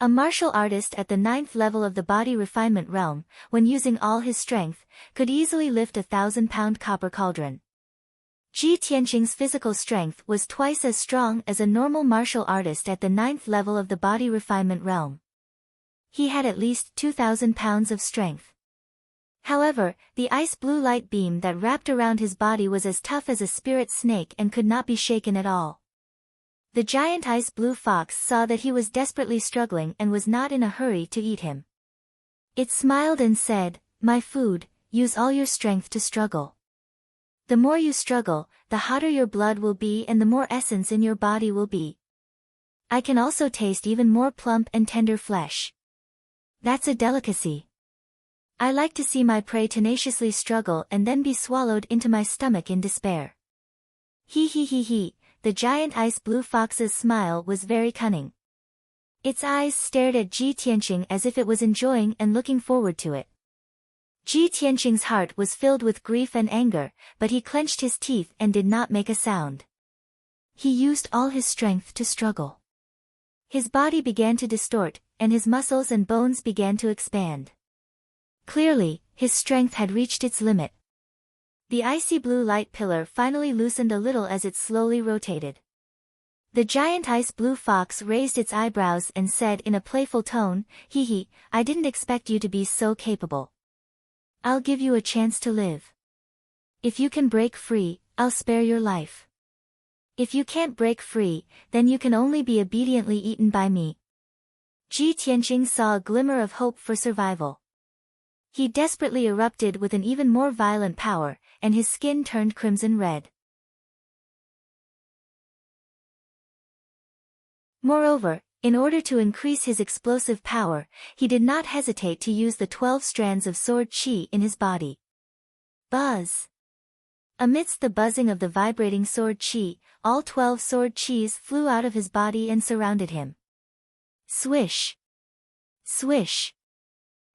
[SPEAKER 1] A martial artist at the 9th level of the body refinement realm, when using all his strength, could easily lift a 1,000-pound copper cauldron. Ji Tianqing's physical strength was twice as strong as a normal martial artist at the 9th level of the body refinement realm. He had at least 2,000 pounds of strength. However, the ice blue light beam that wrapped around his body was as tough as a spirit snake and could not be shaken at all. The giant ice blue fox saw that he was desperately struggling and was not in a hurry to eat him. It smiled and said, "My food, use all your strength to struggle. The more you struggle, the hotter your blood will be and the more essence in your body will be. I can also taste even more plump and tender flesh. That's a delicacy. I like to see my prey tenaciously struggle and then be swallowed into my stomach in despair." He. The giant ice blue fox's smile was very cunning. Its eyes stared at Ji Tianqing as if it was enjoying and looking forward to it. Ji Tianqing's heart was filled with grief and anger, but he clenched his teeth and did not make a sound. He used all his strength to struggle. His body began to distort, and his muscles and bones began to expand. Clearly, his strength had reached its limit. The icy blue light pillar finally loosened a little as it slowly rotated. The giant ice blue fox raised its eyebrows and said in a playful tone, I didn't expect you to be so capable. I'll give you a chance to live. If you can break free, I'll spare your life. If you can't break free, then you can only be obediently eaten by me." Ji Tianqing saw a glimmer of hope for survival. He desperately erupted with an even more violent power, and his skin turned crimson red. Moreover, in order to increase his explosive power, he did not hesitate to use the 12 strands of sword qi in his body. Buzz! Amidst the buzzing of the vibrating sword qi, all 12 sword qis flew out of his body and surrounded him. Swish! Swish!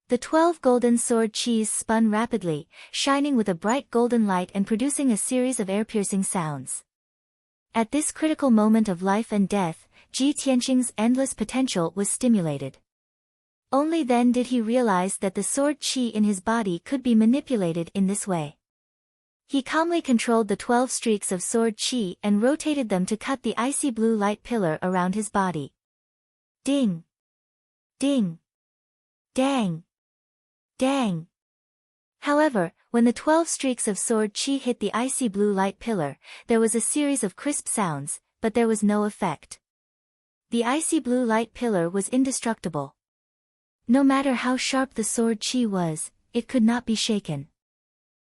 [SPEAKER 1] The 12 golden sword qis spun rapidly, shining with a bright golden light and producing a series of ear-piercing sounds. At this critical moment of life and death, Ji Tianqing's endless potential was stimulated. Only then did he realize that the sword qi in his body could be manipulated in this way. He calmly controlled the 12 streaks of sword qi and rotated them to cut the icy blue light pillar around his body. Ding! Ding! Dang! Dang! However, when the 12 streaks of sword qi hit the icy blue light pillar, there was a series of crisp sounds, but there was no effect. The icy blue light pillar was indestructible. No matter how sharp the sword qi was, it could not be shaken.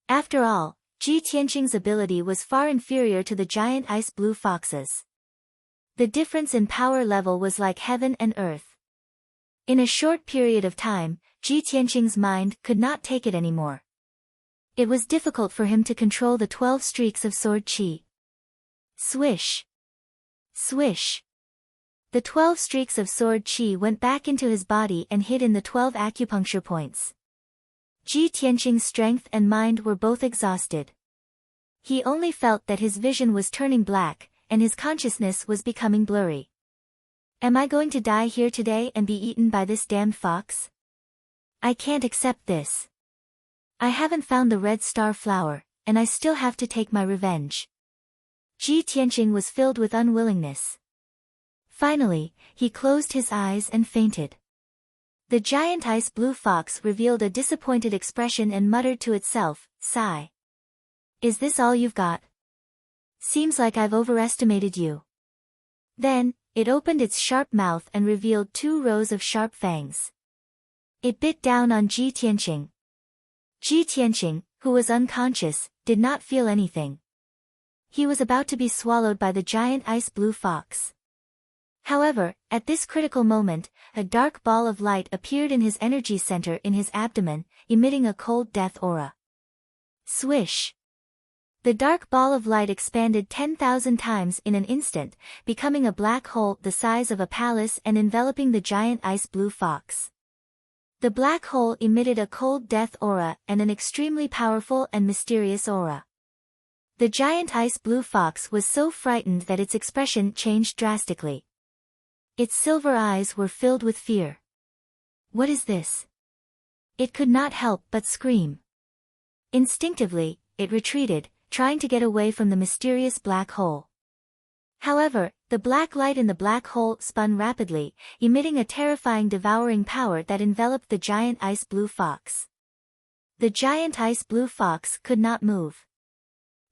[SPEAKER 1] After all, Ji Tianqing's ability was far inferior to the giant ice blue fox's. The difference in power level was like heaven and earth. In a short period of time, Ji Tianqing's mind could not take it anymore. It was difficult for him to control the 12 streaks of sword qi. Swish! Swish! The 12 streaks of sword qi went back into his body and hid in the 12 acupuncture points. Ji Tianqing's strength and mind were both exhausted. He only felt that his vision was turning black, and his consciousness was becoming blurry. Am I going to die here today and be eaten by this damned fox? I can't accept this. I haven't found the red star flower, and I still have to take my revenge. Ji Tianqing was filled with unwillingness. Finally, he closed his eyes and fainted. The giant ice blue fox revealed a disappointed expression and muttered to itself, "Sigh. Is this all you've got? Seems like I've overestimated you." Then, it opened its sharp mouth and revealed 2 rows of sharp fangs. It bit down on Ji Tianqing. Ji Tianqing, who was unconscious, did not feel anything. He was about to be swallowed by the giant ice blue fox. However, at this critical moment, a dark ball of light appeared in his energy center in his abdomen, emitting a cold death aura. Swish! The dark ball of light expanded 10,000 times in an instant, becoming a black hole the size of a palace and enveloping the giant ice blue fox. The black hole emitted a cold death aura and an extremely powerful and mysterious aura. The giant ice blue fox was so frightened that its expression changed drastically. Its silver eyes were filled with fear. What is this? It could not help but scream. Instinctively, it retreated, trying to get away from the mysterious black hole. However, the black light in the black hole spun rapidly, emitting a terrifying devouring power that enveloped the giant ice blue fox. The giant ice blue fox could not move.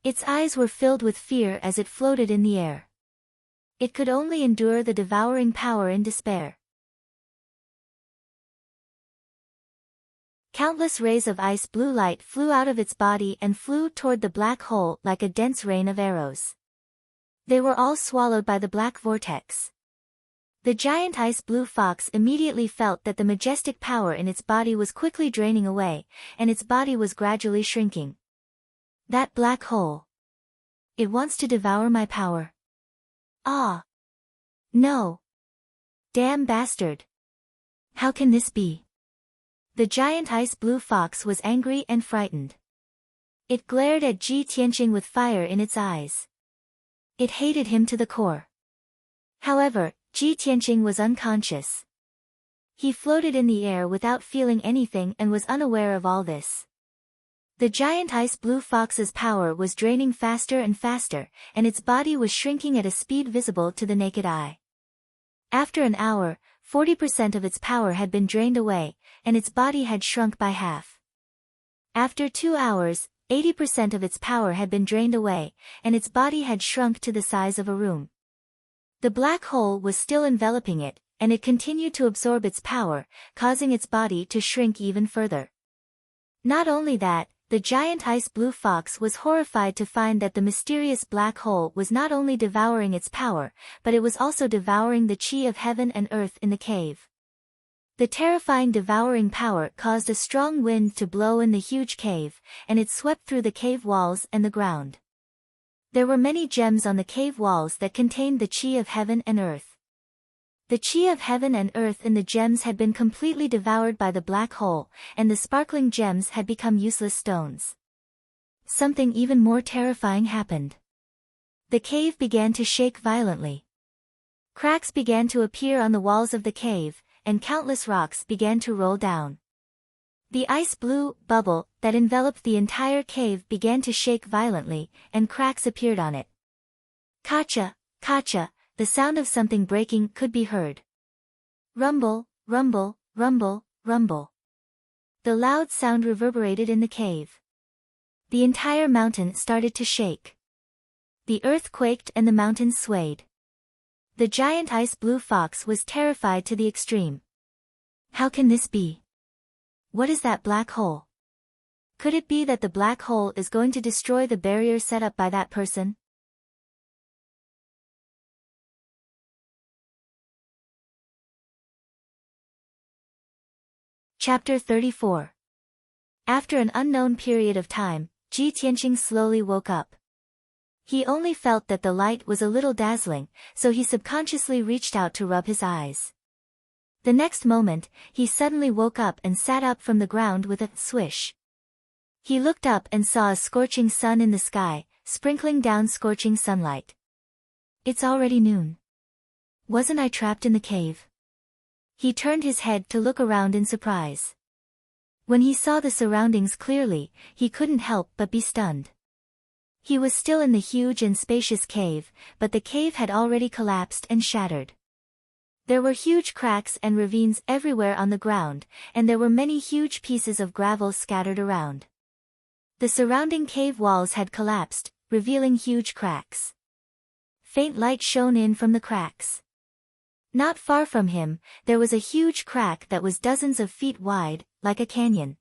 [SPEAKER 1] Its eyes were filled with fear as it floated in the air. It could only endure the devouring power in despair. Countless rays of ice blue light flew out of its body and flew toward the black hole like a dense rain of arrows. They were all swallowed by the black vortex. The giant ice blue fox immediately felt that the majestic power in its body was quickly draining away, and its body was gradually shrinking. That black hole. It wants to devour my power. Ah! No! Damn bastard! How can this be? The giant ice blue fox was angry and frightened. It glared at Ji Tianqing with fire in its eyes. It hated him to the core. However, Ji Tianqing was unconscious. He floated in the air without feeling anything and was unaware of all this. The giant ice blue fox's power was draining faster and faster, and its body was shrinking at a speed visible to the naked eye. After an hour, 40% of its power had been drained away, and its body had shrunk by half. After 2 hours, 80% of its power had been drained away, and its body had shrunk to the size of a room. The black hole was still enveloping it, and it continued to absorb its power, causing its body to shrink even further. Not only that, the giant ice blue fox was horrified to find that the mysterious black hole was not only devouring its power, but it was also devouring the chi of heaven and earth in the cave. The terrifying devouring power caused a strong wind to blow in the huge cave, and it swept through the cave walls and the ground. There were many gems on the cave walls that contained the chi of heaven and earth. The chi of heaven and earth in the gems had been completely devoured by the black hole, and the sparkling gems had become useless stones. Something even more terrifying happened. The cave began to shake violently. Cracks began to appear on the walls of the cave, and countless rocks began to roll down. The ice blue bubble that enveloped the entire cave began to shake violently, and cracks appeared on it. Kacha, kacha, the sound of something breaking could be heard. Rumble, rumble, rumble, rumble. The loud sound reverberated in the cave. The entire mountain started to shake. The earth quaked and the mountains swayed. The giant ice blue fox was terrified to the extreme. How can this be? What is that black hole? Could it be that the black hole is going to destroy the barrier set up by that person? Chapter 34. After an unknown period of time, Ji Tianqing slowly woke up. He only felt that the light was a little dazzling, so he subconsciously reached out to rub his eyes. The next moment, he suddenly woke up and sat up from the ground with a swish. He looked up and saw a scorching sun in the sky, sprinkling down scorching sunlight. It's already noon. Wasn't I trapped in the cave? He turned his head to look around in surprise. When he saw the surroundings clearly, he couldn't help but be stunned. He was still in the huge and spacious cave, but the cave had already collapsed and shattered. There were huge cracks and ravines everywhere on the ground, and there were many huge pieces of gravel scattered around. The surrounding cave walls had collapsed, revealing huge cracks. Faint light shone in from the cracks. Not far from him, there was a huge crack that was dozens of feet wide, like a canyon.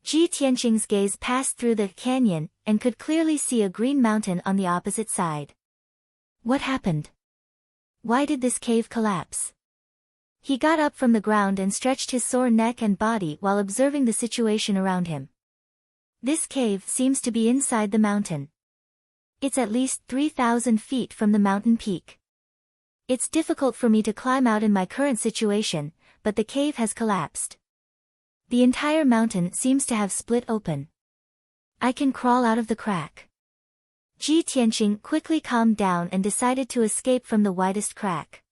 [SPEAKER 1] Ji Tianqing's gaze passed through the canyon, and could clearly see a green mountain on the opposite side. What happened? Why did this cave collapse? He got up from the ground and stretched his sore neck and body while observing the situation around him. This cave seems to be inside the mountain. It's at least 3,000 feet from the mountain peak. It's difficult for me to climb out in my current situation, but the cave has collapsed. The entire mountain seems to have split open. I can crawl out of the crack. Ji Tianqing quickly calmed down and decided to escape from the widest crack.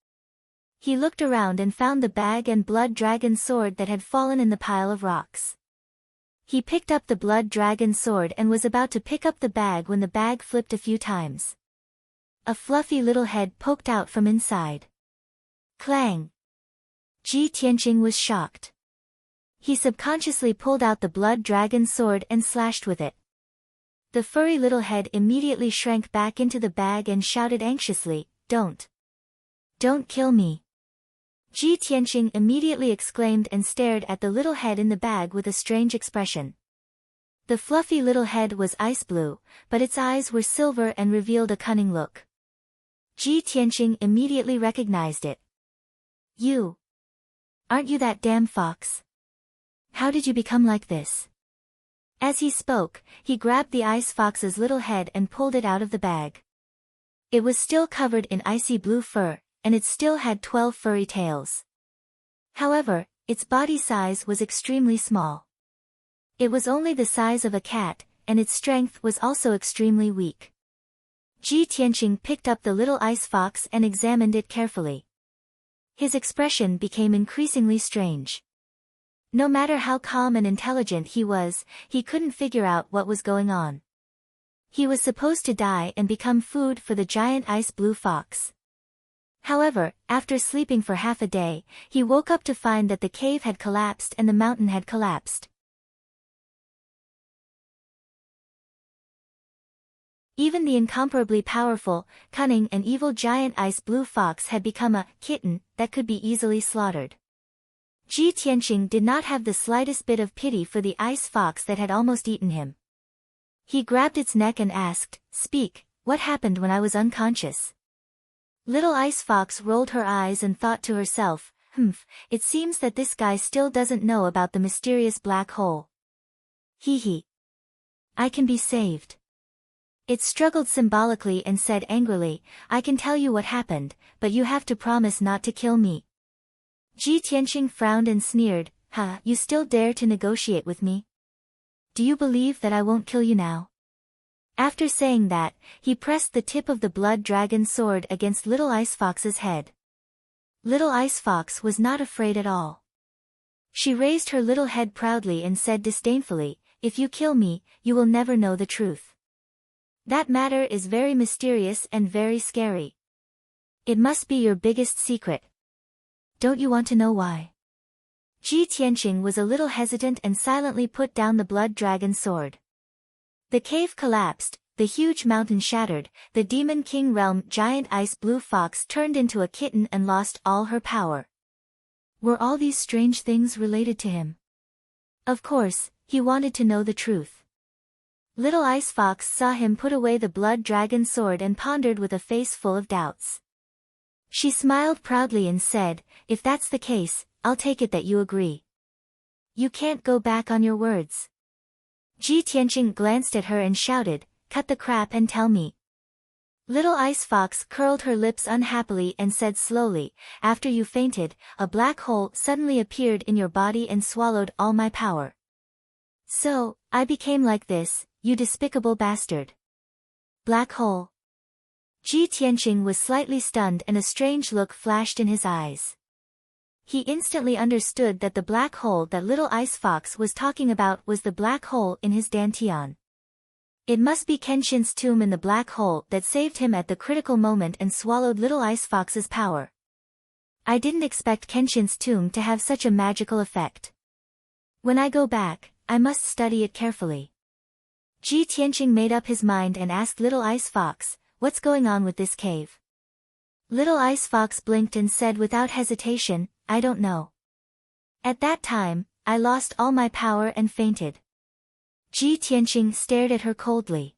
[SPEAKER 1] He looked around and found the bag and blood dragon sword that had fallen in the pile of rocks. He picked up the blood dragon sword and was about to pick up the bag when the bag flipped a few times. A fluffy little head poked out from inside. Clang! Ji Tianqing was shocked. He subconsciously pulled out the blood dragon sword and slashed with it. The furry little head immediately shrank back into the bag and shouted anxiously, "Don't! Don't kill me!" Ji Tianqing immediately exclaimed and stared at the little head in the bag with a strange expression. The fluffy little head was ice blue, but its eyes were silver and revealed a cunning look. Ji Tianqing immediately recognized it. "You! Aren't you that damn fox? How did you become like this?" As he spoke, he grabbed the ice fox's little head and pulled it out of the bag. It was still covered in icy blue fur, and it still had 12 furry tails. However, its body size was extremely small. It was only the size of a cat, and its strength was also extremely weak. Ji Tianqing picked up the little ice fox and examined it carefully. His expression became increasingly strange. No matter how calm and intelligent he was, he couldn't figure out what was going on. He was supposed to die and become food for the giant ice blue fox. However, after sleeping for half a day, he woke up to find that the cave had collapsed and the mountain had collapsed. Even the incomparably powerful, cunning and evil giant ice blue fox had become a kitten that could be easily slaughtered. Ji Tianqing did not have the slightest bit of pity for the ice fox that had almost eaten him. He grabbed its neck and asked, "Speak, what happened when I was unconscious?" Little ice fox rolled her eyes and thought to herself, it seems that this guy still doesn't know about the mysterious black hole. Hee hee. I can be saved. It struggled symbolically and said angrily, "I can tell you what happened, but you have to promise not to kill me." Ji Tianqing frowned and sneered, You still dare to negotiate with me? Do you believe that I won't kill you now?" After saying that, he pressed the tip of the blood dragon sword against Little Ice Fox's head. Little Ice Fox was not afraid at all. She raised her little head proudly and said disdainfully, "If you kill me, you will never know the truth. That matter is very mysterious and very scary. It must be your biggest secret. Don't you want to know why?" Ji Tianqing was a little hesitant and silently put down the blood dragon sword. The cave collapsed, the huge mountain shattered, the Demon King realm giant ice blue fox turned into a kitten and lost all her power. Were all these strange things related to him? Of course, he wanted to know the truth. Little Ice Fox saw him put away the blood dragon sword and pondered with a face full of doubts. She smiled proudly and said, "If that's the case, I'll take it that you agree. You can't go back on your words." Ji Tianqing glanced at her and shouted, "Cut the crap and tell me." Little Ice Fox curled her lips unhappily and said slowly, "After you fainted, a black hole suddenly appeared in your body and swallowed all my power. So, I became like this, you despicable bastard." Black hole. Ji Tianqing was slightly stunned and a strange look flashed in his eyes. He instantly understood that the black hole that Little Ice Fox was talking about was the black hole in his dantian. It must be Kenshin's tomb in the black hole that saved him at the critical moment and swallowed Little Ice Fox's power. I didn't expect Kenshin's tomb to have such a magical effect. When I go back, I must study it carefully. Ji Tianqing made up his mind and asked Little Ice Fox, "What's going on with this cave?" Little Ice Fox blinked and said without hesitation, "I don't know. At that time, I lost all my power and fainted." Ji Tianqing stared at her coldly.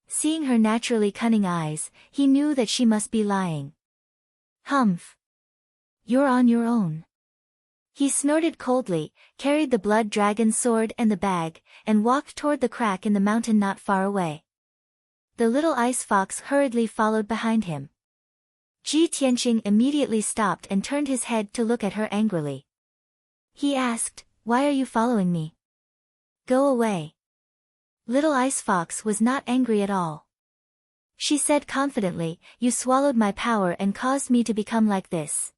[SPEAKER 1] Seeing her naturally cunning eyes, he knew that she must be lying. "Humph. You're on your own." He snorted coldly, carried the blood dragon sword and the bag, and walked toward the crack in the mountain not far away. The little ice fox hurriedly followed behind him. Ji Tianqing immediately stopped and turned his head to look at her angrily. He asked, "Why are you following me? Go away." Little ice fox was not angry at all. She said confidently, "You swallowed my power and caused me to become like this.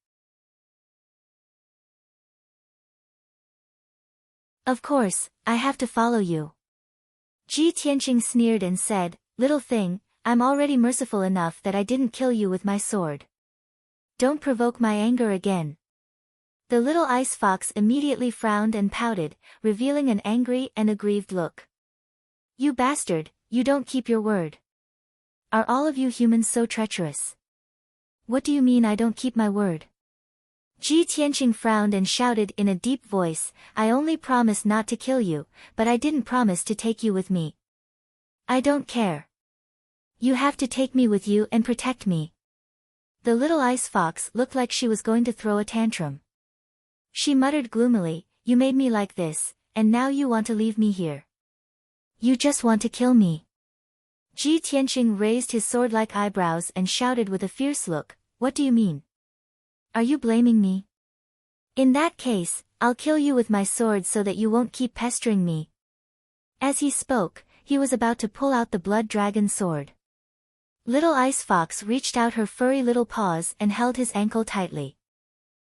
[SPEAKER 1] Of course, I have to follow you." Ji Tianqing sneered and said, "Little thing, I'm already merciful enough that I didn't kill you with my sword. Don't provoke my anger again." The little ice fox immediately frowned and pouted, revealing an angry and aggrieved look. "You bastard, you don't keep your word. Are all of you humans so treacherous? What do you mean I don't keep my word?" Ji Tianqing frowned and shouted in a deep voice, "I only promised not to kill you, but I didn't promise to take you with me. I don't care. You have to take me with you and protect me." The little ice fox looked like she was going to throw a tantrum. She muttered gloomily, "You made me like this, and now you want to leave me here. You just want to kill me." Ji Tianqing raised his sword-like eyebrows and shouted with a fierce look, "What do you mean? Are you blaming me? In that case, I'll kill you with my sword so that you won't keep pestering me." As he spoke, he was about to pull out the blood dragon sword. Little Ice Fox reached out her furry little paws and held his ankle tightly.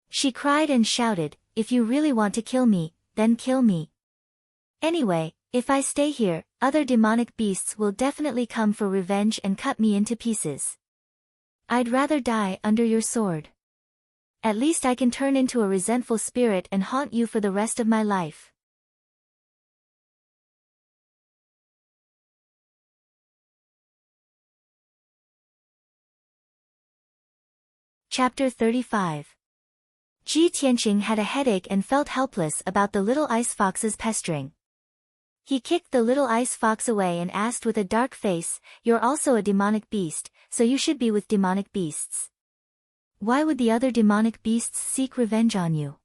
[SPEAKER 1] She cried and shouted, "If you really want to kill me, then kill me. Anyway, if I stay here, other demonic beasts will definitely come for revenge and cut me into pieces. I'd rather die under your sword. At least I can turn into a resentful spirit and haunt you for the rest of my life." Chapter 35. Ji Tianqing had a headache and felt helpless about the little ice fox's pestering. He kicked the little ice fox away and asked with a dark face, "You're also a demonic beast, so you should be with demonic beasts. Why would the other demonic beasts seek revenge on you?"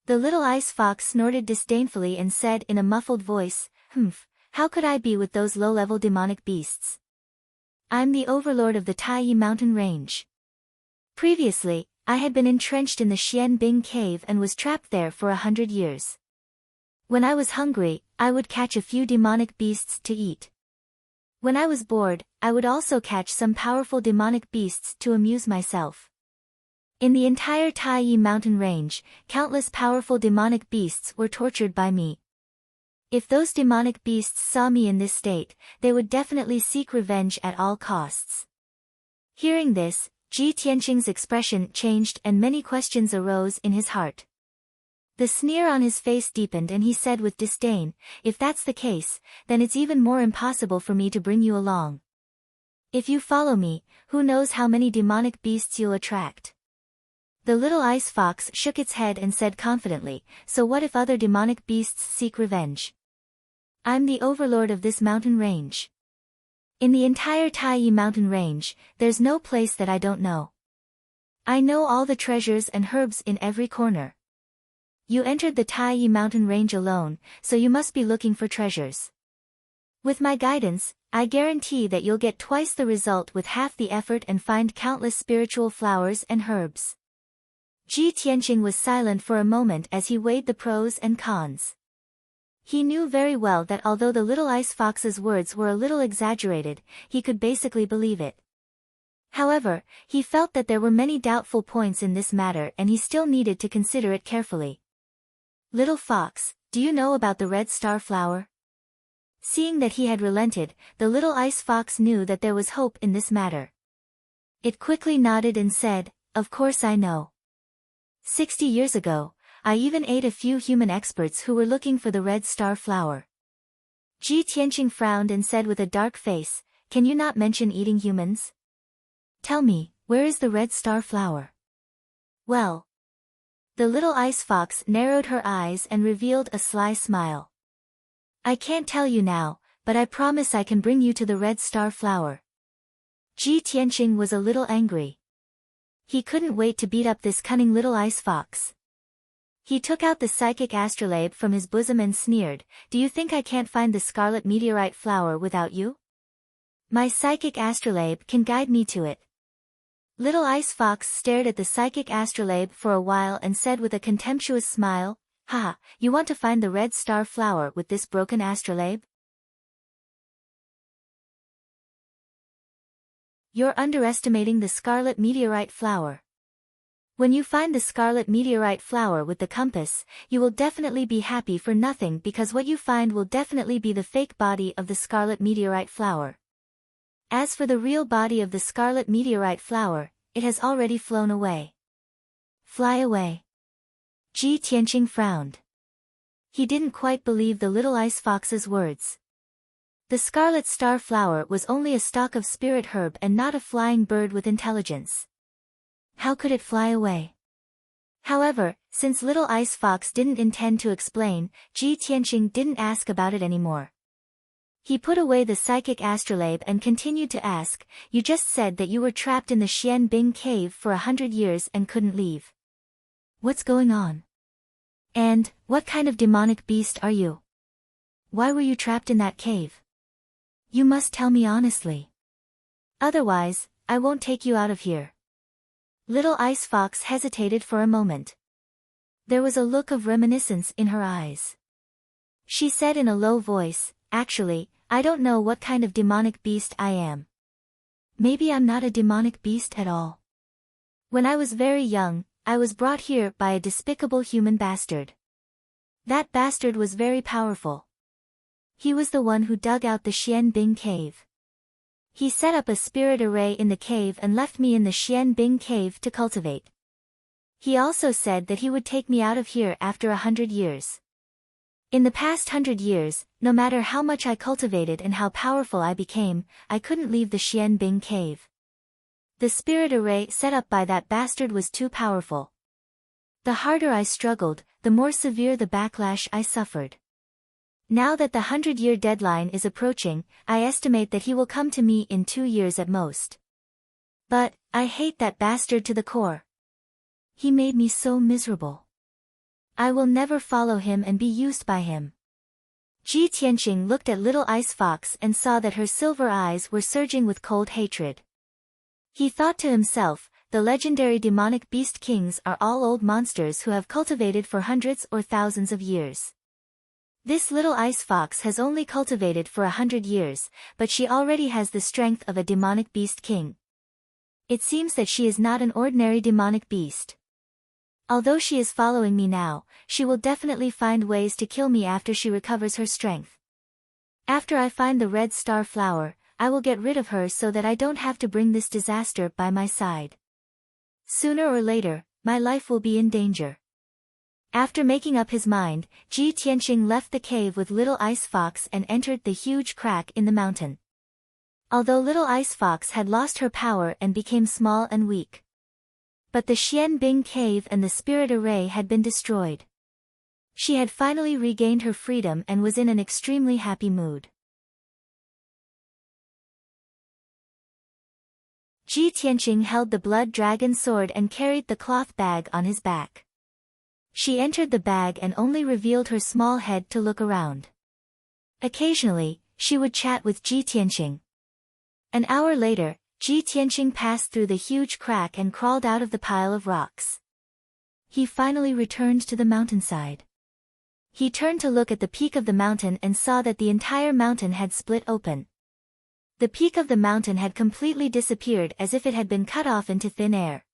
[SPEAKER 1] The little ice fox snorted disdainfully and said in a muffled voice, "Humph, how could I be with those low-level demonic beasts? I'm the overlord of the Taiyi mountain range. Previously, I had been entrenched in the Xianbing cave and was trapped there for 100 years. When I was hungry, I would catch a few demonic beasts to eat. When I was bored, I would also catch some powerful demonic beasts to amuse myself. In the entire Taiyi mountain range, countless powerful demonic beasts were tortured by me. If those demonic beasts saw me in this state, they would definitely seek revenge at all costs." Hearing this, Ji Tianqing's expression changed and many questions arose in his heart. The sneer on his face deepened and he said with disdain, "If that's the case, then it's even more impossible for me to bring you along. If you follow me, who knows how many demonic beasts you'll attract." The little ice fox shook its head and said confidently, "So what if other demonic beasts seek revenge? I'm the overlord of this mountain range. In the entire Taiyi mountain range, there's no place that I don't know. I know all the treasures and herbs in every corner. You entered the Taiyi mountain range alone, so you must be looking for treasures. With my guidance, I guarantee that you'll get twice the result with half the effort and find countless spiritual flowers and herbs." Ji Tianqing was silent for a moment as he weighed the pros and cons. He knew very well that although the little ice fox's words were a little exaggerated, he could basically believe it. However, he felt that there were many doubtful points in this matter and he still needed to consider it carefully. "Little fox, do you know about the red star flower?" Seeing that he had relented, the little ice fox knew that there was hope in this matter. It quickly nodded and said, "Of course I know. 60 years ago, I even ate a few human experts who were looking for the red star flower." Ji Tianqing frowned and said with a dark face, "Can you not mention eating humans? Tell me, where is the red star flower?" "Well." The little ice fox narrowed her eyes and revealed a sly smile. "I can't tell you now, but I promise I can bring you to the red star flower." Ji Tianqing was a little angry. He couldn't wait to beat up this cunning little ice fox. He took out the psychic astrolabe from his bosom and sneered, "Do you think I can't find the scarlet meteorite flower without you? My psychic astrolabe can guide me to it. Little Ice Fox stared at the psychic astrolabe for a while and said with a contemptuous smile, "Haha, you want to find the red star flower with this broken astrolabe? You're underestimating the scarlet meteorite flower. When you find the scarlet meteorite flower with the compass, you will definitely be happy for nothing because what you find will definitely be the fake body of the scarlet meteorite flower. As for the real body of the scarlet meteorite flower, it has already flown away." Fly away. Ji Tianqing frowned. He didn't quite believe the little ice fox's words. The scarlet star flower was only a stalk of spirit herb and not a flying bird with intelligence. How could it fly away? However, since little ice fox didn't intend to explain, Ji Tianqing didn't ask about it anymore. He put away the psychic astrolabe and continued to ask, "You just said that you were trapped in the Xian Bing cave for 100 years and couldn't leave. What's going on? And, what kind of demonic beast are you? Why were you trapped in that cave? You must tell me honestly. Otherwise, I won't take you out of here." Little Ice Fox hesitated for a moment. There was a look of reminiscence in her eyes. She said in a low voice, "Actually, I don't know what kind of demonic beast I am. Maybe I'm not a demonic beast at all. When I was very young, I was brought here by a despicable human bastard. That bastard was very powerful. He was the one who dug out the Xian Bing cave. He set up a spirit array in the cave and left me in the Xian Bing cave to cultivate. He also said that he would take me out of here after 100 years. In the past 100 years, no matter how much I cultivated and how powerful I became, I couldn't leave the Xian Bing cave. The spirit array set up by that bastard was too powerful. The harder I struggled, the more severe the backlash I suffered. Now that the 100-year deadline is approaching, I estimate that he will come to me in 2 years at most. But, I hate that bastard to the core. He made me so miserable. I will never follow him and be used by him." Ji Tianqing looked at little Ice Fox and saw that her silver eyes were surging with cold hatred. He thought to himself, the legendary demonic beast kings are all old monsters who have cultivated for hundreds or thousands of years. This little ice fox has only cultivated for 100 years, but she already has the strength of a demonic beast king. It seems that she is not an ordinary demonic beast. Although she is following me now, she will definitely find ways to kill me after she recovers her strength. After I find the red star flower, I will get rid of her so that I don't have to bring this disaster by my side. Sooner or later, my life will be in danger. After making up his mind, Ji Tianqing left the cave with Little Ice Fox and entered the huge crack in the mountain. Although Little Ice Fox had lost her power and became small and weak. But the Xian Bing cave and the spirit array had been destroyed. She had finally regained her freedom and was in an extremely happy mood. Ji Tianqing held the blood dragon sword and carried the cloth bag on his back. She entered the bag and only revealed her small head to look around. Occasionally, she would chat with Ji Tianqing. An hour later, Ji Tianqing passed through the huge crack and crawled out of the pile of rocks. He finally returned to the mountainside. He turned to look at the peak of the mountain and saw that the entire mountain had split open. The peak of the mountain had completely disappeared as if it had been cut off into thin air.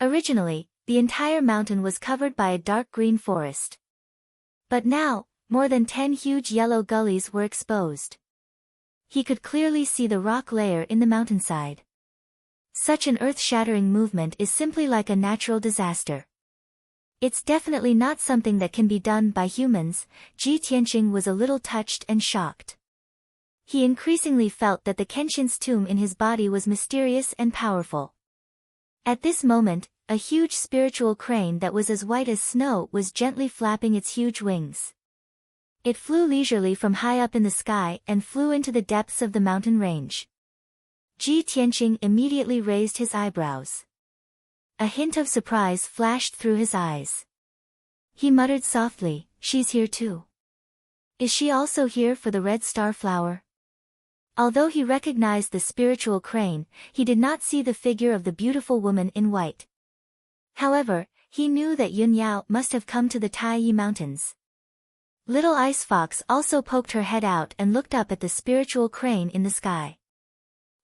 [SPEAKER 1] Originally, the entire mountain was covered by a dark green forest. But now, more than 10 huge yellow gullies were exposed. He could clearly see the rock layer in the mountainside. Such an earth-shattering movement is simply like a natural disaster. It's definitely not something that can be done by humans. Ji Tianqing was a little touched and shocked. He increasingly felt that the Kenshin's tomb in his body was mysterious and powerful. At this moment, a huge spiritual crane that was as white as snow was gently flapping its huge wings. It flew leisurely from high up in the sky and flew into the depths of the mountain range. Ji Tianqing immediately raised his eyebrows. A hint of surprise flashed through his eyes. He muttered softly, "She's here too. Is she also here for the red star flower?" Although he recognized the spiritual crane, he did not see the figure of the beautiful woman in white. However, he knew that Yun Yao must have come to the Taiyi Mountains. Little Ice Fox also poked her head out and looked up at the spiritual crane in the sky.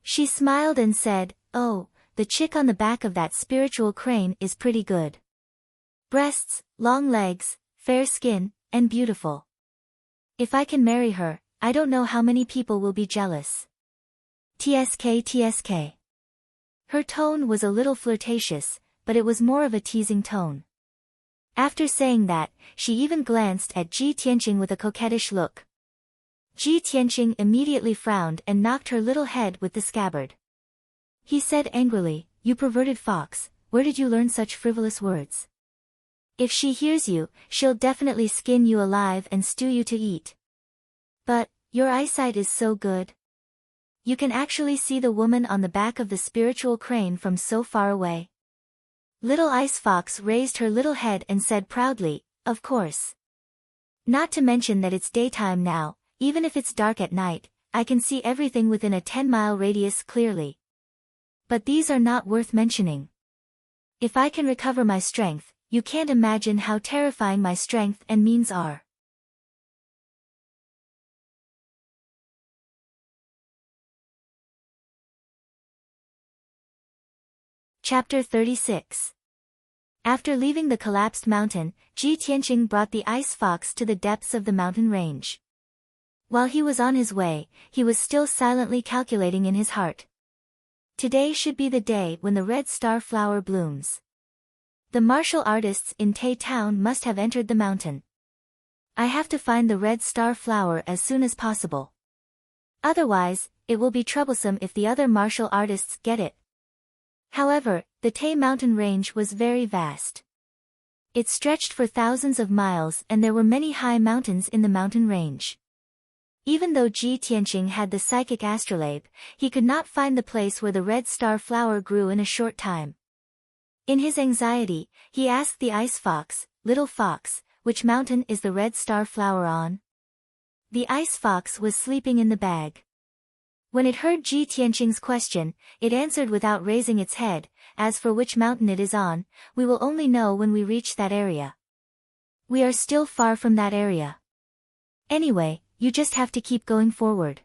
[SPEAKER 1] She smiled and said, "Oh, the chick on the back of that spiritual crane is pretty good. Breasts, long legs, fair skin, and beautiful. If I can marry her, I don't know how many people will be jealous. TSK TSK." Her tone was a little flirtatious, but it was more of a teasing tone. After saying that, she even glanced at Ji Tianqing with a coquettish look. Ji Tianqing immediately frowned and knocked her little head with the scabbard. He said angrily, "You perverted fox, where did you learn such frivolous words? If she hears you, she'll definitely skin you alive and stew you to eat. But, your eyesight is so good. You can actually see the woman on the back of the spiritual crane from so far away." Little Ice Fox raised her little head and said proudly, "Of course. Not to mention that it's daytime now, even if it's dark at night, I can see everything within a 10-mile radius clearly. But these are not worth mentioning. If I can recover my strength, you can't imagine how terrifying my strength and means are." Chapter 36. After leaving the collapsed mountain, Ji Tianqing brought the Ice Fox to the depths of the mountain range. While he was on his way, he was still silently calculating in his heart. Today should be the day when the red star flower blooms. The martial artists in Tai Town must have entered the mountain. I have to find the red star flower as soon as possible. Otherwise, it will be troublesome if the other martial artists get it. However, the Tai mountain range was very vast. It stretched for thousands of miles and there were many high mountains in the mountain range. Even though Ji Tianqing had the psychic astrolabe, he could not find the place where the red star flower grew in a short time. In his anxiety, he asked the Ice Fox, "Little Fox, which mountain is the red star flower on?" The Ice Fox was sleeping in the bag. When it heard Ji Tianqing's question, it answered without raising its head, "As for which mountain it is on, we will only know when we reach that area. We are still far from that area. Anyway, you just have to keep going forward."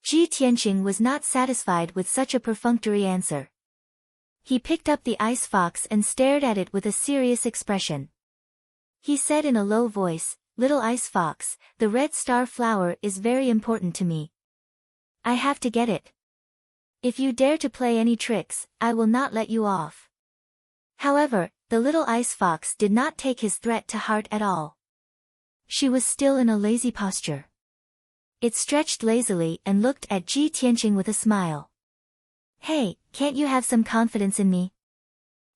[SPEAKER 1] Ji Tianqing was not satisfied with such a perfunctory answer. He picked up the Ice Fox and stared at it with a serious expression. He said in a low voice, "Little Ice Fox, the red star flower is very important to me. I have to get it. If you dare to play any tricks, I will not let you off." However, the little Ice Fox did not take his threat to heart at all. She was still in a lazy posture. It stretched lazily and looked at Ji Tianqing with a smile. "Hey, can't you have some confidence in me?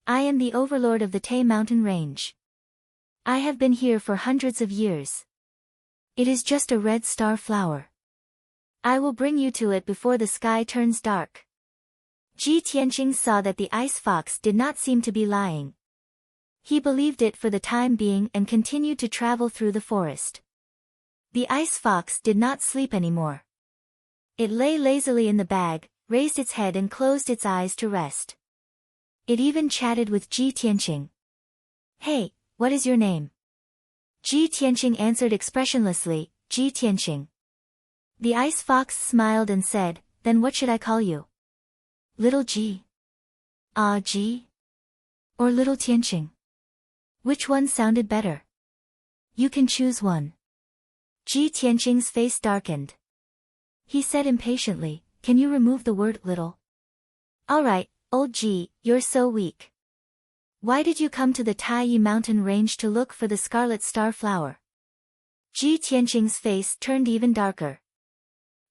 [SPEAKER 1] I am the overlord of the Tai mountain range. I have been here for hundreds of years. It is just a red star flower. I will bring you to it before the sky turns dark." Ji Tianqing saw that the Ice Fox did not seem to be lying. He believed it for the time being and continued to travel through the forest. The Ice Fox did not sleep anymore. It lay lazily in the bag, raised its head and closed its eyes to rest. It even chatted with Ji Tianqing. "Hey, what is your name?" Ji Tianqing answered expressionlessly, "Ji Tianqing." The Ice Fox smiled and said, "Then what should I call you? Little Ji? Ah Ji? Or Little Tianqing? Which one sounded better? You can choose one." Ji Tianqing's face darkened. He said impatiently, "Can you remove the word little?" "Alright, old Ji, you're so weak. Why did you come to the Taiyi mountain range to look for the scarlet star flower?" Ji Tianqing's face turned even darker.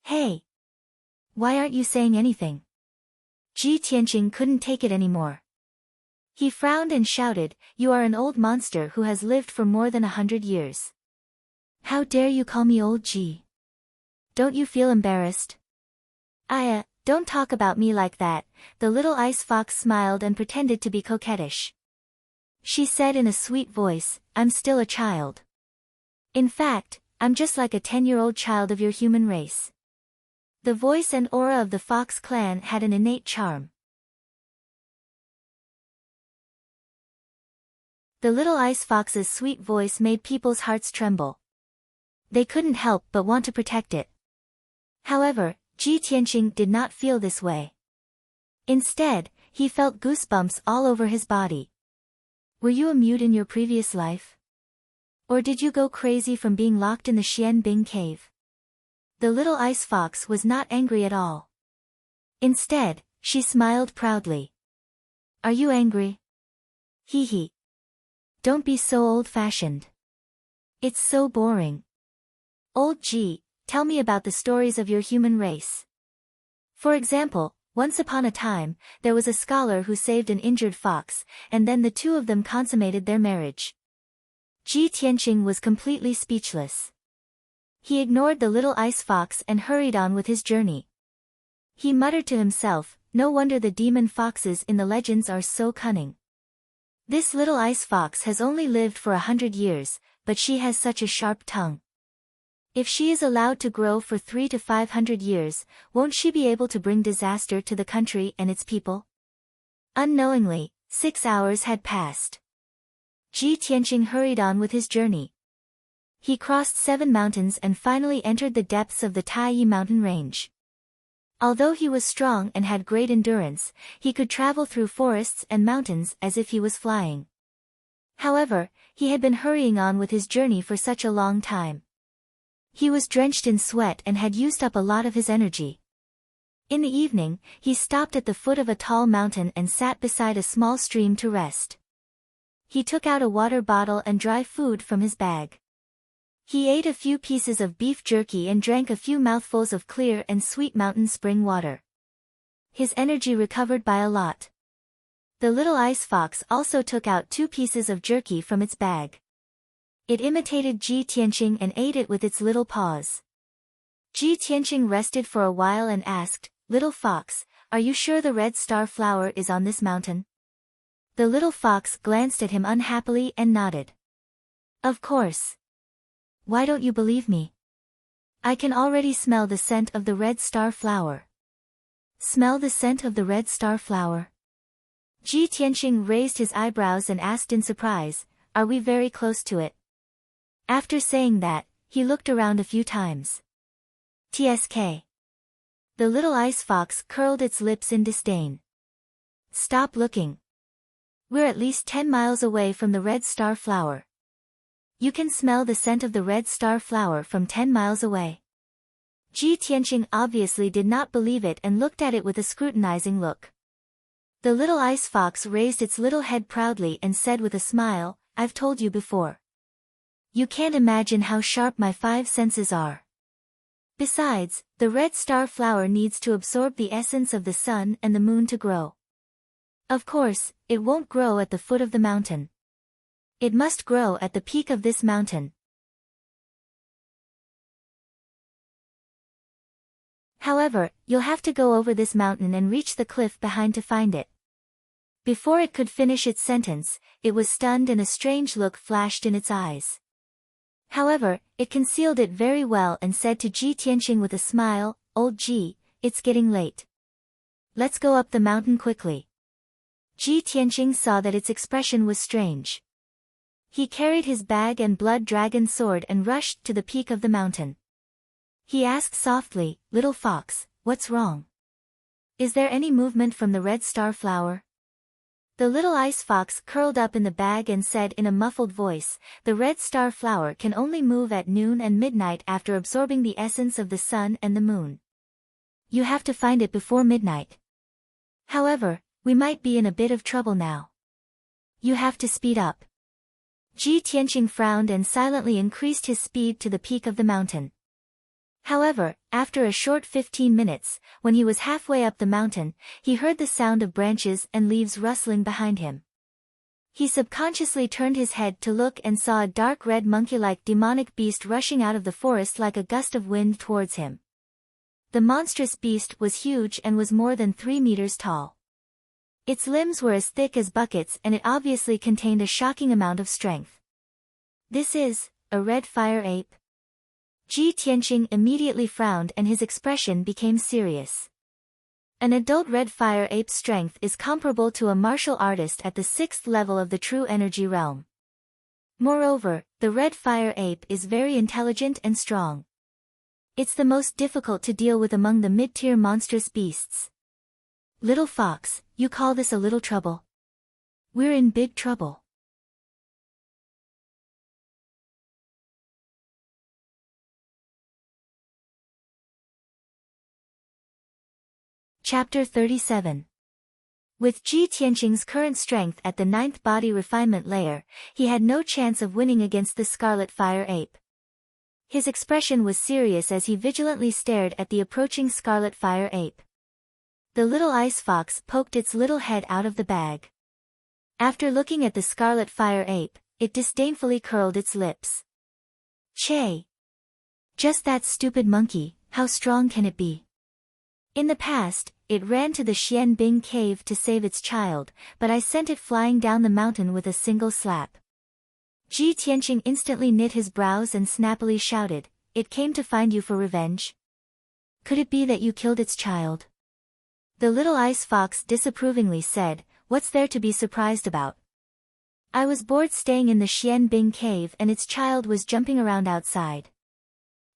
[SPEAKER 1] "Hey! Why aren't you saying anything?" Ji Tianqing couldn't take it anymore. He frowned and shouted, "You are an old monster who has lived for more than 100 years. How dare you call me old Ji? Don't you feel embarrassed?" Don't talk about me like that." The little Ice Fox smiled and pretended to be coquettish. She said in a sweet voice, "I'm still a child. In fact, I'm just like a 10-year-old child of your human race. The voice and aura of the fox clan had an innate charm. The little ice fox's sweet voice made people's hearts tremble. They couldn't help but want to protect it. However, Ji Tianqing did not feel this way. Instead, he felt goosebumps all over his body. Were you a mute in your previous life? Or did you go crazy from being locked in the Xianbing cave? The little ice fox was not angry at all. Instead, she smiled proudly. Are you angry? Hee hee. Don't be so old-fashioned. It's so boring. Old Ji, tell me about the stories of your human race. For example, once upon a time, there was a scholar who saved an injured fox, and then the two of them consummated their marriage. Ji Tianqing was completely speechless. He ignored the little ice fox and hurried on with his journey. He muttered to himself, no wonder the demon foxes in the legends are so cunning. This little ice fox has only lived for 100 years, but she has such a sharp tongue. If she is allowed to grow for 300 to 500 years, won't she be able to bring disaster to the country and its people? Unknowingly, 6 hours had passed. Ji Tianqing hurried on with his journey. He crossed 7 mountains and finally entered the depths of the Taiyi mountain range. Although he was strong and had great endurance, he could travel through forests and mountains as if he was flying. However, he had been hurrying on with his journey for such a long time. He was drenched in sweat and had used up a lot of his energy. In the evening, he stopped at the foot of a tall mountain and sat beside a small stream to rest. He took out a water bottle and dry food from his bag. He ate a few pieces of beef jerky and drank a few mouthfuls of clear and sweet mountain spring water. His energy recovered by a lot. The little ice fox also took out 2 pieces of jerky from its bag. It imitated Ji Tianqing and ate it with its little paws. Ji Tianqing rested for a while and asked, "Little fox, are you sure the red star flower is on this mountain?" The little fox glanced at him unhappily and nodded. "Of course. Why don't you believe me? I can already smell the scent of the red star flower." "Smell the scent of the red star flower?" Ji Tianqing raised his eyebrows and asked in surprise, "Are we very close to it?" After saying that, he looked around a few times. "Tsk." The little ice fox curled its lips in disdain. "Stop looking. We're at least 10 miles away from the red star flower. You can smell the scent of the red star flower from 10 miles away." Ji Tianqing obviously did not believe it and looked at it with a scrutinizing look. The little ice fox raised its little head proudly and said with a smile, "I've told you before. You can't imagine how sharp my 5 senses are. Besides, the red star flower needs to absorb the essence of the sun and the moon to grow. Of course, it won't grow at the foot of the mountain. It must grow at the peak of this mountain. However, you'll have to go over this mountain and reach the cliff behind to find it." Before it could finish its sentence, it was stunned and a strange look flashed in its eyes. However, it concealed it very well and said to Ji Tianqing with a smile, "Old Ji, it's getting late. Let's go up the mountain quickly." Ji Tianqing saw that its expression was strange. He carried his bag and blood dragon sword and rushed to the peak of the mountain. He asked softly, "Little fox, what's wrong? Is there any movement from the red star flower?" The little ice fox curled up in the bag and said in a muffled voice, "The red star flower can only move at noon and midnight after absorbing the essence of the sun and the moon. You have to find it before midnight. However, we might be in a bit of trouble now. You have to speed up." Ji Tianqing frowned and silently increased his speed to the peak of the mountain. However, after a short 15 minutes, when he was halfway up the mountain, he heard the sound of branches and leaves rustling behind him. He subconsciously turned his head to look and saw a dark red monkey-like demonic beast rushing out of the forest like a gust of wind towards him. The monstrous beast was huge and was more than 3 meters tall. Its limbs were as thick as buckets and it obviously contained a shocking amount of strength. "This is a red fire ape?" Ji Tianqing immediately frowned and his expression became serious. An adult red fire ape's strength is comparable to a martial artist at the 6th level of the true energy realm. Moreover, the red fire ape is very intelligent and strong. It's the most difficult to deal with among the mid-tier monstrous beasts. Little fox, you call this a little trouble? We're in big trouble. Chapter 37. With Ji Tianqing's current strength at the 9th body refinement layer, he had no chance of winning against the scarlet fire ape. His expression was serious as he vigilantly stared at the approaching scarlet fire ape. The little ice fox poked its little head out of the bag. After looking at the scarlet fire ape, it disdainfully curled its lips. Che! Just that stupid monkey, how strong can it be? In the past, it ran to the Xianbing cave to save its child, but I sent it flying down the mountain with a single slap. Ji Tianqing instantly knit his brows and snappily shouted, "It came to find you for revenge? Could it be that you killed its child?" The little ice fox disapprovingly said, "What's there to be surprised about? I was bored staying in the Xianbing cave and its child was jumping around outside.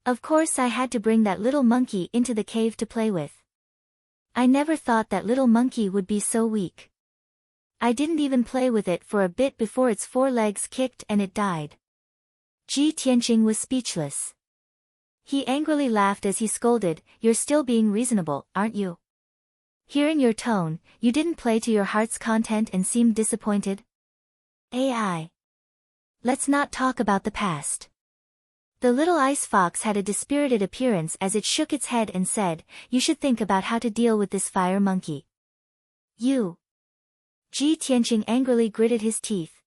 [SPEAKER 1] Of course I had to bring that little monkey into the cave to play with. I never thought that little monkey would be so weak. I didn't even play with it for a bit before its 4 legs kicked and it died." Ji Tianqing was speechless. He angrily laughed as he scolded, "You're still being reasonable, aren't you? Hearing your tone, you didn't play to your heart's content and seemed disappointed? AI. Let's not talk about the past." The little ice fox had a dispirited appearance as it shook its head and said, "You should think about how to deal with this fire monkey." You. Ji Tianqing angrily gritted his teeth.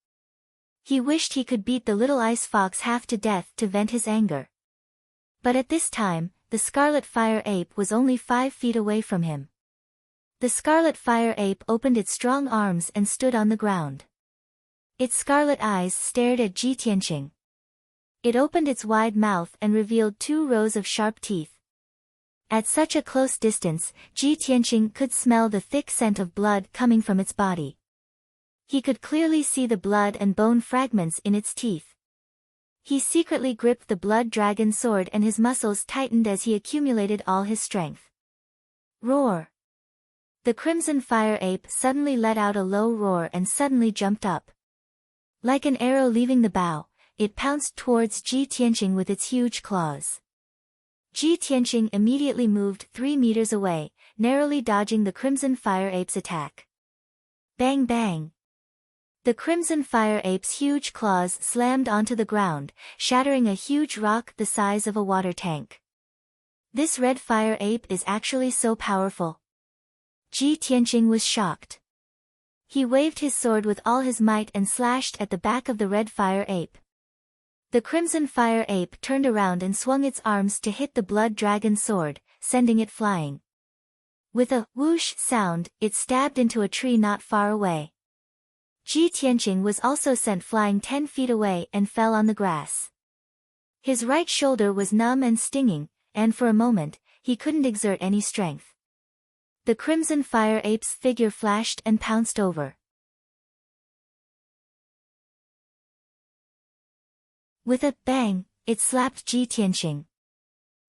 [SPEAKER 1] He wished he could beat the little ice fox half to death to vent his anger. But at this time, the scarlet fire ape was only 5 feet away from him. The scarlet fire ape opened its strong arms and stood on the ground. Its scarlet eyes stared at Ji Tianqing. It opened its wide mouth and revealed 2 rows of sharp teeth. At such a close distance, Ji Tianqing could smell the thick scent of blood coming from its body. He could clearly see the blood and bone fragments in its teeth. He secretly gripped the blood dragon sword and his muscles tightened as he accumulated all his strength. Roar! The crimson fire ape suddenly let out a low roar and suddenly jumped up. Like an arrow leaving the bow, it pounced towards Ji Tianqing with its huge claws. Ji Tianqing immediately moved 3 meters away, narrowly dodging the crimson fire ape's attack. Bang bang! The crimson fire ape's huge claws slammed onto the ground, shattering a huge rock the size of a water tank. This red fire ape is actually so powerful. Ji Tianqing was shocked. He waved his sword with all his might and slashed at the back of the red fire ape. The crimson fire ape turned around and swung its arms to hit the blood dragon sword, sending it flying. With a whoosh sound, it stabbed into a tree not far away. Ji Tianqing was also sent flying 10 feet away and fell on the grass. His right shoulder was numb and stinging, and for a moment, he couldn't exert any strength. The crimson fire ape's figure flashed and pounced over. With a bang, it slapped Ji Tianqing.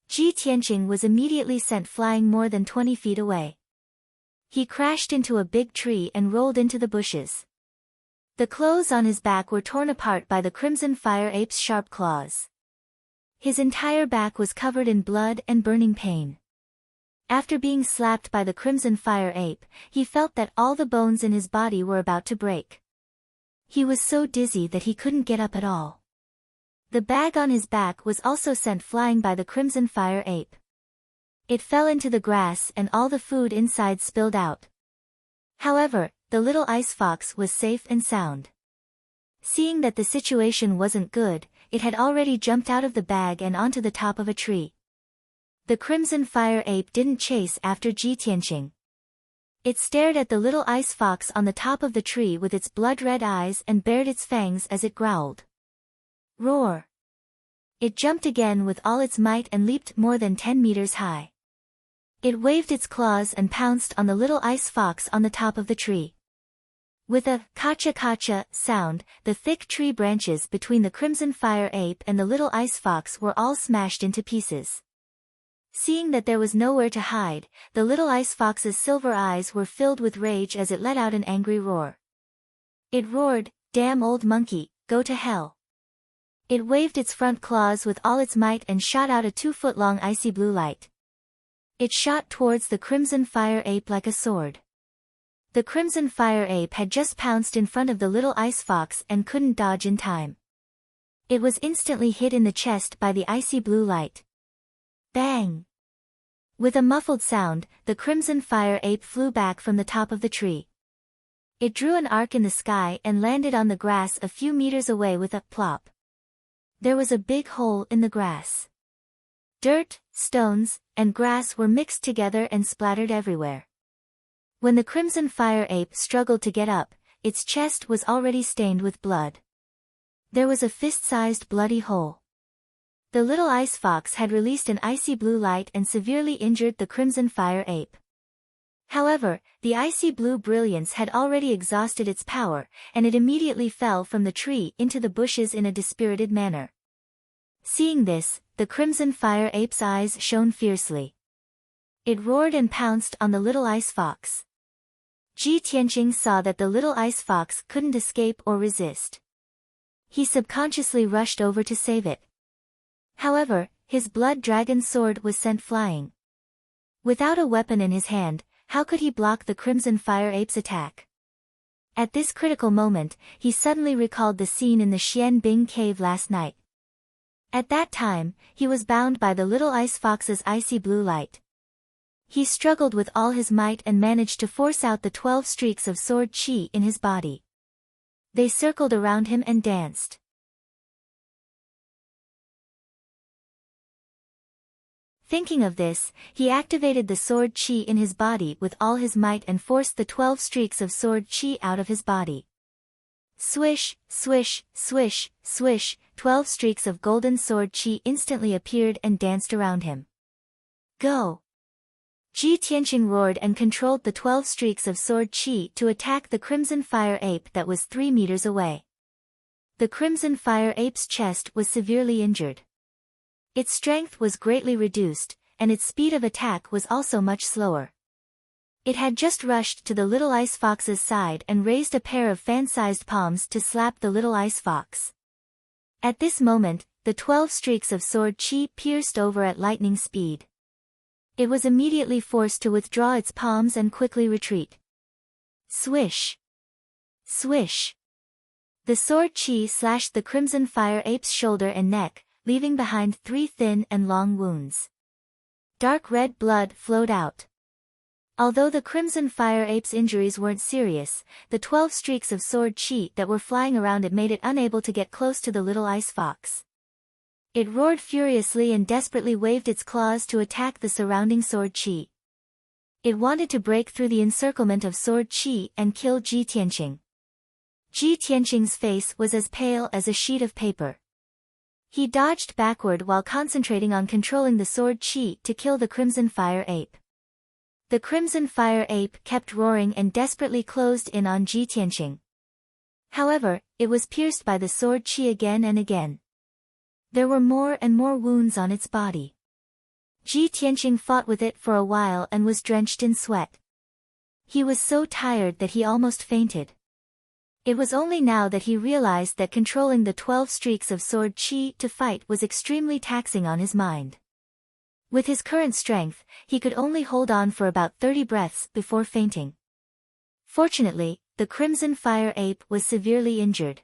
[SPEAKER 1] Ji Tianqing was immediately sent flying more than 20 feet away. He crashed into a big tree and rolled into the bushes. The clothes on his back were torn apart by the crimson fire ape's sharp claws. His entire back was covered in blood and burning pain. After being slapped by the crimson fire ape, he felt that all the bones in his body were about to break. He was so dizzy that he couldn't get up at all. The bag on his back was also sent flying by the crimson fire ape. It fell into the grass and all the food inside spilled out. However, the little ice fox was safe and sound. Seeing that the situation wasn't good, it had already jumped out of the bag and onto the top of a tree. The crimson fire ape didn't chase after Ji Tianqing. It stared at the little ice fox on the top of the tree with its blood-red eyes and bared its fangs as it growled. Roar! It jumped again with all its might and leaped more than 10 meters high. It waved its claws and pounced on the little ice fox on the top of the tree. With a kacha-kacha sound, the thick tree branches between the crimson fire ape and the little ice fox were all smashed into pieces. Seeing that there was nowhere to hide, the little ice fox's silver eyes were filled with rage as it let out an angry roar. It roared, "Damn old monkey, go to hell." It waved its front claws with all its might and shot out a 2-foot-long icy blue light. It shot towards the crimson fire ape like a sword. The crimson fire ape had just pounced in front of the little ice fox and couldn't dodge in time. It was instantly hit in the chest by the icy blue light. Bang! With a muffled sound, the crimson fire ape flew back from the top of the tree. It drew an arc in the sky and landed on the grass a few meters away with a plop. There was a big hole in the grass. Dirt, stones, and grass were mixed together and splattered everywhere. When the crimson fire ape struggled to get up, its chest was already stained with blood. There was a fist-sized bloody hole. The little ice fox had released an icy blue light and severely injured the crimson fire ape. However, the icy blue brilliance had already exhausted its power, and it immediately fell from the tree into the bushes in a dispirited manner. Seeing this, the crimson fire ape's eyes shone fiercely. It roared and pounced on the little ice fox. Ji Tianqing saw that the little ice fox couldn't escape or resist. He subconsciously rushed over to save it. However, his blood dragon sword was sent flying. Without a weapon in his hand, how could he block the crimson fire ape's attack? At this critical moment, he suddenly recalled the scene in the Xian Bing cave last night. At that time, he was bound by the little ice fox's icy blue light. He struggled with all his might and managed to force out the 12 streaks of sword chi in his body. They circled around him and danced. Thinking of this, he activated the sword chi in his body with all his might and forced the 12 streaks of sword chi out of his body. Swish, swish, swish, swish, 12 streaks of golden sword chi instantly appeared and danced around him. Go! Ji Tianqing roared and controlled the 12 streaks of sword chi to attack the crimson fire ape that was 3 meters away. The crimson fire ape's chest was severely injured. Its strength was greatly reduced, and its speed of attack was also much slower. It had just rushed to the little ice fox's side and raised a pair of fan-sized palms to slap the little ice fox. At this moment, the 12 streaks of sword chi pierced over at lightning speed. It was immediately forced to withdraw its palms and quickly retreat. Swish! Swish! The sword chi slashed the crimson fire ape's shoulder and neck, leaving behind 3 thin and long wounds. Dark red blood flowed out. Although the crimson fire ape's injuries weren't serious, the 12 streaks of sword chi that were flying around it made it unable to get close to the little ice fox. It roared furiously and desperately waved its claws to attack the surrounding sword chi. It wanted to break through the encirclement of sword chi and kill Ji Tianqing. Ji Tianqing's face was as pale as a sheet of paper. He dodged backward while concentrating on controlling the sword chi to kill the crimson fire ape. The crimson fire ape kept roaring and desperately closed in on Ji Tianqing. However, it was pierced by the sword chi again and again. There were more and more wounds on its body. Ji Tianqing fought with it for a while and was drenched in sweat. He was so tired that he almost fainted. It was only now that he realized that controlling the 12 streaks of sword chi to fight was extremely taxing on his mind. With his current strength, he could only hold on for about 30 breaths before fainting. Fortunately, the crimson fire ape was severely injured.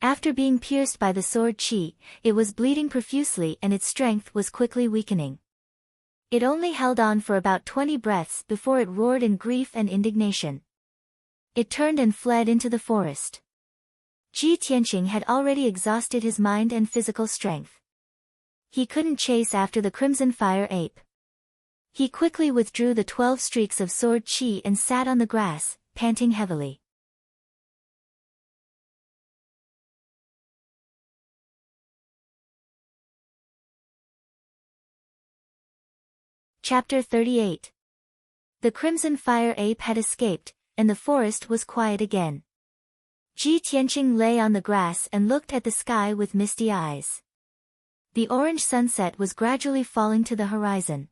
[SPEAKER 1] After being pierced by the sword chi, it was bleeding profusely and its strength was quickly weakening. It only held on for about 20 breaths before it roared in grief and indignation. It turned and fled into the forest. Ji Tianqing had already exhausted his mind and physical strength. He couldn't chase after the crimson fire ape. He quickly withdrew the 12 streaks of sword chi and sat on the grass, panting heavily. Chapter 38. The Crimson Fire Ape had escaped, and the forest was quiet again. Ji Tianqing lay on the grass and looked at the sky with misty eyes. The orange sunset was gradually falling to the horizon.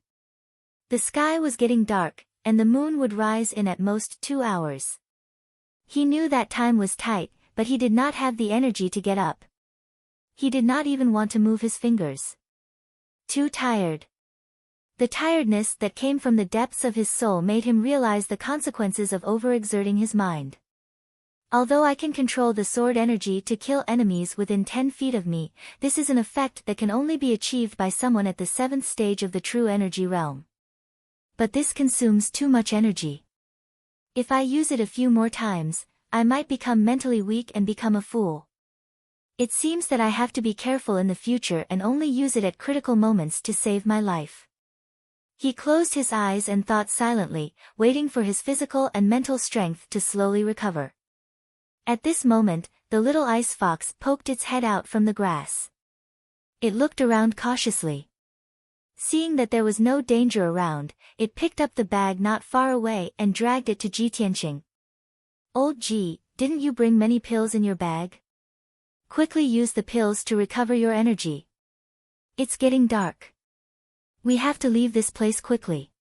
[SPEAKER 1] The sky was getting dark, and the moon would rise in at most 2 hours. He knew that time was tight, but he did not have the energy to get up. He did not even want to move his fingers. Too tired. The tiredness that came from the depths of his soul made him realize the consequences of overexerting his mind. Although I can control the sword energy to kill enemies within 10 feet of me, this is an effect that can only be achieved by someone at the 7th stage of the true energy realm. But this consumes too much energy. If I use it a few more times, I might become mentally weak and become a fool. It seems that I have to be careful in the future and only use it at critical moments to save my life. He closed his eyes and thought silently, waiting for his physical and mental strength to slowly recover. At this moment, the little ice fox poked its head out from the grass. It looked around cautiously. Seeing that there was no danger around, it picked up the bag not far away and dragged it to Ji Tianqing. "Old Ji, didn't you bring many pills in your bag? Quickly use the pills to recover your energy. It's getting dark. We have to leave this place quickly."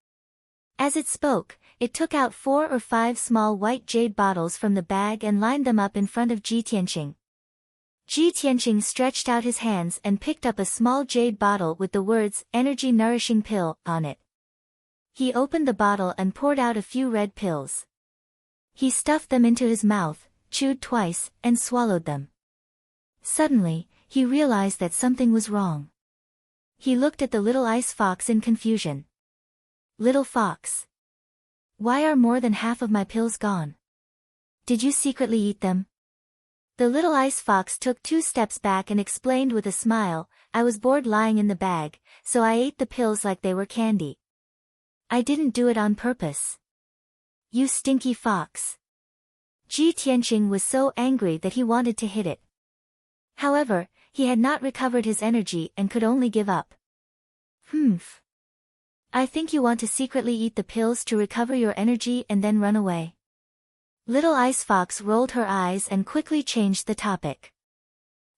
[SPEAKER 1] As it spoke, it took out 4 or 5 small white jade bottles from the bag and lined them up in front of Ji Tianqing. Ji Tianqing stretched out his hands and picked up a small jade bottle with the words, "Energy Nourishing Pill," on it. He opened the bottle and poured out a few red pills. He stuffed them into his mouth, chewed twice, and swallowed them. Suddenly, he realized that something was wrong. He looked at the little ice fox in confusion. "Little fox. Why are more than half of my pills gone? Did you secretly eat them?" The little ice fox took 2 steps back and explained with a smile, "I was bored lying in the bag, so I ate the pills like they were candy. I didn't do it on purpose." "You stinky fox." Ji Tianqing was so angry that he wanted to hit it. However, he had not recovered his energy and could only give up. "Humph. I think you want to secretly eat the pills to recover your energy and then run away." Little Ice Fox rolled her eyes and quickly changed the topic.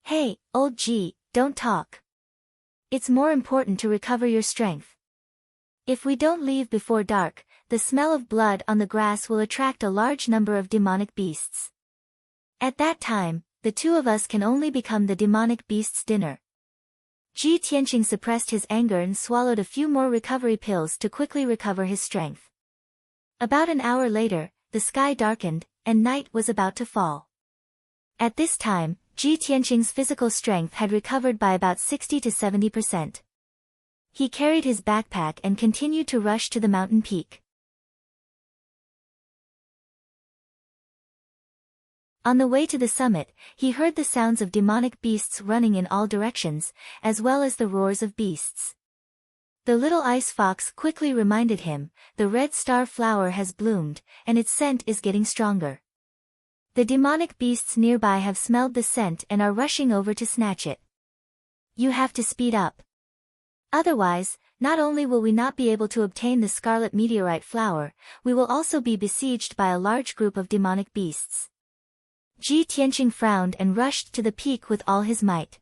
[SPEAKER 1] "Hey, old G, don't talk. It's more important to recover your strength. If we don't leave before dark, the smell of blood on the grass will attract a large number of demonic beasts. At that time, the 2 of us can only become the demonic beast's dinner." Ji Tianqing suppressed his anger and swallowed a few more recovery pills to quickly recover his strength. About an hour later, the sky darkened, and night was about to fall. At this time, Ji Tianqing's physical strength had recovered by about 60 to 70%. He carried his backpack and continued to rush to the mountain peak. On the way to the summit, he heard the sounds of demonic beasts running in all directions, as well as the roars of beasts. The little ice fox quickly reminded him, "The red star flower has bloomed, and its scent is getting stronger. The demonic beasts nearby have smelled the scent and are rushing over to snatch it. You have to speed up. Otherwise, not only will we not be able to obtain the scarlet meteorite flower, we will also be besieged by a large group of demonic beasts." Ji Tianqing frowned and rushed to the peak with all his might.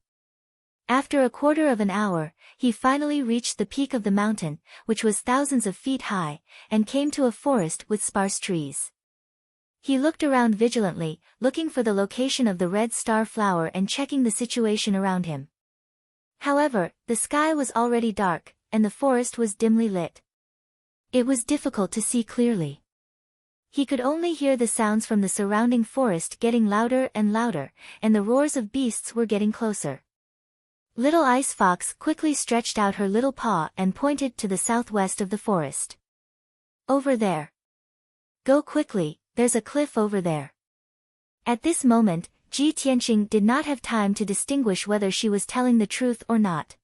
[SPEAKER 1] After a quarter of an hour, he finally reached the peak of the mountain, which was thousands of feet high, and came to a forest with sparse trees. He looked around vigilantly, looking for the location of the red star flower and checking the situation around him. However, the sky was already dark, and the forest was dimly lit. It was difficult to see clearly. He could only hear the sounds from the surrounding forest getting louder and louder, and the roars of beasts were getting closer. Little Ice Fox quickly stretched out her little paw and pointed to the southwest of the forest. "Over there. Go quickly, there's a cliff over there." At this moment, Ji Tianqing did not have time to distinguish whether she was telling the truth or not.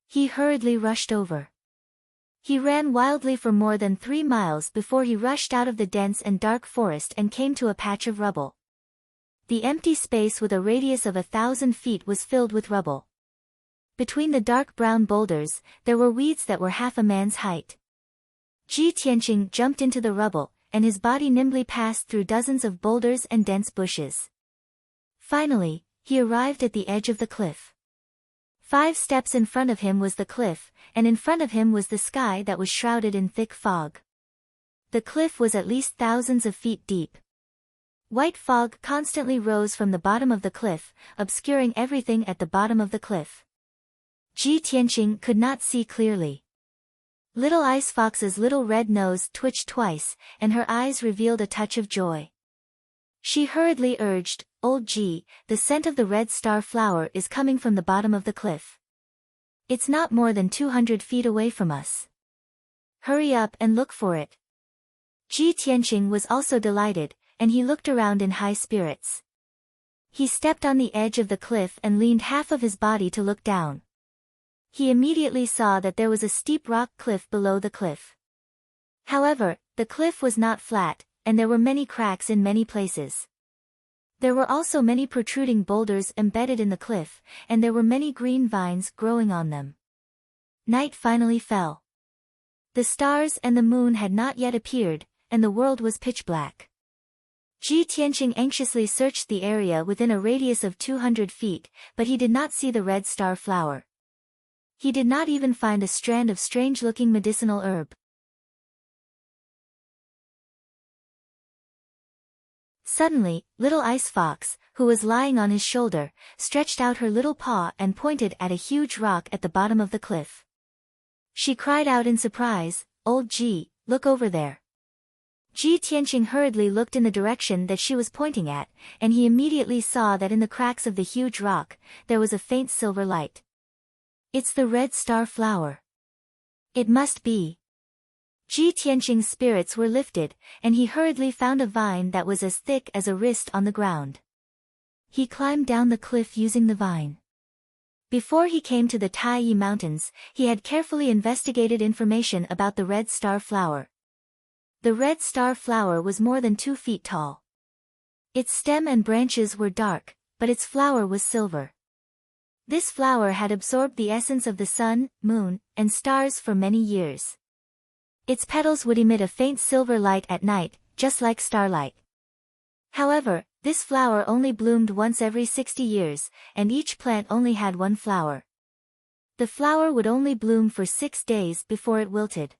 [SPEAKER 1] He hurriedly rushed over. He ran wildly for more than 3 miles before he rushed out of the dense and dark forest and came to a patch of rubble. The empty space with a radius of 1,000 feet was filled with rubble. Between the dark brown boulders, there were weeds that were half a man's height. Ji Tianqing jumped into the rubble, and his body nimbly passed through dozens of boulders and dense bushes. Finally, he arrived at the edge of the cliff. 5 steps in front of him was the cliff, and in front of him was the sky that was shrouded in thick fog. The cliff was at least thousands of feet deep. White fog constantly rose from the bottom of the cliff, obscuring everything at the bottom of the cliff. Ji Tianqing could not see clearly. Little Ice Fox's little red nose twitched twice, and her eyes revealed a touch of joy. She hurriedly urged, "Old Ji, the scent of the red star flower is coming from the bottom of the cliff. It's not more than 200 feet away from us. Hurry up and look for it." Ji Tianqing was also delighted, and he looked around in high spirits. He stepped on the edge of the cliff and leaned half of his body to look down. He immediately saw that there was a steep rock cliff below the cliff. However, the cliff was not flat, and there were many cracks in many places. There were also many protruding boulders embedded in the cliff, and there were many green vines growing on them. Night finally fell. The stars and the moon had not yet appeared, and the world was pitch black. Ji Tianqing anxiously searched the area within a radius of 200 feet, but he did not see the red star flower. He did not even find a strand of strange-looking medicinal herb. Suddenly, Little Ice Fox, who was lying on his shoulder, stretched out her little paw and pointed at a huge rock at the bottom of the cliff. She cried out in surprise, "Old Ji, look over there." Ji Tianqing hurriedly looked in the direction that she was pointing at, and he immediately saw that in the cracks of the huge rock, there was a faint silver light. "It's the red star flower. It must be." Ji Tianqing's spirits were lifted, and he hurriedly found a vine that was as thick as a wrist on the ground. He climbed down the cliff using the vine. Before he came to the Taiyi Mountains, he had carefully investigated information about the red star flower. The red star flower was more than 2 feet tall. Its stem and branches were dark, but its flower was silver. This flower had absorbed the essence of the sun, moon, and stars for many years. Its petals would emit a faint silver light at night, just like starlight. However, this flower only bloomed once every 60 years, and each plant only had 1 flower. The flower would only bloom for 6 days before it wilted.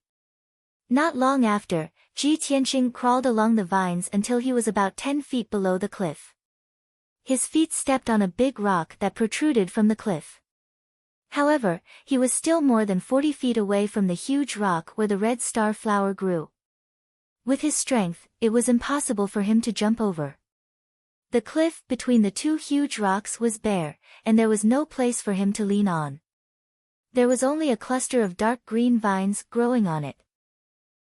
[SPEAKER 1] Not long after, Ji Tianqing crawled along the vines until he was about 10 feet below the cliff. His feet stepped on a big rock that protruded from the cliff. However, he was still more than 40 feet away from the huge rock where the red star flower grew. With his strength, it was impossible for him to jump over. The cliff between the 2 huge rocks was bare, and there was no place for him to lean on. There was only a cluster of dark green vines growing on it.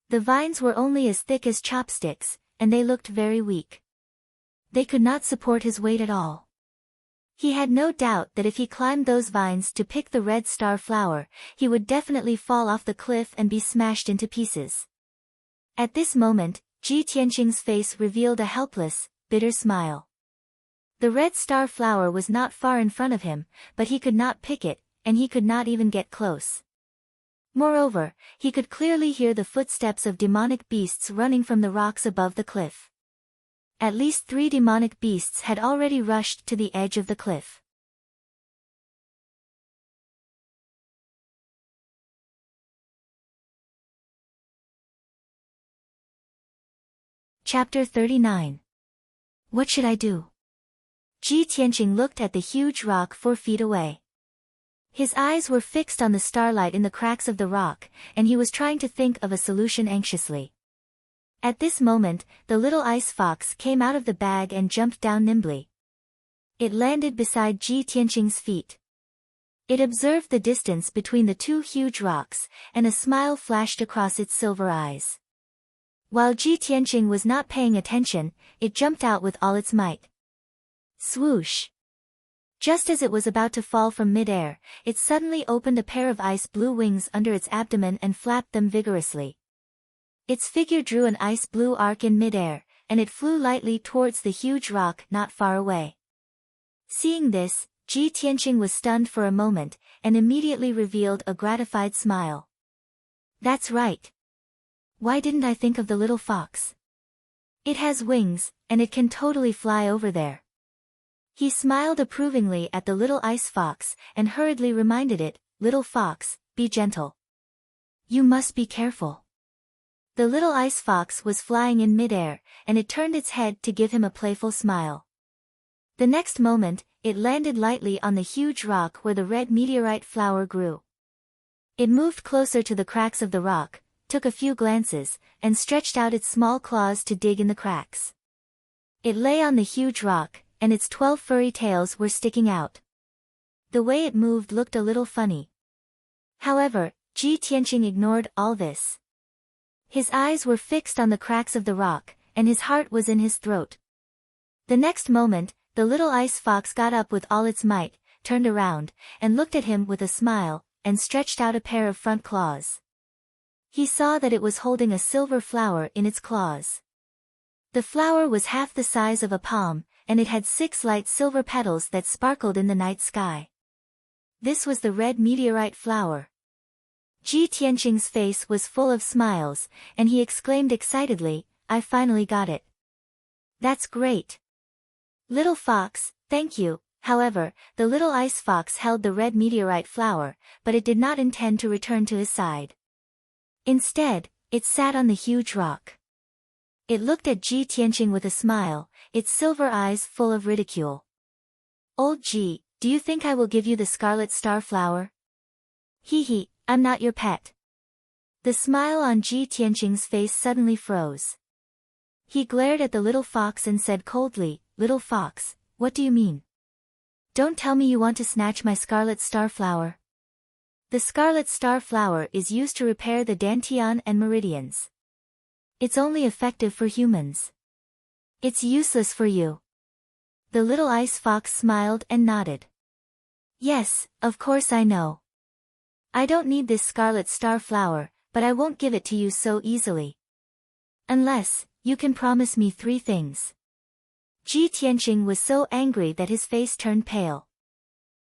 [SPEAKER 1] The vines were only as thick as chopsticks, and they looked very weak. They could not support his weight at all. He had no doubt that if he climbed those vines to pick the red star flower, he would definitely fall off the cliff and be smashed into pieces. At this moment, Ji Tianqing's face revealed a helpless, bitter smile. The red star flower was not far in front of him, but he could not pick it, and he could not even get close. Moreover, he could clearly hear the footsteps of demonic beasts running from the rocks above the cliff. At least 3 demonic beasts had already rushed to the edge of the cliff. Chapter 39. What should I do? Ji Tianqing looked at the huge rock 4 feet away. His eyes were fixed on the starlight in the cracks of the rock, and he was trying to think of a solution anxiously. At this moment, the little ice fox came out of the bag and jumped down nimbly. It landed beside Ji Tianqing's feet. It observed the distance between the 2 huge rocks, and a smile flashed across its silver eyes. While Ji Tianqing was not paying attention, it jumped out with all its might. Swoosh! Just as it was about to fall from mid-air, it suddenly opened a pair of ice-blue wings under its abdomen and flapped them vigorously. Its figure drew an ice-blue arc in mid-air, and it flew lightly towards the huge rock not far away. Seeing this, Ji Tianqing was stunned for a moment, and immediately revealed a gratified smile. That's right. why didn't I think of the little fox? It has wings, and it can totally fly over there. He smiled approvingly at the little ice fox and hurriedly reminded it, little fox, be gentle. You must be careful. The little ice fox was flying in midair, and it turned its head to give him a playful smile. The next moment, it landed lightly on the huge rock where the red meteorite flower grew. It moved closer to the cracks of the rock, took a few glances, and stretched out its small claws to dig in the cracks. It lay on the huge rock, and its 12 furry tails were sticking out. The way it moved looked a little funny. However, Ji Tianqing ignored all this. His eyes were fixed on the cracks of the rock, and his heart was in his throat. The next moment, the little ice fox got up with all its might, turned around, and looked at him with a smile, and stretched out a pair of front claws. He saw that it was holding a silver flower in its claws. The flower was half the size of a palm, and it had 6 light silver petals that sparkled in the night sky. This was the red meteorite flower. Ji Tianqing's face was full of smiles, and he exclaimed excitedly, I finally got it. That's great. Little fox, thank you. However, the little ice fox held the red meteorite flower, but it did not intend to return to his side. Instead, it sat on the huge rock. It looked at Ji Tianqing with a smile, its silver eyes full of ridicule. Old Ji, do you think I will give you the scarlet star flower? Hee hee, I'm not your pet. The smile on Ji Tianqing's face suddenly froze. He glared at the little fox and said coldly, Little fox, what do you mean? Don't tell me you want to snatch my scarlet star flower. The scarlet star flower is used to repair the dantian and meridians. It's only effective for humans. It's useless for you. The little ice fox smiled and nodded. Yes, of course I know. I don't need this scarlet star flower, but I won't give it to you so easily. Unless, you can promise me 3 things. Ji Tianqing was so angry that his face turned pale.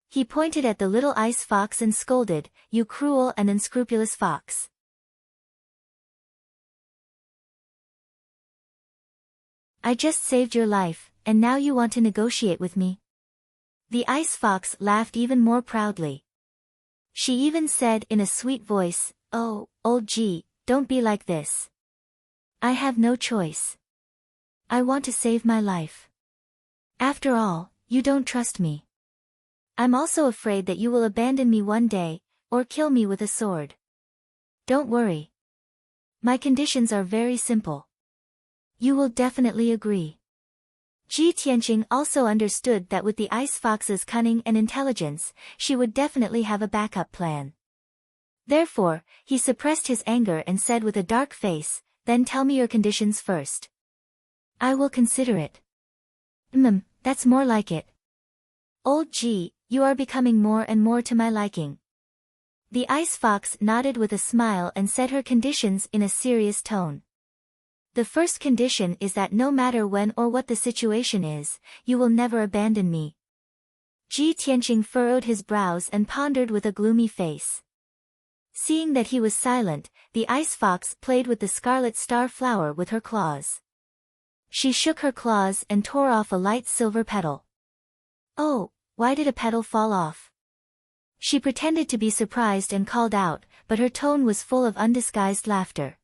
[SPEAKER 1] He pointed at the little ice fox and scolded, You cruel and unscrupulous fox. I just saved your life, and now you want to negotiate with me? The ice fox laughed even more proudly. She even said in a sweet voice, Oh, old Ji, don't be like this. I have no choice. I want to save my life. After all, you don't trust me. I'm also afraid that you will abandon me one day, or kill me with a sword. Don't worry. My conditions are very simple. You will definitely agree. Ji Tianqing also understood that with the ice fox's cunning and intelligence, she would definitely have a backup plan. Therefore, he suppressed his anger and said with a dark face, Then tell me your conditions first. I will consider it. That's more like it. Old Ji, you are becoming more and more to my liking. The ice fox nodded with a smile and said her conditions in a serious tone. The first condition is that no matter when or what the situation is, you will never abandon me. Ji Tianqing furrowed his brows and pondered with a gloomy face. Seeing that he was silent, the ice fox played with the scarlet star flower with her claws. She shook her claws and tore off a light silver petal. Oh, why did a petal fall off? She pretended to be surprised and called out, but her tone was full of undisguised laughter.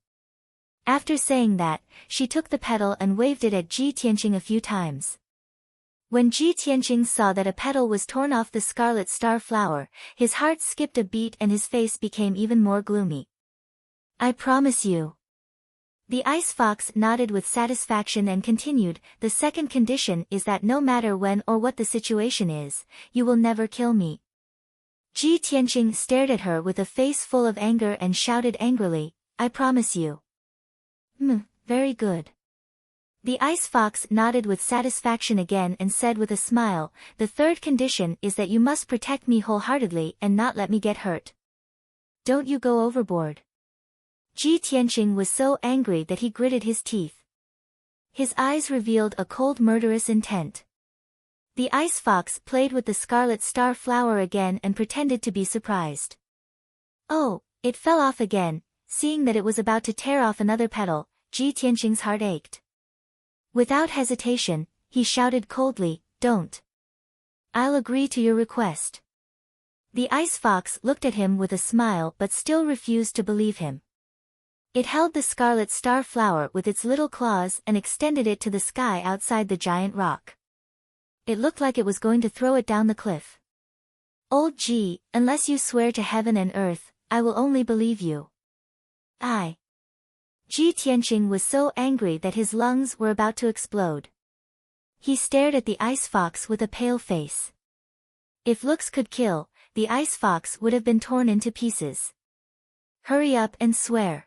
[SPEAKER 1] After saying that, she took the petal and waved it at Ji Tianqing a few times. When Ji Tianqing saw that a petal was torn off the scarlet star flower, his heart skipped a beat and his face became even more gloomy. I promise you. The ice fox nodded with satisfaction and continued, The second condition is that no matter when or what the situation is, you will never kill me. Ji Tianqing stared at her with a face full of anger and shouted angrily, I promise you. Very good. The ice fox nodded with satisfaction again and said with a smile, The third condition is that you must protect me wholeheartedly and not let me get hurt. Don't you go overboard. Ji Tianqing was so angry that he gritted his teeth. His eyes revealed a cold murderous intent. The ice fox played with the scarlet star flower again and pretended to be surprised. Oh, it fell off again, Seeing that it was about to tear off another petal, Ji Tianqing's heart ached. Without hesitation, he shouted coldly, "Don't. I'll agree to your request." The ice fox looked at him with a smile but still refused to believe him. It held the scarlet star flower with its little claws and extended it to the sky outside the giant rock. It looked like it was going to throw it down the cliff. "Old Ji, unless you swear to heaven and earth, I will only believe you." Ji Tianqing was so angry that his lungs were about to explode. He stared at the ice fox with a pale face. If looks could kill, the ice fox would have been torn into pieces. "Hurry up and swear,"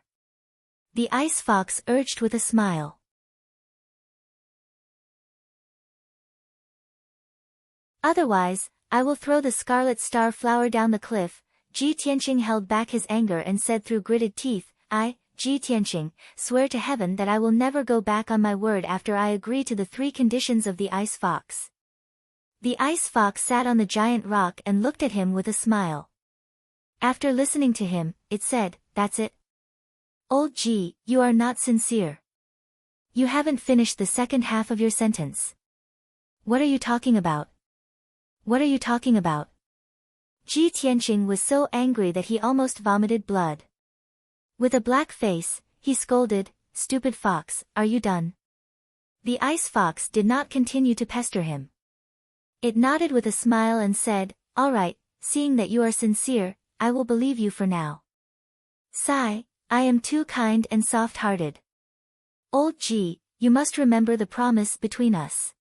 [SPEAKER 1] the ice fox urged with a smile. "Otherwise, I will throw the scarlet star flower down the cliff." Ji Tianqing held back his anger and said through gritted teeth, "I, Ji Tianqing, swear to heaven that I will never go back on my word after I agree to the 3 conditions of the ice fox." The ice fox sat on the giant rock and looked at him with a smile. After listening to him, it said, "That's it. Old Ji, you are not sincere. You haven't finished the second half of your sentence." "What are you talking about? What are you talking about?" Ji Tianqing was so angry that he almost vomited blood. With a black face, he scolded, "Stupid fox, are you done?" The ice fox did not continue to pester him. It nodded with a smile and said, "All right, seeing that you are sincere, I will believe you for now. Sigh, I am too kind and soft-hearted. Old Ji, you must remember the promise between us."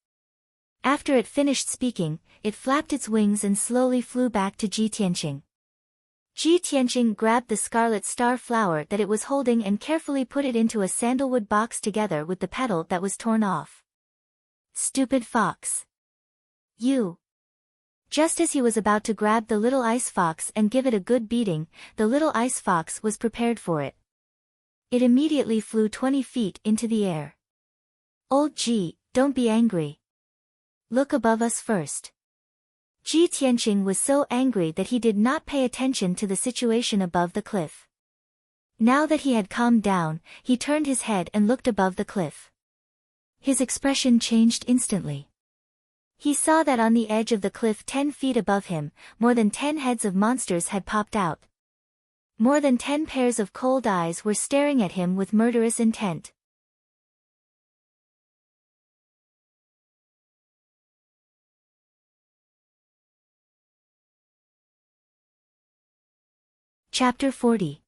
[SPEAKER 1] After it finished speaking, it flapped its wings and slowly flew back to Ji Tianqing. Ji Tianqing grabbed the scarlet star flower that it was holding and carefully put it into a sandalwood box together with the petal that was torn off. "Stupid fox. You." Just as he was about to grab the little ice fox and give it a good beating, the little ice fox was prepared for it. It immediately flew 20 feet into the air. "Old Ji, don't be angry. Look above us first." Ji Tianqing was so angry that he did not pay attention to the situation above the cliff. Now that he had calmed down, he turned his head and looked above the cliff. His expression changed instantly. He saw that on the edge of the cliff 10 feet above him, more than 10 heads of monsters had popped out. More than 10 pairs of cold eyes were staring at him with murderous intent. Chapter 40.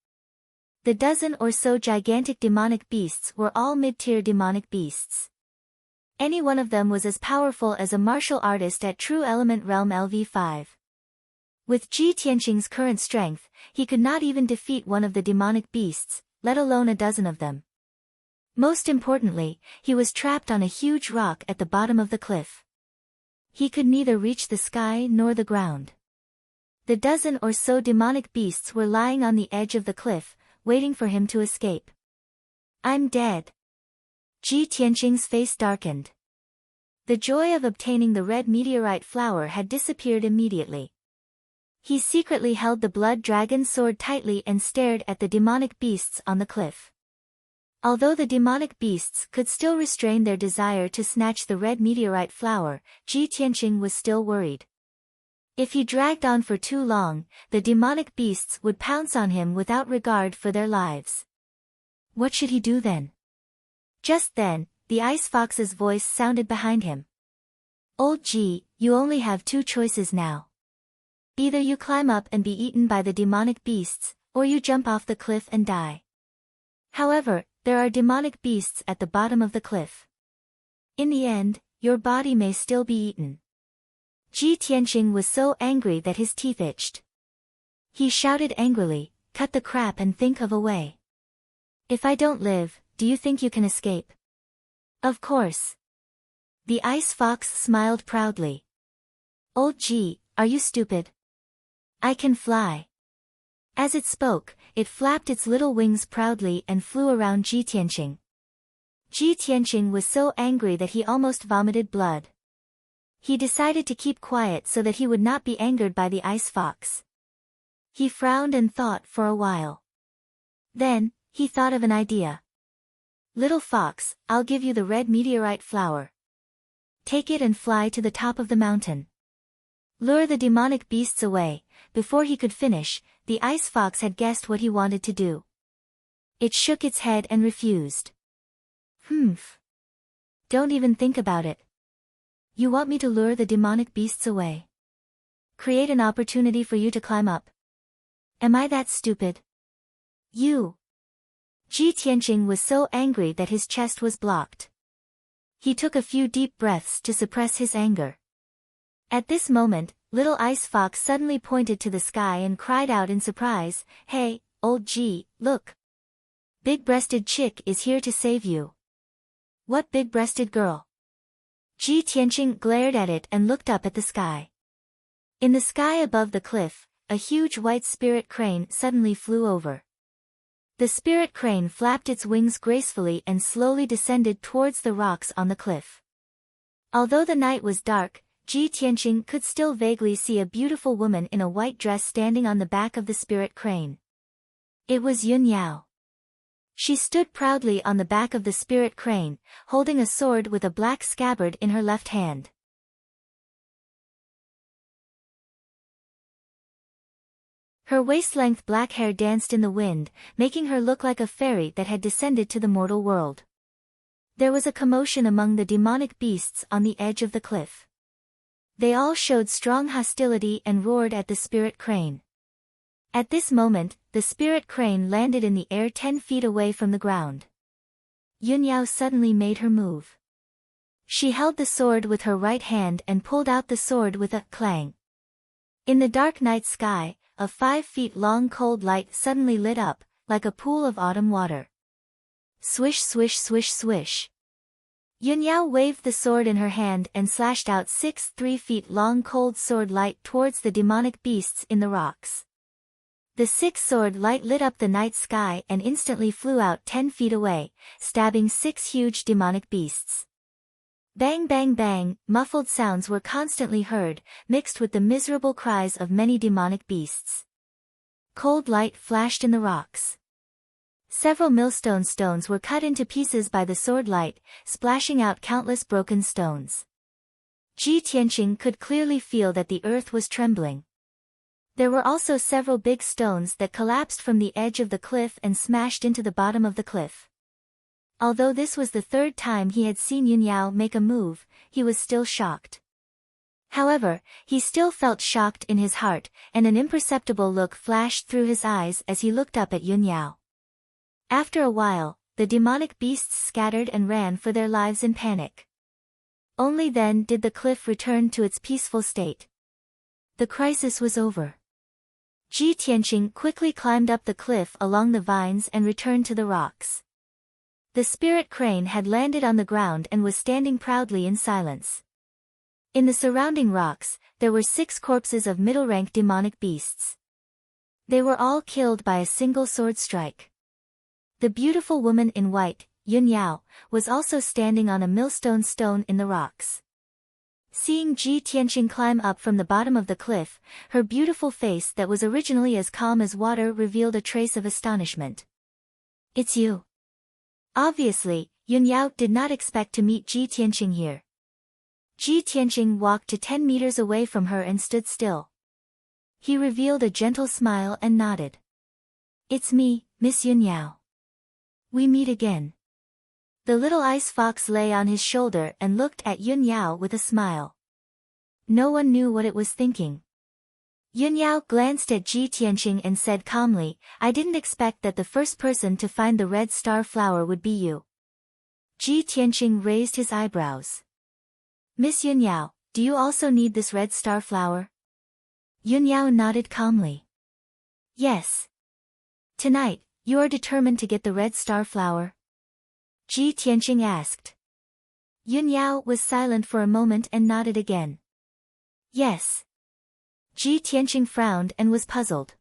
[SPEAKER 1] The dozen or so gigantic demonic beasts were all mid-tier demonic beasts. Any one of them was as powerful as a martial artist at True Element Realm LV5. With Ji Tianqing's current strength, he could not even defeat one of the demonic beasts, let alone a dozen of them. Most importantly, he was trapped on a huge rock at the bottom of the cliff. He could neither reach the sky nor the ground. The dozen or so demonic beasts were lying on the edge of the cliff, waiting for him to escape. "I'm dead." Ji Tianqing's face darkened. The joy of obtaining the red meteorite flower had disappeared immediately. He secretly held the blood dragon sword tightly and stared at the demonic beasts on the cliff. Although the demonic beasts could still restrain their desire to snatch the red meteorite flower, Ji Tianqing was still worried. If he dragged on for too long, the demonic beasts would pounce on him without regard for their lives. What should he do then? Just then, the ice fox's voice sounded behind him. "Old Ji, you only have 2 choices now. Either you climb up and be eaten by the demonic beasts, or you jump off the cliff and die. However, there are demonic beasts at the bottom of the cliff. In the end, your body may still be eaten." Ji Tianqing was so angry that his teeth itched. He shouted angrily, "Cut the crap and think of a way. If I don't live, do you think you can escape?" "Of course." The ice fox smiled proudly. "Old Ji, are you stupid? I can fly." As it spoke, it flapped its little wings proudly and flew around Ji Tianqing. Ji Tianqing was so angry that he almost vomited blood. He decided to keep quiet so that he would not be angered by the ice fox. He frowned and thought for a while. Then, he thought of an idea. Little fox, I'll give you the red meteorite flower. Take it and fly to the top of the mountain. Lure the demonic beasts away. Before he could finish, the ice fox had guessed what he wanted to do. It shook its head and refused. Humph. Don't even think about it. You want me to lure the demonic beasts away? Create an opportunity for you to climb up. Am I that stupid? You. Ji Tianqing was so angry that his chest was blocked. He took a few deep breaths to suppress his anger. At this moment, little ice fox suddenly pointed to the sky and cried out in surprise, "Hey, old Ji, look! Big-breasted chick is here to save you." What big-breasted girl? Ji Tianqing glared at it and looked up at the sky. In the sky above the cliff, a huge white spirit crane suddenly flew over. The spirit crane flapped its wings gracefully and slowly descended towards the rocks on the cliff. Although the night was dark, Ji Tianqing could still vaguely see a beautiful woman in a white dress standing on the back of the spirit crane. It was Yun Yao. She stood proudly on the back of the spirit crane, holding a sword with a black scabbard in her left hand. Her waist-length black hair danced in the wind, making her look like a fairy that had descended to the mortal world. There was a commotion among the demonic beasts on the edge of the cliff. They all showed strong hostility and roared at the spirit crane. At this moment, the spirit crane landed in the air 10 feet away from the ground. Yun Yao suddenly made her move. She held the sword with her right hand and pulled out the sword with a clang. In the dark night sky, a 5 feet long cold light suddenly lit up, like a pool of autumn water. Swish swish swish swish. Yun Yao waved the sword in her hand and slashed out 6 3-feet-long cold sword light towards the demonic beasts in the rocks. The 6 sword light lit up the night sky and instantly flew out 10 feet away, stabbing 6 huge demonic beasts. Bang bang bang, muffled sounds were constantly heard, mixed with the miserable cries of many demonic beasts. Cold light flashed in the rocks. Several millstone stones were cut into pieces by the sword light, splashing out countless broken stones. Ji Tianqing could clearly feel that the earth was trembling. There were also several big stones that collapsed from the edge of the cliff and smashed into the bottom of the cliff. Although this was the 3rd time he had seen Yun Yao make a move, he was still shocked. However, he still felt shocked in his heart, and an imperceptible look flashed through his eyes as he looked up at Yun Yao. After a while, the demonic beasts scattered and ran for their lives in panic. Only then did the cliff return to its peaceful state. The crisis was over. Ji Tianqing quickly climbed up the cliff along the vines and returned to the rocks. The spirit crane had landed on the ground and was standing proudly in silence. In the surrounding rocks, there were 6 corpses of middle-rank demonic beasts. They were all killed by a single sword strike. The beautiful woman in white, Yun Yao, was also standing on a millstone stone in the rocks. Seeing Ji Tianqing climb up from the bottom of the cliff, her beautiful face that was originally as calm as water revealed a trace of astonishment. "It's you." Obviously, Yun Yao did not expect to meet Ji Tianqing here. Ji Tianqing walked to 10 meters away from her and stood still. He revealed a gentle smile and nodded. "It's me, Miss Yun Yao. We meet again." The little ice fox lay on his shoulder and looked at Yun Yao with a smile. No one knew what it was thinking. Yun Yao glanced at Ji Tianqing and said calmly, "I didn't expect that the first person to find the red star flower would be you." Ji Tianqing raised his eyebrows. "Miss Yun Yao, do you also need this red star flower?" Yun Yao nodded calmly. "Yes. Tonight, you are determined to get the red star flower?" Ji Tianqing asked. Yun Yao was silent for a moment and nodded again. "Yes." Ji Tianqing frowned and was puzzled.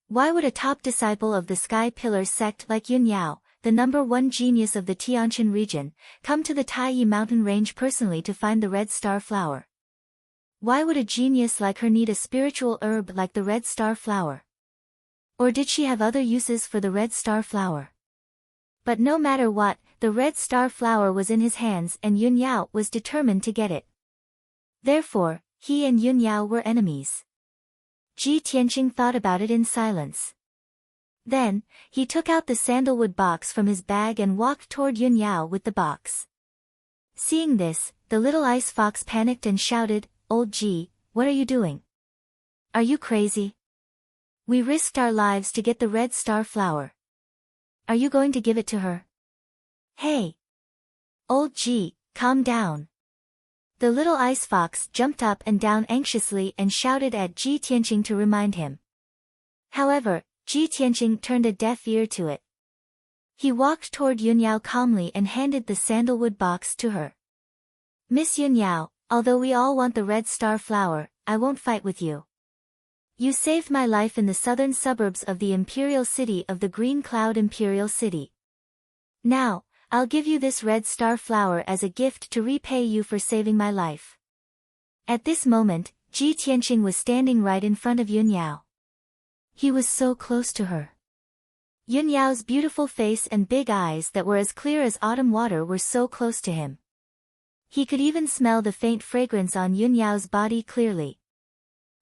[SPEAKER 1] Why would a top disciple of the Sky Pillar sect like Yun Yao, the #1 genius of the Tianjin region, come to the Taiyi mountain range personally to find the red star flower? Why would a genius like her need a spiritual herb like the red star flower? Or did she have other uses for the red star flower? But no matter what, the red star flower was in his hands and Yun Yao was determined to get it. Therefore, he and Yun Yao were enemies. Ji Tianqing thought about it in silence. Then, he took out the sandalwood box from his bag and walked toward Yun Yao with the box. Seeing this, the little ice fox panicked and shouted, "Old Ji, what are you doing? Are you crazy? We risked our lives to get the red star flower. Are you going to give it to her? Hey! Old Ji, calm down." The little ice fox jumped up and down anxiously and shouted at Ji Tianqing to remind him. However, Ji Tianqing turned a deaf ear to it. He walked toward Yun Yao calmly and handed the sandalwood box to her. "Miss Yun Yao, although we all want the red star flower, I won't fight with you. You saved my life in the southern suburbs of the Imperial City of the Green Cloud Imperial City. Now, I'll give you this red star flower as a gift to repay you for saving my life." At this moment, Ji Tianqing was standing right in front of Yun Yao. He was so close to her. Yun Yao's beautiful face and big eyes that were as clear as autumn water were so close to him. He could even smell the faint fragrance on Yun Yao's body clearly.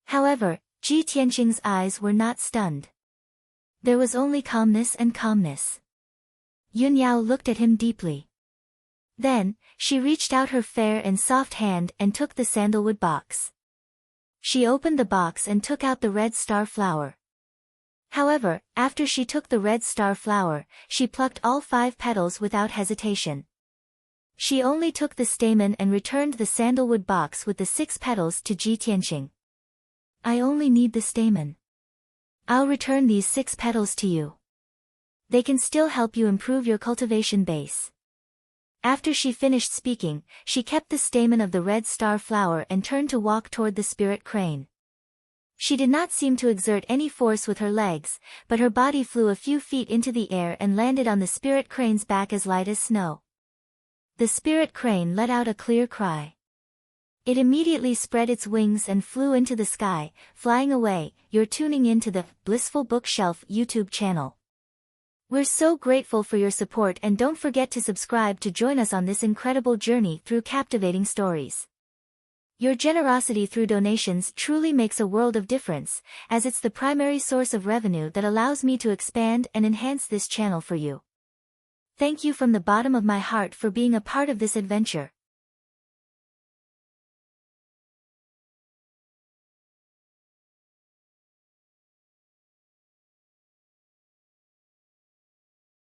[SPEAKER 1] However, Ji Tianqing's eyes were not stunned. There was only calmness and calmness. Yun Yao looked at him deeply. Then, she reached out her fair and soft hand and took the sandalwood box. She opened the box and took out the red star flower. However, after she took the red star flower, she plucked all 5 petals without hesitation. She only took the stamen and returned the sandalwood box with the 6 petals to Ji Tianqing. "I only need the stamen. I'll return these 6 petals to you. They can still help you improve your cultivation base." After she finished speaking, she kept the stamen of the red star flower and turned to walk toward the spirit crane. She did not seem to exert any force with her legs, but her body flew a few feet into the air and landed on the spirit crane's back as light as snow. The spirit crane let out a clear cry. It immediately spread its wings and flew into the sky, flying away. You're tuning into the Blissful Bookshelf YouTube channel. We're so grateful for your support and don't forget to subscribe to join us on this incredible journey through captivating stories. Your generosity through donations truly makes a world of difference, as it's the primary source of revenue that allows me to expand and enhance this channel for you. Thank you from the bottom of my heart for being a part of this adventure.